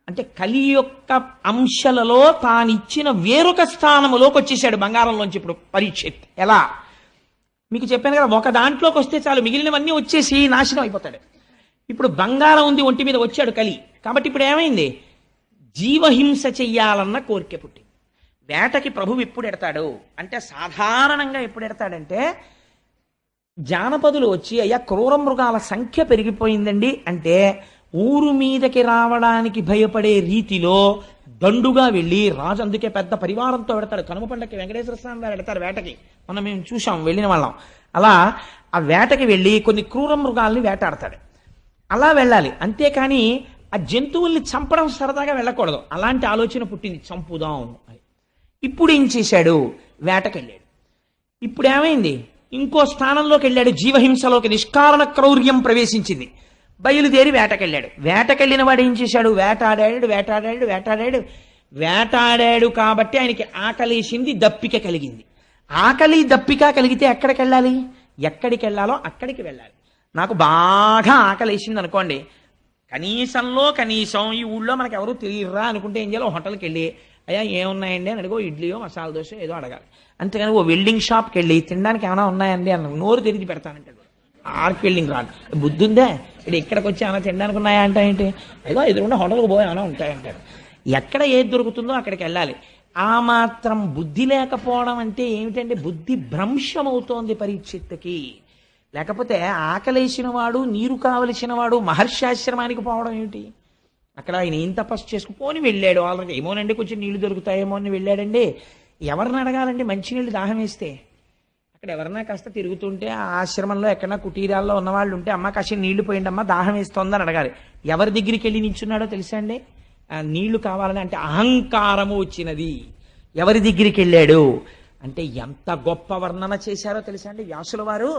Speaker 1: అంటే, కలి యొక్క అంశలలో తానిచ్చిన వేరొక స్థానములోకి వచ్చేసాడు బంగారంలోంచి. ఇప్పుడు పరీక్షిత్ ఎలా మీకు చెప్పాను కదా, ఒక దాంట్లోకి వస్తే చాలు, మిగిలినవన్నీ వచ్చేసి నాశనం అయిపోతాడు. ఇప్పుడు బంగారం ఉంది ఒంటి మీద, వచ్చాడు కలి. కాబట్టి ఇప్పుడు ఏమైంది? జీవహింస చెయ్యాలన్న కోరిక పుట్టింది. వేటకి ప్రభువు ఎప్పుడు ఎడతాడు అంటే, సాధారణంగా ఎప్పుడు ఎడతాడంటే, జానపదులు వచ్చి అయ్యా క్రూర మృగాల సంఖ్య పెరిగిపోయిందండి అంటే, ఊరు మీదకి రావడానికి భయపడే రీతిలో దండుగా వెళ్ళి, రాజు అందుకే పెద్ద పరివారంతో పెడతాడు. కనుమ పండగకి వెంకటేశ్వర స్వామి వారు పెడతారు వేటకి, మేము చూసాం, వెళ్ళిన వాళ్ళం. అలా ఆ వేటకి వెళ్ళి కొన్ని క్రూర మృగాల్ని వేటాడతాడు. అలా వెళ్ళాలి, అంతేకాని ఆ జంతువుల్ని చంపడం సరదాగా వెళ్ళకూడదు. అలాంటి ఆలోచన పుట్టింది, చంపుదాం అని. ఇప్పుడు ఏం చేశాడు? వేటకెళ్ళాడు. ఇప్పుడు ఏమైంది? ఇంకో స్థానంలోకి వెళ్ళాడు, జీవహింసలోకి. నిష్కారణ క్రౌర్యం ప్రవేశించింది. బయలుదేరి వేటకెళ్ళాడు. వేటకెళ్ళిన వాడు ఏం చేశాడు? వేటాడాడు కాబట్టి ఆయనకి ఆకలేసింది, దప్పిక కలిగింది. ఆకలి దప్పిక కలిగితే ఎక్కడికి వెళ్ళాలి? ఎక్కడికి వెళ్ళాలో అక్కడికి వెళ్ళాలి. నాకు బాగా ఆకలేసింది అనుకోండి, కనీసంలో కనీసం ఈ ఊళ్ళో మనకు ఎవరు తెలియరా అనుకుంటే ఏం చేయాలి? హోటల్కి వెళ్ళి, అయ్యా ఏమున్నాయండి అని అడిగో, ఇడ్లీయో మసాలా దోశ ఏదో అడగాలి. అంతేగాని ఓ వెల్డింగ్ షాప్కి వెళ్ళి తినడానికి ఏమైనా ఉన్నాయండి అన్న, నోరు తెరిచి పెడతానంటే ఆర్క్ వెల్డింగ్ రాదు. బుద్ధి ఉందే? ఇప్పుడు ఇక్కడికి వచ్చి ఏమైనా తినడానికి ఉన్నాయా అంటే ఏంటి? ఏదో ఎదురుకుండా హోటల్కి పోయి ఏమైనా ఉంటాయంటారు. ఎక్కడ ఏది దొరుకుతుందో అక్కడికి వెళ్ళాలి. ఆ మాత్రం బుద్ధి లేకపోవడం అంటే ఏమిటంటే, బుద్ధి భ్రంశమవుతోంది పరీక్షిత్తుకి. లేకపోతే ఆకలేసిన వాడు, నీరు కావలసిన వాడు మహర్షాశ్రమానికి పోవడం ఏమిటి? అక్కడ ఆయన ఏం తపస్సు చేసుకుపోని వెళ్ళాడు. ఆల్రెడీ ఏమోనండి కొంచెం నీళ్లు దొరుకుతాయేమో అని వెళ్ళాడండి. ఎవరిని అడగాలండి? మంచినీళ్ళు దాహం వేస్తే అక్కడ ఎవరన్నా కాస్త తిరుగుతుంటే, ఆ ఆశ్రమంలో ఎక్కడన్నా కుటీరాల్లో ఉన్నవాళ్ళు ఉంటే, అమ్మ కాసిన నీళ్లు పోయిండి అమ్మ దాహం వేస్తోందని అడగాలి. ఎవరి దగ్గరికి వెళ్ళి నించున్నాడో తెలుసా అండి? నీళ్లు కావాలని అంటే అహంకారము వచ్చినది. ఎవరి దగ్గరికి వెళ్ళాడు అంటే, ఎంత గొప్ప వర్ణన చేశారో తెలుసా అండి వ్యాసుల వారు?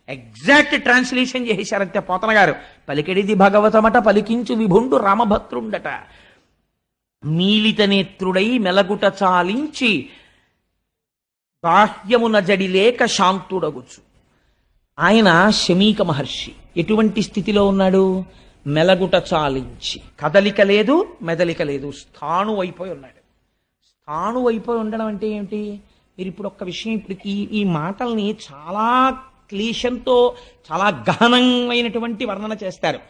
Speaker 1: ఎగ్జాక్ట్ ట్రాన్స్లేషన్ చేశారంతే పోతన గారు. పలికెడిది భగవతమట, పలికించు విభుండు రామభద్రుండట. మీలిత నేత్రుడై మెలగుట చాలించి బాహ్యమున జడిలేక శాంతుడగుచు. ఆయన శమీక మహర్షి. ఎటువంటి స్థితిలో ఉన్నాడు? మెలగుట చాలించి, కదలిక లేదు, మెదలిక లేదు, స్థాణు అయిపోయి ఉన్నాడు. స్థాణు అయిపోయి ఉండడం అంటే ఏమిటి? మీరు ఇప్పుడు ఒక్క విషయం, ఇప్పుడు ఈ మాటల్ని చాలా క్లీశంతో, చాలా గహనమైనటువంటి వర్ణన చేస్తారు.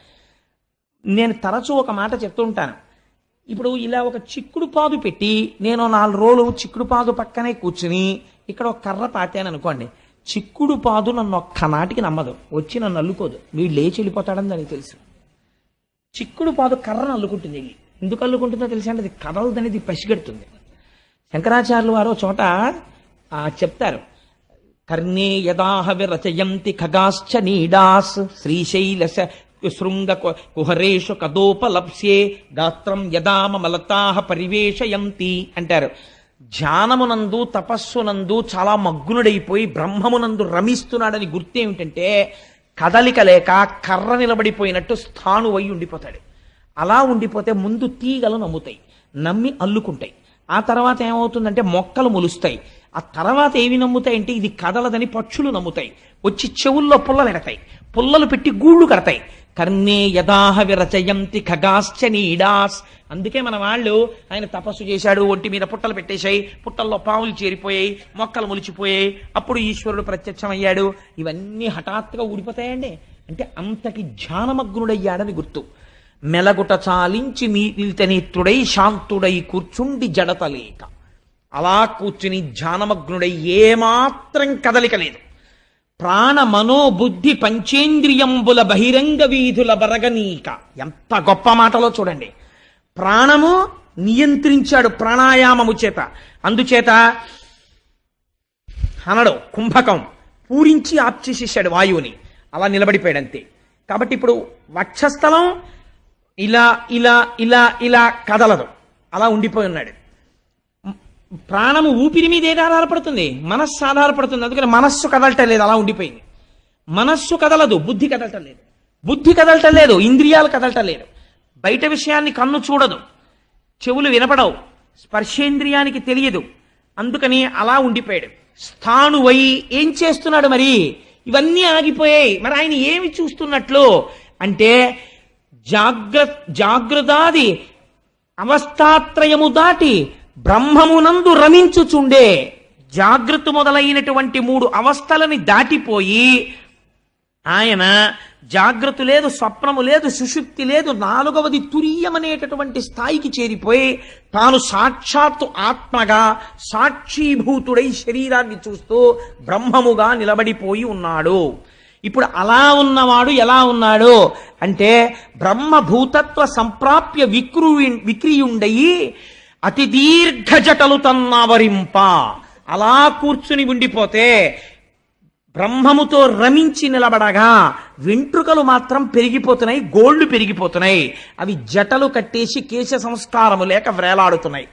Speaker 1: నేను తరచూ ఒక మాట చెప్తూ ఉంటాను. ఇప్పుడు ఇలా ఒక చిక్కుడు పాదు పెట్టి, నేను 4 రోజులు చిక్కుడు పాదు పక్కనే కూర్చుని ఇక్కడ ఒక కర్ర పాతాను అనుకోండి, చిక్కుడు పాదు నన్ను ఒక్క నాటికి నమ్మదు, వచ్చి నన్ను అల్లుకోదు, వీడు లేచి వెళ్ళిపోతాడని దానికి తెలుసు. చిక్కుడు పాదు కర్రను అల్లుకుంటుంది. ఎందుకు అల్లుకుంటుందో తెలుసా అంటే, అది కదలదనేది పసిగడుతుంది. శంకరాచార్యులు వారు చోట చెప్తారు, కర్ణే యదాహ విరచయంతి ఖగాశ్చ నీడాస్ శ్రీశైల శృంగ కుహరేషు కదోపలప్స్యే గాత్రం యదామలతాహ పరివేషయంతి అంటారు. ధ్యానమునందు తపస్సునందు చాలా మగ్నుడైపోయి బ్రహ్మమునందు రమిస్తున్నాడని గుర్తేమిటంటే, కదలిక లేక కర్ర నిలబడిపోయినట్టు స్థాణువై ఉండిపోతాడు. అలా ఉండిపోతే ముందు తీగలు నమ్ముతాయి, నమ్మి అల్లుకుంటాయి. ఆ తర్వాత ఏమవుతుందంటే మొక్కలు మొలుస్తాయి. ఆ తర్వాత ఏవి నమ్ముతాయంటే, ఇది కదలదని పక్షులు నమ్ముతాయి, వచ్చి చెవుల్లో పుల్లలు ఎడతాయి, పుల్లలు పెట్టి గూళ్ళు కడతాయి. కర్ణే యదాహ విరచయంతి ఖగాశ్చ నీడాస్. అందుకే మన వాళ్ళు, ఆయన తపస్సు చేశాడు, ఒంటి మీద పుట్టలు పెట్టేశాయి, పుట్టల్లో పాములు చేరిపోయాయి, మొక్కలు మొలిచిపోయాయి, అప్పుడు ఈశ్వరుడు ప్రత్యక్షమయ్యాడు. ఇవన్నీ హఠాత్తుగా ఊడిపోతాయండి. అంటే అంతటి ధ్యానమగ్నుడయ్యాడని గుర్తు. మెలగుట చాలించి మీతనేత్రుడై శాంతుడై కూర్చుండి జడతలేక. అలా కూర్చుని ధ్యానమగ్నుడై ఏమాత్రం కదలిక లేదు. ప్రాణ మనోబుద్ధి పంచేంద్రియంబుల బహిరంగ వీధుల బరగనీక. ఎంత గొప్ప మాటలో చూడండి. ప్రాణము నియంత్రించాడు ప్రాణాయామము చేత. అందుచేత అనడు కుంభకం పూరించి ఆప్ చేసేసాడు వాయువుని, అలా నిలబడిపోయాడు అంతే. కాబట్టి ఇప్పుడు వక్షస్థలం ఇలా ఇలా ఇలా ఇలా కదలదు, అలా ఉండిపోయి ఉన్నాడు. ప్రాణము ఊపిరి మీద ఏది ఆధారపడుతుంది? మనస్సు ఆధారపడుతుంది. అందుకని మనస్సు కదలటం లేదు, అలా ఉండిపోయింది. మనస్సు కదలదు, బుద్ధి కదలటం లేదు. బుద్ధి కదలటం లేదు, ఇంద్రియాలు కదలటం లేదు. బయట విషయాన్ని కన్ను చూడదు, చెవులు వినపడవు, స్పర్శేంద్రియానికి తెలియదు. అందుకని అలా ఉండిపోయాడు. స్థాణువై ఏం చేస్తున్నాడు మరి? ఇవన్నీ ఆగిపోయాయి. మరి ఆయన ఏమి చూస్తున్నట్లు అంటే జాగ్రత్తాది అవస్థాత్రయము దాటి బ్రహ్మమునందు రమించుచుండే. జాగ్రత్త మొదలైనటువంటి 3 అవస్థలని దాటిపోయి ఆయన జాగ్రత్త లేదు, స్వప్నము లేదు, సుషుప్తి లేదు, 4వది తురీయమనేటటువంటి స్థాయికి చేరిపోయి తాను సాక్షాత్తు ఆత్మగా సాక్షీభూతుడై శరీరాన్ని చూస్తూ బ్రహ్మముగా నిలబడిపోయి ఉన్నాడు. ఇప్పుడు అలా ఉన్నవాడు ఎలా ఉన్నాడు అంటే బ్రహ్మభూతత్వ సంప్రాప్య విక్రియుండయి అతి దీర్ఘ జటలు తన్నావరింప. అలా కూర్చుని ఉండిపోతే బ్రహ్మముతో రమించి నిలబడగా వెంట్రుకలు మాత్రం పెరిగిపోతున్నాయి, గోళ్లు పెరిగిపోతున్నాయి. అవి జటలు కట్టేసి కేశ సంస్కారము లేక వ్రేలాడుతున్నాయి.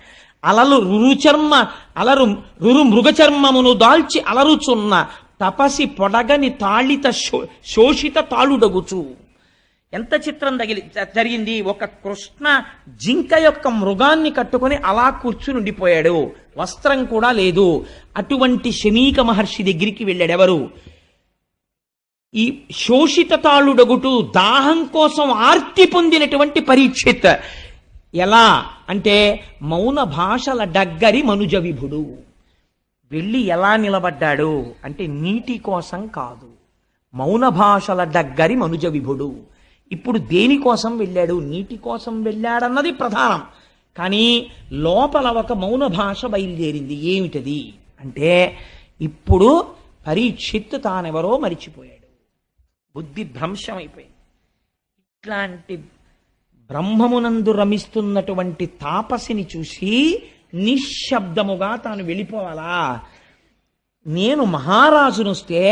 Speaker 1: రురు మృగచర్మమును దాల్చి అలరుచున్న తపసి పొడగని తాళిత శోషిత తాళుడగుచు. ఎంత చిత్రం జరిగింది. ఒక కృష్ణ జింక యొక్క మృగాన్ని కట్టుకొని అలా కూర్చుని ఉండిపోయాడు, వస్త్రం కూడా లేదు. అటువంటి శమీక మహర్షి దగ్గరికి వెళ్ళాడు. ఎవరు? ఈ శోషిత తాళుడగుటు దాహం కోసం ఆర్తి పొందినటువంటి పరీక్షిత్. ఎలా అంటే మౌన భాషల డగ్గరి మనుజ విభుడు. వెళ్ళి ఎలా నిలబడ్డాడు అంటే నీటి కోసం కాదు, మౌన భాషల డగ్గరి మనుజ విభుడు. ఇప్పుడు దేనికోసం వెళ్ళాడు? నీటి కోసం వెళ్ళాడన్నది ప్రధానం. కానీ లోపల ఒక మౌన భాష బయలుదేరింది. ఏమిటది అంటే ఇప్పుడు పరీక్షిత్ తానెవరో మరిచిపోయాడు, బుద్ధి భ్రంశమైపోయింది. ఇట్లాంటి బ్రహ్మమునందు రమిస్తున్నటువంటి తాపసిని చూసి నిశ్శబ్దముగా తాను వెళ్ళిపోవాలా? నేను మహారాజునొస్తే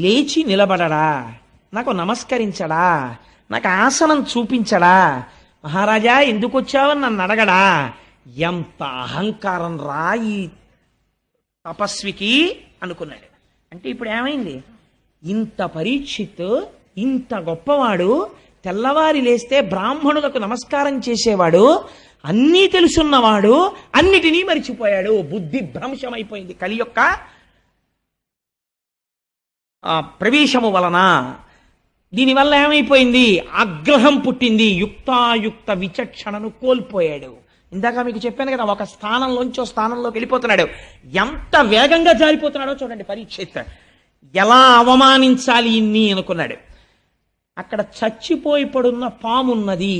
Speaker 1: లేచి నిలబడడా, నాకు నమస్కరించడా, నాకు ఆసనం చూపించడా, మహారాజా ఎందుకు వచ్చావని నన్ను అడగడా? ఎంత అహంకారం రా ఈ తపస్వికి అనుకున్నాడు. అంటే ఇప్పుడు ఏమైంది? ఇంత పరీక్షిత్, ఇంత గొప్పవాడు, తెల్లవారి లేస్తే బ్రాహ్మణులకు నమస్కారం చేసేవాడు, అన్నీ తెలుసున్నవాడు, అన్నిటినీ మరిచిపోయాడు. బుద్ధి భ్రంశమైపోయింది కలి యొక్క ప్రవేశము వలన. దీనివల్ల ఏమైపోయింది? ఆగ్రహం పుట్టింది. యుక్తాయుక్త విచక్షణను కోల్పోయాడు. ఇందాక మీకు చెప్పాను కదా, ఒక స్థానంలోంచి ఒక స్థానంలోకి వెళ్ళిపోతున్నాడు. ఎంత వేగంగా జారిపోతున్నాడో చూడండి పరీక్షిత్. ఎలా అవమానించాలి ఇన్ని అనుకున్నాడు. అక్కడ చచ్చిపోయి పడున్న పామున్నది.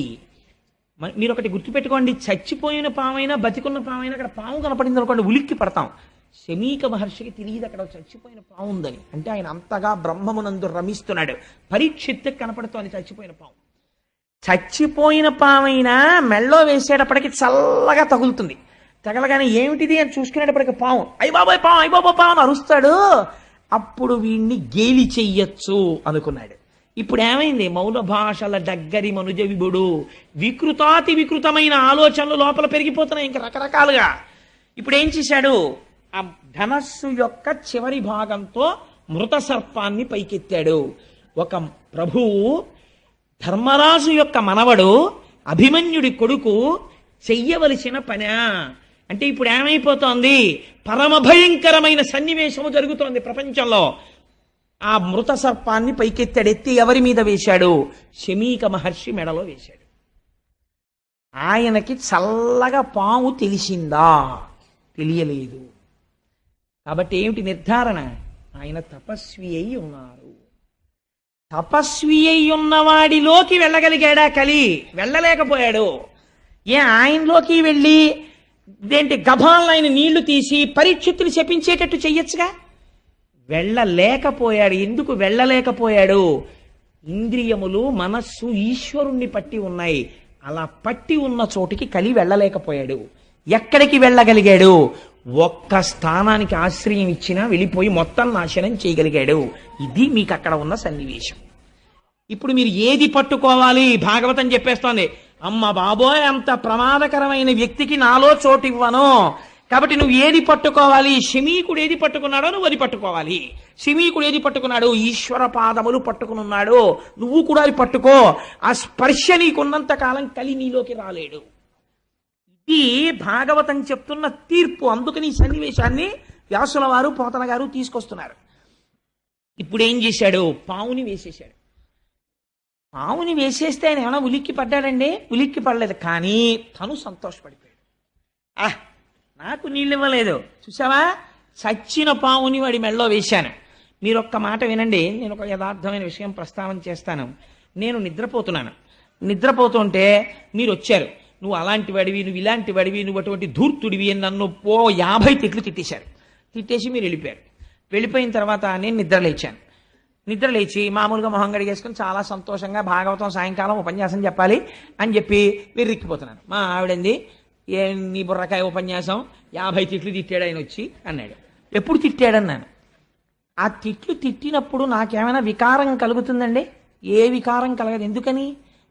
Speaker 1: మీరు ఒకటి గుర్తుపెట్టుకోండి, చచ్చిపోయిన పామైనా బతికున్న పామైనా అక్కడ పాము కనపడింది అనుకోండి ఉలిక్కి పడతాం. శమీక మహర్షికి తెలియదు అక్కడ చచ్చిపోయిన పాము ఉందని. అంటే ఆయన అంతగా బ్రహ్మమునందు రమిస్తున్నాడు. పరీక్షిత్ కనపడుతోంది చచ్చిపోయిన పాము. చచ్చిపోయిన పామైనా మెళ్ళో వేసేటప్పటికి చల్లగా తగులుతుంది. తగలగానే ఏమిటిది అని చూసుకునేటప్పటికి పాము, అయ్య బాబాయ్ పాము, అయ్య బాబా పాము అని అరుస్తాడు. అప్పుడు వీణ్ణి గేలి చెయ్యొచ్చు అనుకున్నాడు. ఇప్పుడు ఏమైంది? మౌన భాషల దగ్గరి మనుజ విభుడు. వికృతాతి వికృతమైన ఆలోచనలు లోపల పెరిగిపోతున్నాయి ఇంకా రకరకాలుగా. ఇప్పుడు ఏం చేశాడు? ఆ ధనస్సు యొక్క చివరి భాగంతో మృత సర్పాన్ని పైకెత్తాడు. ఒక ప్రభువు ధర్మరాజు యొక్క మనవడు అభిమన్యుడి కొడుకు చెయ్యవలసిన పని. అంటే ఇప్పుడు ఏమైపోతోంది? పరమ భయంకరమైన సన్నివేశము జరుగుతోంది ప్రపంచంలో. ఆ మృత సర్పాన్ని పైకెత్తాడు. ఎత్తి ఎవరి మీద వేశాడు? శమీక మహర్షి మెడలో వేశాడు. ఆయనకి చల్లగా పాము తెలిసిందా? తెలియలేదు. కాబట్టి ఏమిటి నిర్ధారణ? ఆయన తపస్వి అయి ఉన్నారు. తపస్వి అయి ఉన్నవాడిలోకి వెళ్ళగలిగాడా కలి? వెళ్ళలేకపోయాడు. ఆయనలోకి వెళ్ళి దేంటి గభాలను ఆయన నీళ్లు తీసి పరీక్షిత్తులు శపించేటట్టు చెయ్యొచ్చుగా. వెళ్ళలేకపోయాడు. ఎందుకు వెళ్ళలేకపోయాడు? ఇంద్రియములు, మనస్సు ఈశ్వరుణ్ణి పట్టి ఉన్నాయి. అలా పట్టి ఉన్న చోటికి కలి వెళ్ళలేకపోయాడు. ఎక్కడికి వెళ్ళగలిగాడు? ఒక్క స్థానానికి ఆశ్రయం ఇచ్చినా వెళ్ళిపోయి మొత్తం నాశనం చేయగలిగాడు. ఇది మీకు అక్కడ ఉన్న సన్నివేశం. ఇప్పుడు మీరు ఏది పట్టుకోవాలి? భాగవతం చెప్పేస్తోంది, అమ్మ బాబోయ్ అంత ప్రమాదకరమైన వ్యక్తికి నాలో చోటు ఇవ్వను. కాబట్టి నువ్వు ఏది పట్టుకోవాలి? శమీకుడు ఏది పట్టుకున్నాడో నువ్వు అది పట్టుకోవాలి. శమీకుడు ఏది పట్టుకున్నాడు? ఈశ్వర పాదములు పట్టుకున్నాడు. నువ్వు కూడా అది పట్టుకో. ఆ స్పర్శ నీకున్నంత కాలం కలి నీలోకి రాలేడు. ఇది భాగవతం చెప్తున్న తీర్పు. అందుకని ఈ సన్నివేశాన్ని వ్యాసుల వారు, పోతన గారు తీసుకొస్తున్నారు. ఇప్పుడు ఏం చేశాడు? పావుని వేసేశాడు. పావుని వేసేస్తే ఆయన ఏమైనా ఉలిక్కి పడ్డాడండి? ఉలిక్కి పడలేదు. కానీ తను సంతోషపడిపోయాడు. నాకు నీళ్ళు ఇవ్వలేదు చూసావా, చచ్చిన పావుని వాడి మెళ్ళలో వేశాను. మీరు ఒక్క మాట వినండి, నేను ఒక యథార్థమైన విషయం ప్రస్తావన చేస్తాను. నేను నిద్రపోతున్నాను. నిద్రపోతుంటే మీరు వచ్చారు, నువ్వు అలాంటి వాడివి, నువ్వు ఇలాంటి వాడివి, నువ్వు అటువంటి ధూర్తుడివి అని నన్ను 50 తిట్లు తిట్టేశారు. తిట్టేసి మీరు వెళ్ళిపోయారు. వెళ్ళిపోయిన తర్వాత నేను నిద్రలేచాను. నిద్రలేచి మామూలుగా మొహం గడిగేసుకుని చాలా సంతోషంగా భాగవతం సాయంకాలం ఉపన్యాసం చెప్పాలి అని చెప్పి వెర్రిక్కిపోతున్నాను. మా ఆవిడంది, ఏ నీ బుర్రకాయ ఉపన్యాసం, 50 తిట్లు తిట్టాడు ఆయన వచ్చి అన్నాడు. ఎప్పుడు తిట్టాడన్నాను. ఆ తిట్లు తిట్టినప్పుడు నాకేమైనా వికారం కలుగుతుందండి? ఏ వికారం కలగదు. ఎందుకని?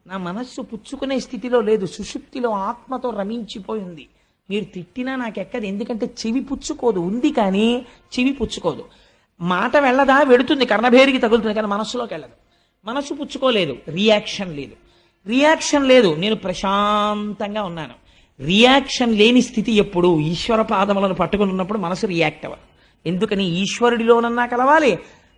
Speaker 1: నా మనస్సు పుచ్చుకునే స్థితిలో లేదు, సుషుప్తిలో ఆత్మతో రమించిపోయింది. మీరు తిట్టినా నాకెక్కదు. ఎందుకంటే చెవి పుచ్చుకోదు. ఉంది కానీ చెవి పుచ్చుకోదు. మాట వెళ్ళదా? వెడుతుంది, కర్ణభేరికి తగులుతుంది, కానీ మనస్సులోకి వెళ్ళదు. మనస్సు పుచ్చుకోలేదు, రియాక్షన్ లేదు. రియాక్షన్ లేదు, నేను ప్రశాంతంగా ఉన్నాను. రియాక్షన్ లేని స్థితి ఎప్పుడు? ఈశ్వర పాదములను పట్టుకుని ఉన్నప్పుడు మనసు రియాక్ట్ అవ్వదు. ఎందుకని? ఈశ్వరుడిలోనన్నా కలవాలి,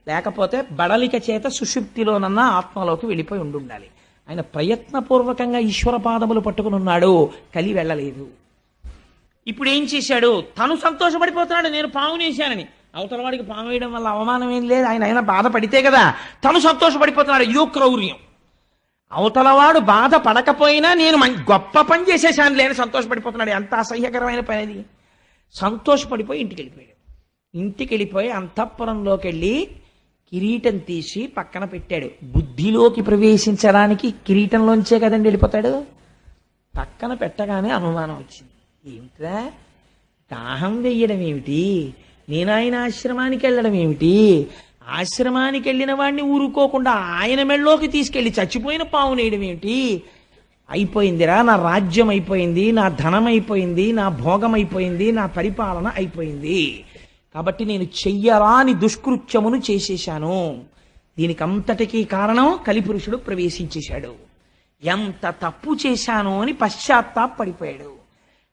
Speaker 1: లేకపోతే బడలిక చేత సుషుప్తిలోనన్నా ఆత్మలోకి వెళ్ళిపోయి ఉండాలి. ఆయన ప్రయత్నపూర్వకంగా ఈశ్వర పాదములు పట్టుకుని ఉన్నాడు, కలి వెళ్ళలేదు. ఇప్పుడు ఏం చేశాడు? తను సంతోషపడిపోతున్నాడు, నేను పాము వేశానని. అవతల వాడికి పాము వేయడం వల్ల అవమానం ఏం లేదు, ఆయన బాధపడితే కదా. తను సంతోషపడిపోతున్నాడు, ఇదో క్రౌర్యం. అవతలవాడు బాధ పడకపోయినా నేను గొప్ప పని చేసేసాను లేని సంతోషపడిపోతున్నాడు. ఎంత అసహ్యకరమైన పని అది. సంతోషపడిపోయి ఇంటికి వెళ్ళిపోయాడు. ఇంటికి వెళ్ళిపోయి అంతఃపురంలోకి వెళ్ళి కిరీటం తీసి పక్కన పెట్టాడు. బుద్ధిలోకి ప్రవేశించడానికి కిరీటంలోంచే కదండి వెళ్ళిపోతాడు. పక్కన పెట్టగానే అనుమానం వచ్చింది. ఏమిట్రా, దాహం వెయ్యడం ఏమిటి, నేను ఆయన ఆశ్రమానికి వెళ్ళడం ఏమిటి, ఆశ్రమానికి వెళ్ళిన వాడిని ఊరుకోకుండా ఆయన మెళ్ళలోకి తీసుకెళ్లి చచ్చిపోయిన పావు నేయడం ఏమిటి? అయిపోయిందిరా, నా రాజ్యం అయిపోయింది, నా ధనం అయిపోయింది, నా భోగం అయిపోయింది, నా పరిపాలన అయిపోయింది. కాబట్టి నేను చెయ్యరాని దుష్కృత్యమును చేసేశాను. దీనికి అంతటికీ కారణం కలిపురుషుడు ప్రవేశించేశాడు. ఎంత తప్పు చేశాను అని పశ్చాత్తాపడిపోయాడు.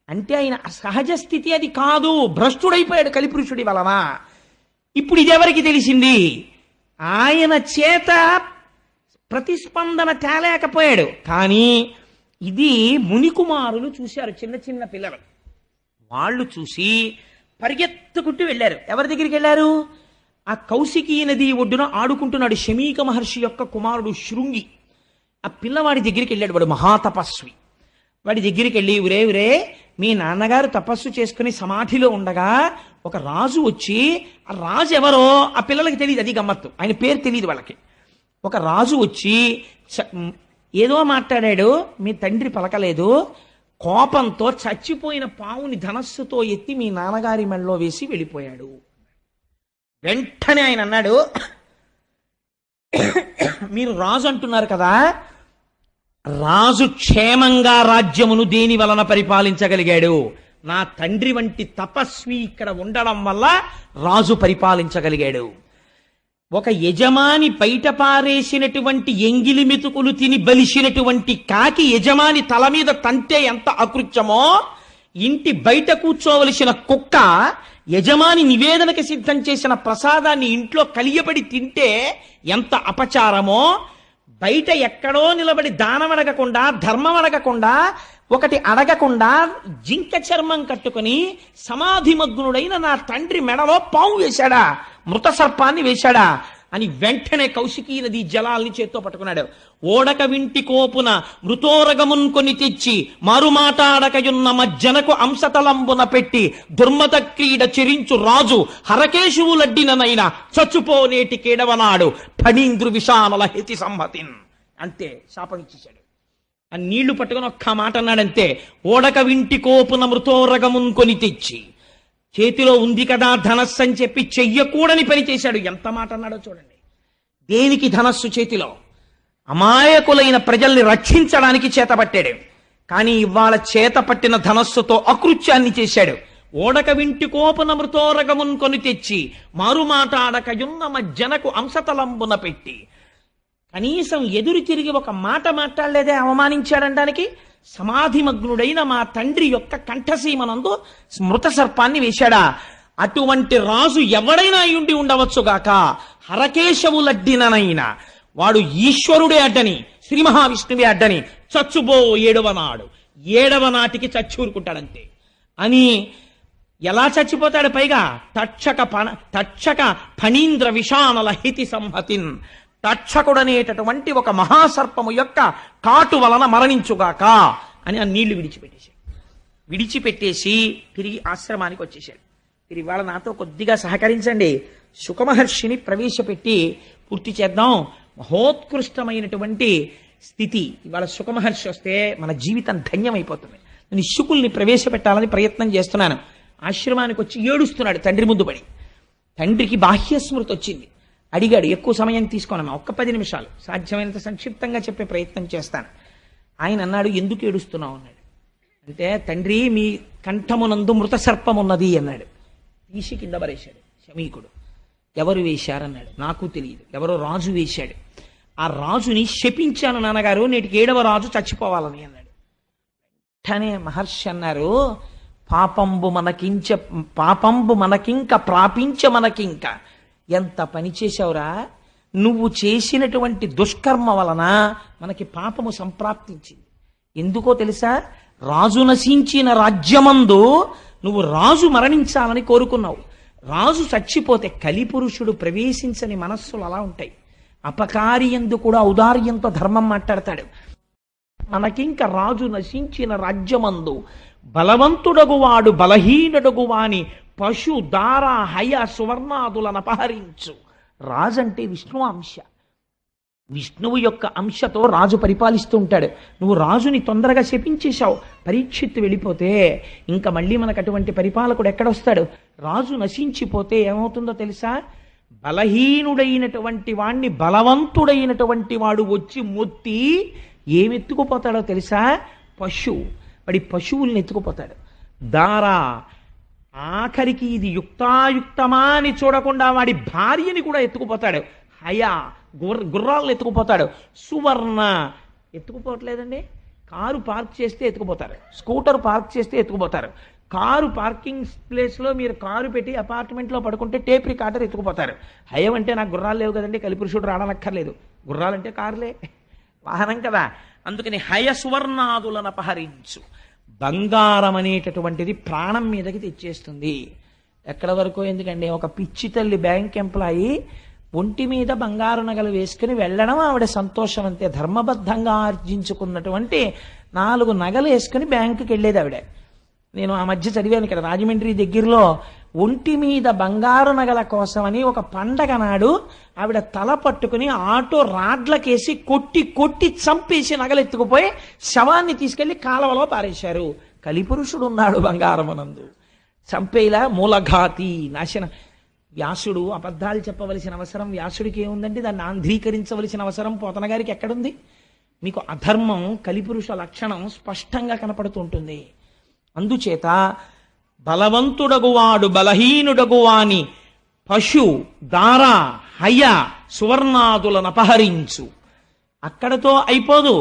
Speaker 1: అంటే ఆయన సహజ స్థితి అది కాదు, భ్రష్టుడైపోయాడు కలిపురుషుడి వలన. ఇప్పుడు ఇదెవరికి తెలిసింది? ఆయన చేత ప్రతిస్పందన తేలేకపోయాడు. కానీ ఇది మునికుమారులు చూశారు, చిన్న చిన్న పిల్లలు. వాళ్ళు చూసి పరిగెత్తుకుంటూ వెళ్ళారు. ఎవరి దగ్గరికి వెళ్ళారు? ఆ కౌశికీ నది ఒడ్డున ఆడుకుంటున్నాడు శమీక మహర్షి యొక్క కుమారుడు శృంగి. ఆ పిల్లవాడి దగ్గరికి వెళ్ళాడు. వాడు మహాతపస్వి. వాడి దగ్గరికి వెళ్ళి, ఉరే మీ నాన్నగారు తపస్సు చేసుకుని సమాధిలో ఉండగా ఒక రాజు వచ్చి, ఆ రాజు ఎవరో ఆ పిల్లలకి తెలియదు, అది గమ్మత్తు, ఆయన పేరు తెలియదు వాళ్ళకి. ఒక రాజు వచ్చి ఏదో మాట్లాడాడు, మీ తండ్రి పలకలేదు. కోపంతో చచ్చిపోయిన పావుని ధనస్సుతో ఎత్తి మీ నాన్నగారి మెడలో వేసి వెళ్ళిపోయాడు. వెంటనే ఆయన అన్నాడు, మీరు రాజు అంటున్నారు కదా, రాజు క్షేమంగా రాజ్యమును దేని వలన పరిపాలించగలిగాడు? నా తండ్రి వంటి తపస్వి ఇక్కడ ఉండడం వల్ల రాజు పరిపాలించగలిగాడు. ఒక యజమాని బయట పారేసినటువంటి ఎంగిలి మెతుకులు తిని బలిసినటువంటి కాకి యజమాని తల మీద తంతే ఎంత అకృత్యమో, ఇంటి బయట కూర్చోవలసిన కుక్క యజమాని నివేదనకి సిద్ధం చేసిన ప్రసాదాన్ని ఇంట్లో కలియబడి తింటే ఎంత అపచారమో, బయట ఎక్కడో నిలబడి దానం అడగకుండా, ధర్మం అడగకుండా, ఒకటి అడగకుండా జింక చర్మం కట్టుకుని సమాధిమగ్నుడైన నా తండ్రి మెడలో పాము వేశాడా, మృత సర్పాన్ని వేశాడా అని వెంటనే కౌశికీ నది జలాల్ని చేత్తో పట్టుకున్నాడు. ఓడక వింటి కోపున మృతోరగమున్ కొని తెచ్చి మారుమాటాడకయున్న మజ్జనకు అంశతలంబున పెట్టి దుర్మత క్రీడ చెరించు రాజు హరకేశువులడ్డిననైనా చచ్చుపోనేటి కేడవనాడు ఫణీంద్రు విషానల హేతి సంహతిన్. అంతే, శాపం ఇచ్చేశాడు. ఆ నీళ్లు పట్టుకుని ఒక్క మాట అన్నాడంతే. ఓడక వింటి కోపున మృతోరగమున్ కొని తెచ్చి, చేతిలో ఉంది కదా ధనస్సు అని చెప్పి చెయ్యకూడని పని చేశాడు. ఎంత మాట అన్నాడో చూడండి. దేనికి ధనస్సు చేతిలో? అమాయకులైన ప్రజల్ని రక్షించడానికి చేతపట్టాడు. కానీ ఇవాళ చేత పట్టిన ధనస్సుతో అకృత్యాన్ని చేశాడు. ఓడక వింటి కోపున మృతోరగమున్ కొని తెచ్చి మారుమాటాడకయున్న మజ్జనకు అంశతలంబున పెట్టి, కనీసం ఎదురు తిరిగి ఒక మాట మాట్లాడలేదే అవమానించాడనడానికి. సమాధిమగ్నుడైన మా తండ్రి యొక్క కంఠసీమనందు స్మృత సర్పాన్ని వేశాడా? అటువంటి రాజు ఎవడైనా అయ్యుండి ఉండవచ్చుగాక, హరకేశవులడ్డిననైనా వాడు ఈశ్వరుడే అడ్డని, శ్రీ మహావిష్ణువే అడ్డని చచ్చుబో 7వ నాడు, 7వ నాటికి చచ్చూరుకుంటాడంతే అని. ఎలా చచ్చిపోతాడు? పైగా తక్షక ఫణీంద్ర విషానల హితి సంహతిన్, తక్షకుడనేటటువంటి ఒక మహాసర్పము యొక్క కాటు వలన మరణించుగాక అని ఆ నీళ్లు విడిచిపెట్టేసి తిరిగి ఆశ్రమానికి వచ్చేసాడు. మీరు ఇవాళ నాతో కొద్దిగా సహకరించండి, శుకమహర్షిని ప్రవేశపెట్టి పూర్తి చేద్దాం. మహోత్కృష్టమైనటువంటి స్థితి. ఇవాళ శుకమహర్షి వస్తే మన జీవితం ధన్యమైపోతుంది. నేను శుకుల్ని ప్రవేశపెట్టాలని ప్రయత్నం చేస్తున్నాను. ఆశ్రమానికి వచ్చి ఏడుస్తున్నాడు తండ్రి ముందు పడి. తండ్రికి బాహ్యస్మృతి వచ్చింది. అడిగాడు, ఎక్కువ సమయం తీసుకోనమ్మా, ఒక్క 10 నిమిషాలు, సాధ్యమైనంత సంక్షిప్తంగా చెప్పే ప్రయత్నం చేస్తాను. ఆయన అన్నాడు, ఎందుకు ఏడుస్తున్నావు అన్నాడు. అంటే, తండ్రి మీ కంఠమునందు మృత సర్పం ఉన్నది అన్నాడు. తీసి కింద పరేశాడు శమీకుడు. ఎవరు వేశారన్నాడు. నాకు తెలియదు, ఎవరో రాజు వేశాడు. ఆ రాజుని శపించాను నాన్నగారు, నేటికి 7వ రాజు చచ్చిపోవాలని అన్నాడు. వెంటనే మహర్షి అన్నారు, పాపంబు మనకింక ప్రాపించ మనకింక. ఎంత పని చేశావురా, నువ్వు చేసినటువంటి దుష్కర్మ వలన మనకి పాపము సంప్రాప్తించింది. ఎందుకో తెలుసా? రాజు నశించిన రాజ్యమందు నువ్వు రాజు మరణించాలని కోరుకున్నావు. రాజు చచ్చిపోతే కలిపురుషుడు ప్రవేశించని మనస్సులు అలా ఉంటాయి. అపకారి యందు కూడా ఔదార్యంతో ధర్మం మాట్లాడతాడు. మనకింక రాజు నశించిన రాజ్యమందు బలవంతుడగువాడు బలహీనుడగువాని పశు దార హయ సువర్ణాదులను అపహరించు. రాజు అంటే విష్ణు అంశ. విష్ణువు యొక్క అంశతో రాజు పరిపాలిస్తూ ఉంటాడు. నువ్వు రాజుని తొందరగా శపించేశావు. పరీక్షిత్తు వెళ్ళిపోతే ఇంకా మళ్ళీ మనకు అటువంటి పరిపాలకుడు ఎక్కడొస్తాడు? రాజు నశించిపోతే ఏమవుతుందో తెలుసా? బలహీనుడైనటువంటి వాణ్ణి బలవంతుడైనటువంటి వాడు వచ్చి మొత్తి ఏమెత్తుకుపోతాడో తెలుసా? వాడి పశువుల్ని ఎత్తుకుపోతాడు. దారా, ఆఖరికి ఇది యుక్తాయుక్తమా అని చూడకుండా వాడి భార్యని కూడా ఎత్తుకుపోతాడు. హయా, గుర్రాలను ఎత్తుకుపోతాడు. సువర్ణ, ఎత్తుకుపోవట్లేదండి. కారు పార్క్ చేస్తే ఎత్తుకుపోతారు, స్కూటర్ పార్క్ చేస్తే ఎత్తుకుపోతారు. కారు పార్కింగ్ ప్లేస్లో మీరు కారు పెట్టి అపార్ట్మెంట్లో పడుకుంటే టేప్ రికార్డర్ ఎత్తుకుపోతారు. హయం అంటే నాకు గుర్రాలు లేవు కదండి, కలిపురుషుడు రావనక్కర్లేదు. గుర్రాలంటే కారులే, వాహనం కదా. అందుకని హయ సువర్ణాదులను అపహరించు. బంగారం అనేటటువంటిది ప్రాణం మీదకి తెచ్చేస్తుంది. ఎక్కడ వరకు ఎందుకండి? ఒక పిచ్చి తల్లి బ్యాంక్ ఎంప్లాయీ ఒంటి మీద బంగారు నగలు వేసుకుని వెళ్ళడం ఆవిడ సంతోషం అంతే. ధర్మబద్ధంగా ఆర్జించుకున్నటువంటి 4 నగలు వేసుకుని బ్యాంకుకి వెళ్ళేది ఆవిడ. నేను ఆ మధ్య చదివాను ఇక్కడ రాజమండ్రి దగ్గరలో, ఒంటి మీద బంగారు నగల కోసమని ఒక పండగ నాడు ఆవిడ తల పట్టుకుని ఆటో రాడ్లకేసి కొట్టి చంపేసి నగలెత్తుకుపోయి శవాన్ని తీసుకెళ్లి కాలవలో పారేశారు. కలిపురుషుడు ఉన్నాడు బంగారమునందు. చంపేలా మూలఘాతి, నాశనం. వ్యాసుడు అబద్ధాలు చెప్పవలసిన అవసరం వ్యాసుడికి ఏముందండి? దాన్ని ఆంధ్రీకరించవలసిన అవసరం పోతన గారికి ఎక్కడుంది? మీకు అధర్మం, కలిపురుష లక్షణం స్పష్టంగా కనపడుతుంటుంది. అందుచేత బలవంతుడగువాడు బలహీనుడగువాని పశు దార హయ సువర్ణాదులను అపహరించు. అక్కడతో అయిపోదు.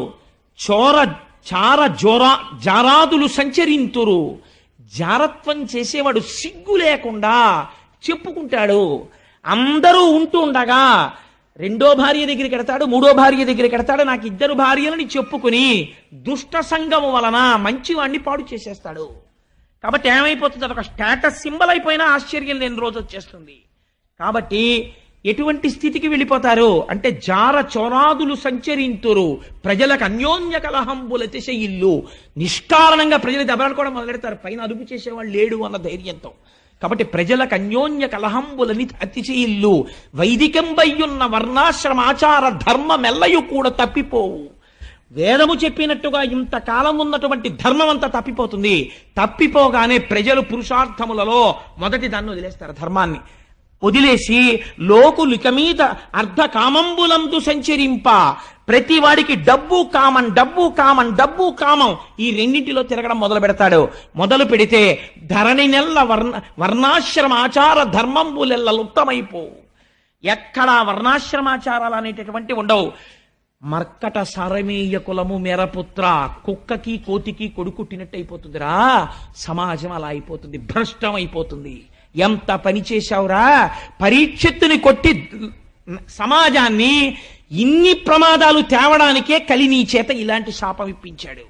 Speaker 1: జారాదులు సంచరింతురు. జారత్వం చేసేవాడు సిగ్గు లేకుండా చెప్పుకుంటాడు. అందరూ ఉంటూ ఉండగా 2వ భార్య దగ్గరికి ఎడతాడు, 3వ భార్య దగ్గరికి ఎడతాడు. నాకు 2 భార్యలని చెప్పుకుని దుష్ట సంగము వలన మంచివాణ్ణి పాడు చేసేస్తాడు. కాబట్టి ఏమైపోతుంది? అదొక స్టేటస్ సింబల్ అయిపోయినా ఆశ్చర్యం లేని రోజు వచ్చేస్తుంది. కాబట్టి ఎటువంటి స్థితికి వెళ్ళిపోతారు అంటే జార చోరాదులు సంచరింతురు, ప్రజలకు అన్యోన్య కలహంబులతిశయిల్లు. నిష్కారణంగా ప్రజలు దెబ్బలాడుకోవడం మొదలెడతారు, పైన అదుపు చేసేవాళ్ళు లేడు అన్న ధైర్యంతో. కాబట్టి ప్రజలకు అన్యోన్య కలహంబులని అతిశయిల్లు. వైదికంబయ్యున్న వర్ణాశ్రమాచార ధర్మమెల్లయు కూడా తప్పిపోవు. వేదము చెప్పినట్టుగా ఇంతకాలం ఉన్నటువంటి ధర్మం అంతా తప్పిపోతుంది. తప్పిపోగానే ప్రజలు పురుషార్థములలో మొదటి దాన్ని వదిలేస్తారు, ధర్మాన్ని వదిలేసి లోకులిక మీద అర్ధ కామంబులందు సంచరింప. ప్రతి వాడికి డబ్బు కామం, డబ్బు కామం, డబ్బు కామం, ఈ రెండింటిలో తిరగడం మొదలు పెడతాడు. మొదలు పెడితే ధరణి నెల్ల వర్ణాశ్రమాచార ధర్మంబులెల్ల లుప్తమైపోవు. ఎక్కడా వర్ణాశ్రమాచారాలు అనేటటువంటి ఉండవు. మర్కట సారమేయ కులము మేరపుత్ర, కుక్కకి కోతికి కొడుకుట్టినట్టు అయిపోతుందిరా సమాజం. అలా అయిపోతుంది, భ్రష్టం అయిపోతుంది. ఎంత పని చేశావురా, పరీక్షిత్తుని కొట్టి సమాజాన్ని ఇన్ని ప్రమాదాలు తేవడానికే కలి నీ చేత ఇలాంటి శాపం ఇప్పించాడు.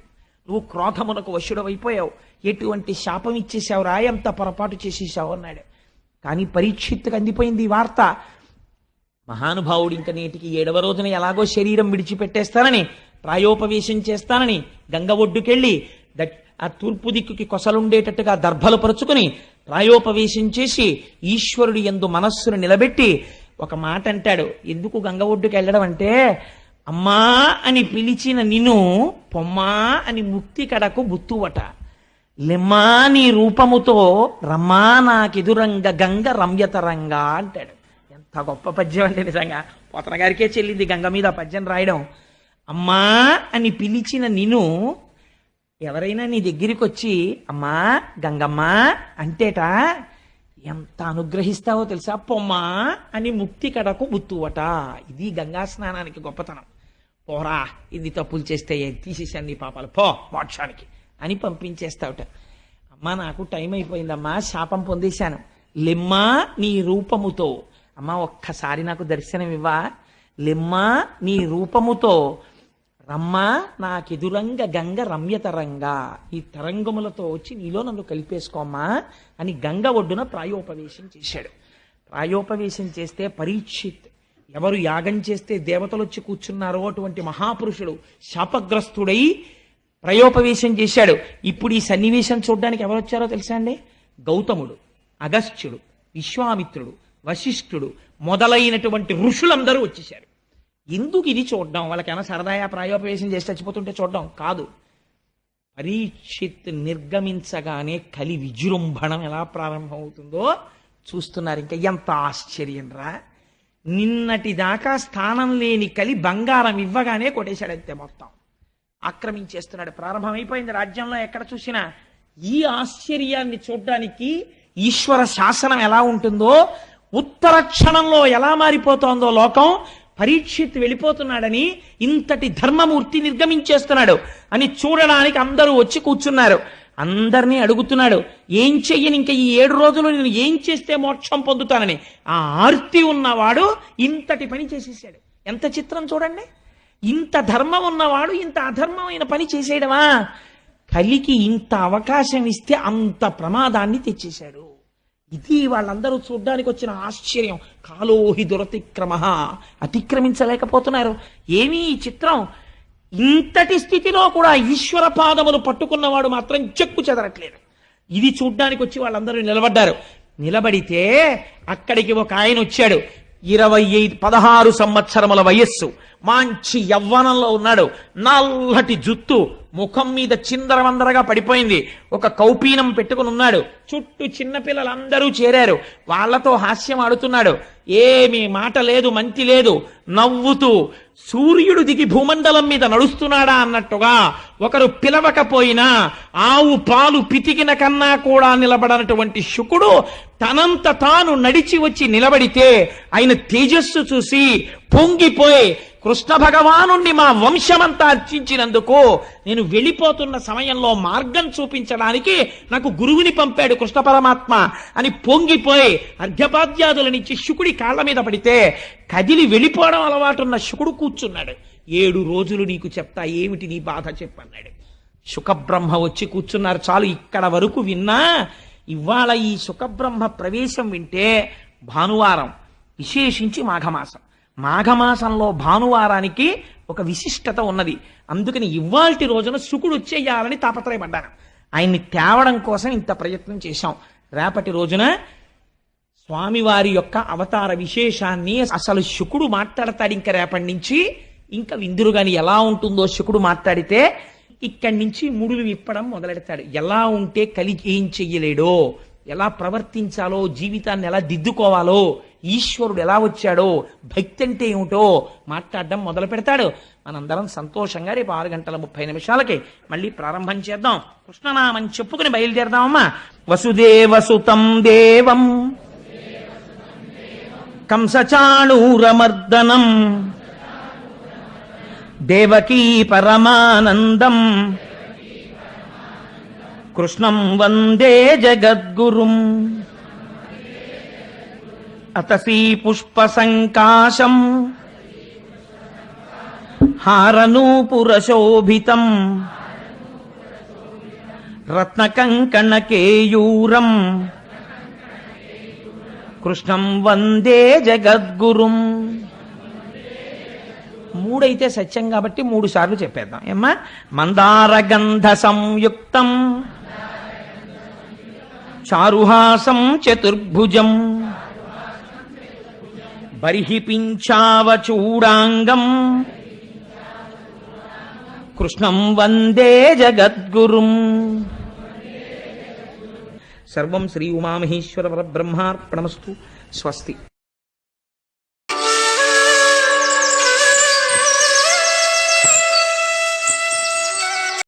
Speaker 1: నువ్వు క్రోధమునకు వశుడవైపోయావు, ఎటువంటి శాపం ఇచ్చేసావురా, ఎంత పొరపాటు చేసేసావు అన్నాడు. కానీ పరీక్షిత్తుకు అందిపోయింది ఈ వార్త. మహానుభావుడు ఇంక నేటికి 7వ రోజున ఎలాగో శరీరం విడిచిపెట్టేస్తానని, ప్రాయోపవేశం చేస్తానని గంగ ఒడ్డుకెళ్ళి ఆ తూర్పు దిక్కుకి కొసలుండేటట్టుగా దర్భలు పరుచుకుని ప్రాయోపవేశం చేసి ఈశ్వరుడి యందు మనస్సును నిలబెట్టి ఒక మాట అంటాడు. ఎందుకు గంగ ఒడ్డుకి వెళ్ళడం అంటే, అమ్మా అని పిలిచిన నిన్ను పొమ్మా అని ముక్తి కడకు బుత్తువట, లెమ్మా నీ రూపముతో రమ్మా నాకెదురంగ గంగ రమ్యతరంగా అంటాడు. ఎంత గొప్ప పద్యం అంటే నిజంగా పోతన గారికే చెల్లింది గంగ మీద పద్యం రాయడం. అమ్మా అని పిలిచిన నిన్ను ఎవరైనా నీ దగ్గరికి వచ్చి అమ్మా గంగమ్మ అంటేట ఎంత అనుగ్రహిస్తావో తెలుసా, పొమ్మా అని ముక్తి కడకు బుత్తువట. ఇది గంగా స్నానానికి గొప్పతనం. పోరా, ఇన్ని తప్పులు చేస్తే తీసేసాను నీ పాపాలు, పో మోక్షానికి అని పంపించేస్తావుట. అమ్మా నాకు టైం అయిపోయిందమ్మా, శాపం పొందేశాను, లెమ్మా నీ రూపముతో, అమ్మా ఒక్కసారి నాకు దర్శనం ఇవ్వా, లెమ్మా నీ రూపముతో, రమ్మా నాకెదురంగ గంగ రమ్యతరంగా, ఈ తరంగములతో వచ్చి నీలో నన్ను కలిపేసుకోమ్మా అని గంగ ఒడ్డున ప్రాయోపవేశం చేశాడు. ప్రాయోపవేశం చేస్తే పరీక్షిత్, ఎవరు యాగం చేస్తే దేవతలు వచ్చి కూర్చున్నారో అటువంటి మహాపురుషుడు శాపగ్రస్తుడై ప్రాయోపవేశం చేశాడు. ఇప్పుడు ఈ సన్నివేశం చూడడానికి ఎవరు వచ్చారో తెలుసా అండి? గౌతముడు, అగస్త్యుడు, విశ్వామిత్రుడు, వశిష్ఠుడు మొదలైనటువంటి ఋషులందరూ వచ్చేశారు. ఎందుకు ఇది చూడడం? వాళ్ళకైనా సరదాగా ప్రాయోపవేశం చేసి చచ్చిపోతుంటే చూడడం కాదు. పరీక్షిత్ నిర్గమించగానే కలి విజృంభణం ఎలా ప్రారంభమవుతుందో చూస్తున్నారు. ఇంకా ఎంత ఆశ్చర్యం రా! నిన్నటి దాకా స్థానం లేని కలి బంగారం ఇవ్వగానే కొట్టేశాడంతే, మొత్తం ఆక్రమించేస్తున్నాడు. ప్రారంభమైపోయింది రాజ్యంలో ఎక్కడ చూసినా. ఈ ఆశ్చర్యాన్ని చూడడానికి ఈశ్వర శాసనం ఎలా ఉంటుందో, ఉత్తర క్షణంలో ఎలా మారిపోతోందో లోకం, పరీక్షిత్ వెళ్ళిపోతున్నాడని, ఇంతటి ధర్మమూర్తి నిర్గమించేస్తున్నాడు అని చూడడానికి అందరూ వచ్చి కూర్చున్నారు. అందరినీ అడుగుతున్నాడు, ఏం చెయ్యని ఇంకా ఈ 7 రోజులు నేను ఏం చేస్తే మోక్షం పొందుతానని. ఆ ఆర్తి ఉన్నవాడు ఇంతటి పని చేసేసాడు. ఎంత చిత్రం చూడండి! ఇంత ధర్మం ఉన్నవాడు ఇంత అధర్మమైన పని చేసేయడమా? కలికి ఇంత అవకాశం ఇస్తే అంత ప్రమాదాన్ని తెచ్చేశాడు. ఇది వాళ్ళందరూ చూడ్డానికి వచ్చిన ఆశ్చర్యం. కాలోహి దురతిక్రమ, అతిక్రమించలేకపోతున్నారు. ఏమీ ఈ చిత్రం! ఇంతటి స్థితిలో కూడా ఈశ్వర పాదములు పట్టుకున్నవాడు మాత్రం చెక్కు చెదరట్లేదు. ఇది చూడ్డానికి వచ్చి వాళ్ళందరూ నిలబడ్డారు. నిలబడితే అక్కడికి ఒక ఆయన వచ్చాడు. 16 సంవత్సరముల వయస్సు, మంచి యవ్వనంలో ఉన్నాడు. నల్లటి జుత్తు, ముఖం మీద చిందరవందరగా పడిపోయింది. ఒక కౌపీనం పెట్టుకుని ఉన్నాడు. చుట్టూ చిన్నపిల్లలందరూ చేరారు. వాళ్లతో హాస్యం ఆడుతున్నాడు. ఏమీ మాట లేదు, మంతి లేదు. నవ్వుతూ సూర్యుడు దిగి భూమండలం మీద నడుస్తున్నాడా అన్నట్టుగా, ఒకరు పిలవకపోయినా ఆవు పాలు పితికిన కన్నా కూడా నిలబడనటువంటి శుకుడు తనంత తాను నడిచి వచ్చి నిలబడితే ఆయన తేజస్సు చూసి పొంగిపోయి, కృష్ణ భగవానుణ్ణి మా వంశమంతా అర్చించినందుకు నేను వెళ్ళిపోతున్న సమయంలో మార్గం చూపించడానికి నాకు గురువుని పంపాడు కృష్ణ పరమాత్మ అని పొంగిపోయి అర్ఘ్యపాద్యాదులనిచ్చి శుకుడి కాళ్ల మీద పడితే కదిలి వెళ్ళిపోవడం అలవాటున్న శుకుడు కూర్చున్నాడు. 7 రోజులు నీకు చెప్తా, ఏమిటి నీ బాధ చెప్పన్నాడు. శుకబ్రహ్మ వచ్చి కూర్చున్నారు. చాలు, ఇక్కడ వరకు విన్నా. ఇవాళ ఈ శుకబ్రహ్మ ప్రవేశం వింటే భానువారం విశేషించి మాఘమాసం. మాఘమాసంలో భానువారానికి ఒక విశిష్టత ఉన్నది. అందుకని ఇవాల్టి రోజున శుకుడు వచ్చేయాలని తాపత్రయపడ్డాను. ఆయన్ని తేవడం కోసం ఇంత ప్రయత్నం చేశాం. రేపటి రోజున స్వామివారి యొక్క అవతార విశేషాన్ని అసలు శుకుడు మాట్లాడతాడు. ఇంకా రేపటి నుంచి ఇంకా విందురు గాని ఎలా ఉంటుందో శుకుడు మాట్లాడితే ఇక్కడి నుంచి ముడులు విప్పడం మొదలెడతాడు. ఎలా ఉంటే కలి ఏం చెయ్యలేడో, ఎలా ప్రవర్తించాలో, జీవితాన్ని ఎలా దిద్దుకోవాలో, ఈశ్వరుడు ఎలా వచ్చాడో, భక్తి అంటే ఏమిటో మాట్లాడడం మొదలు పెడతాడు. మనందరం సంతోషంగా రేపు 6:30 మళ్ళీ ప్రారంభం చేద్దాం. కృష్ణనామం చెప్పుకుని బయలుదేరదామమ్మా. వసుదేవసుతం దేవం కంసచాణూరమర్దనం దేవకీ పరమానందం కృష్ణం వందే జగద్గురుం అతసీ పుష్పసంకాశం హారనూపురశోభితం రత్నకంకణకేయూరం కృష్ణం వందే జగద్గురుం. 3 అయితే సత్యం కాబట్టి 3 సార్లు చెప్పేద్దాం ఏమ్మా. మందారగంధ సంయుక్తం చారుహాసం చతుర్భుజం బర్హి పింఛావచూడాంగం కృష్ణం వందే జగద్గురుం. సర్వం శ్రీ ఉమామహేశ్వర పరబ్రహ్మార్పణమస్తు. స్వస్తి.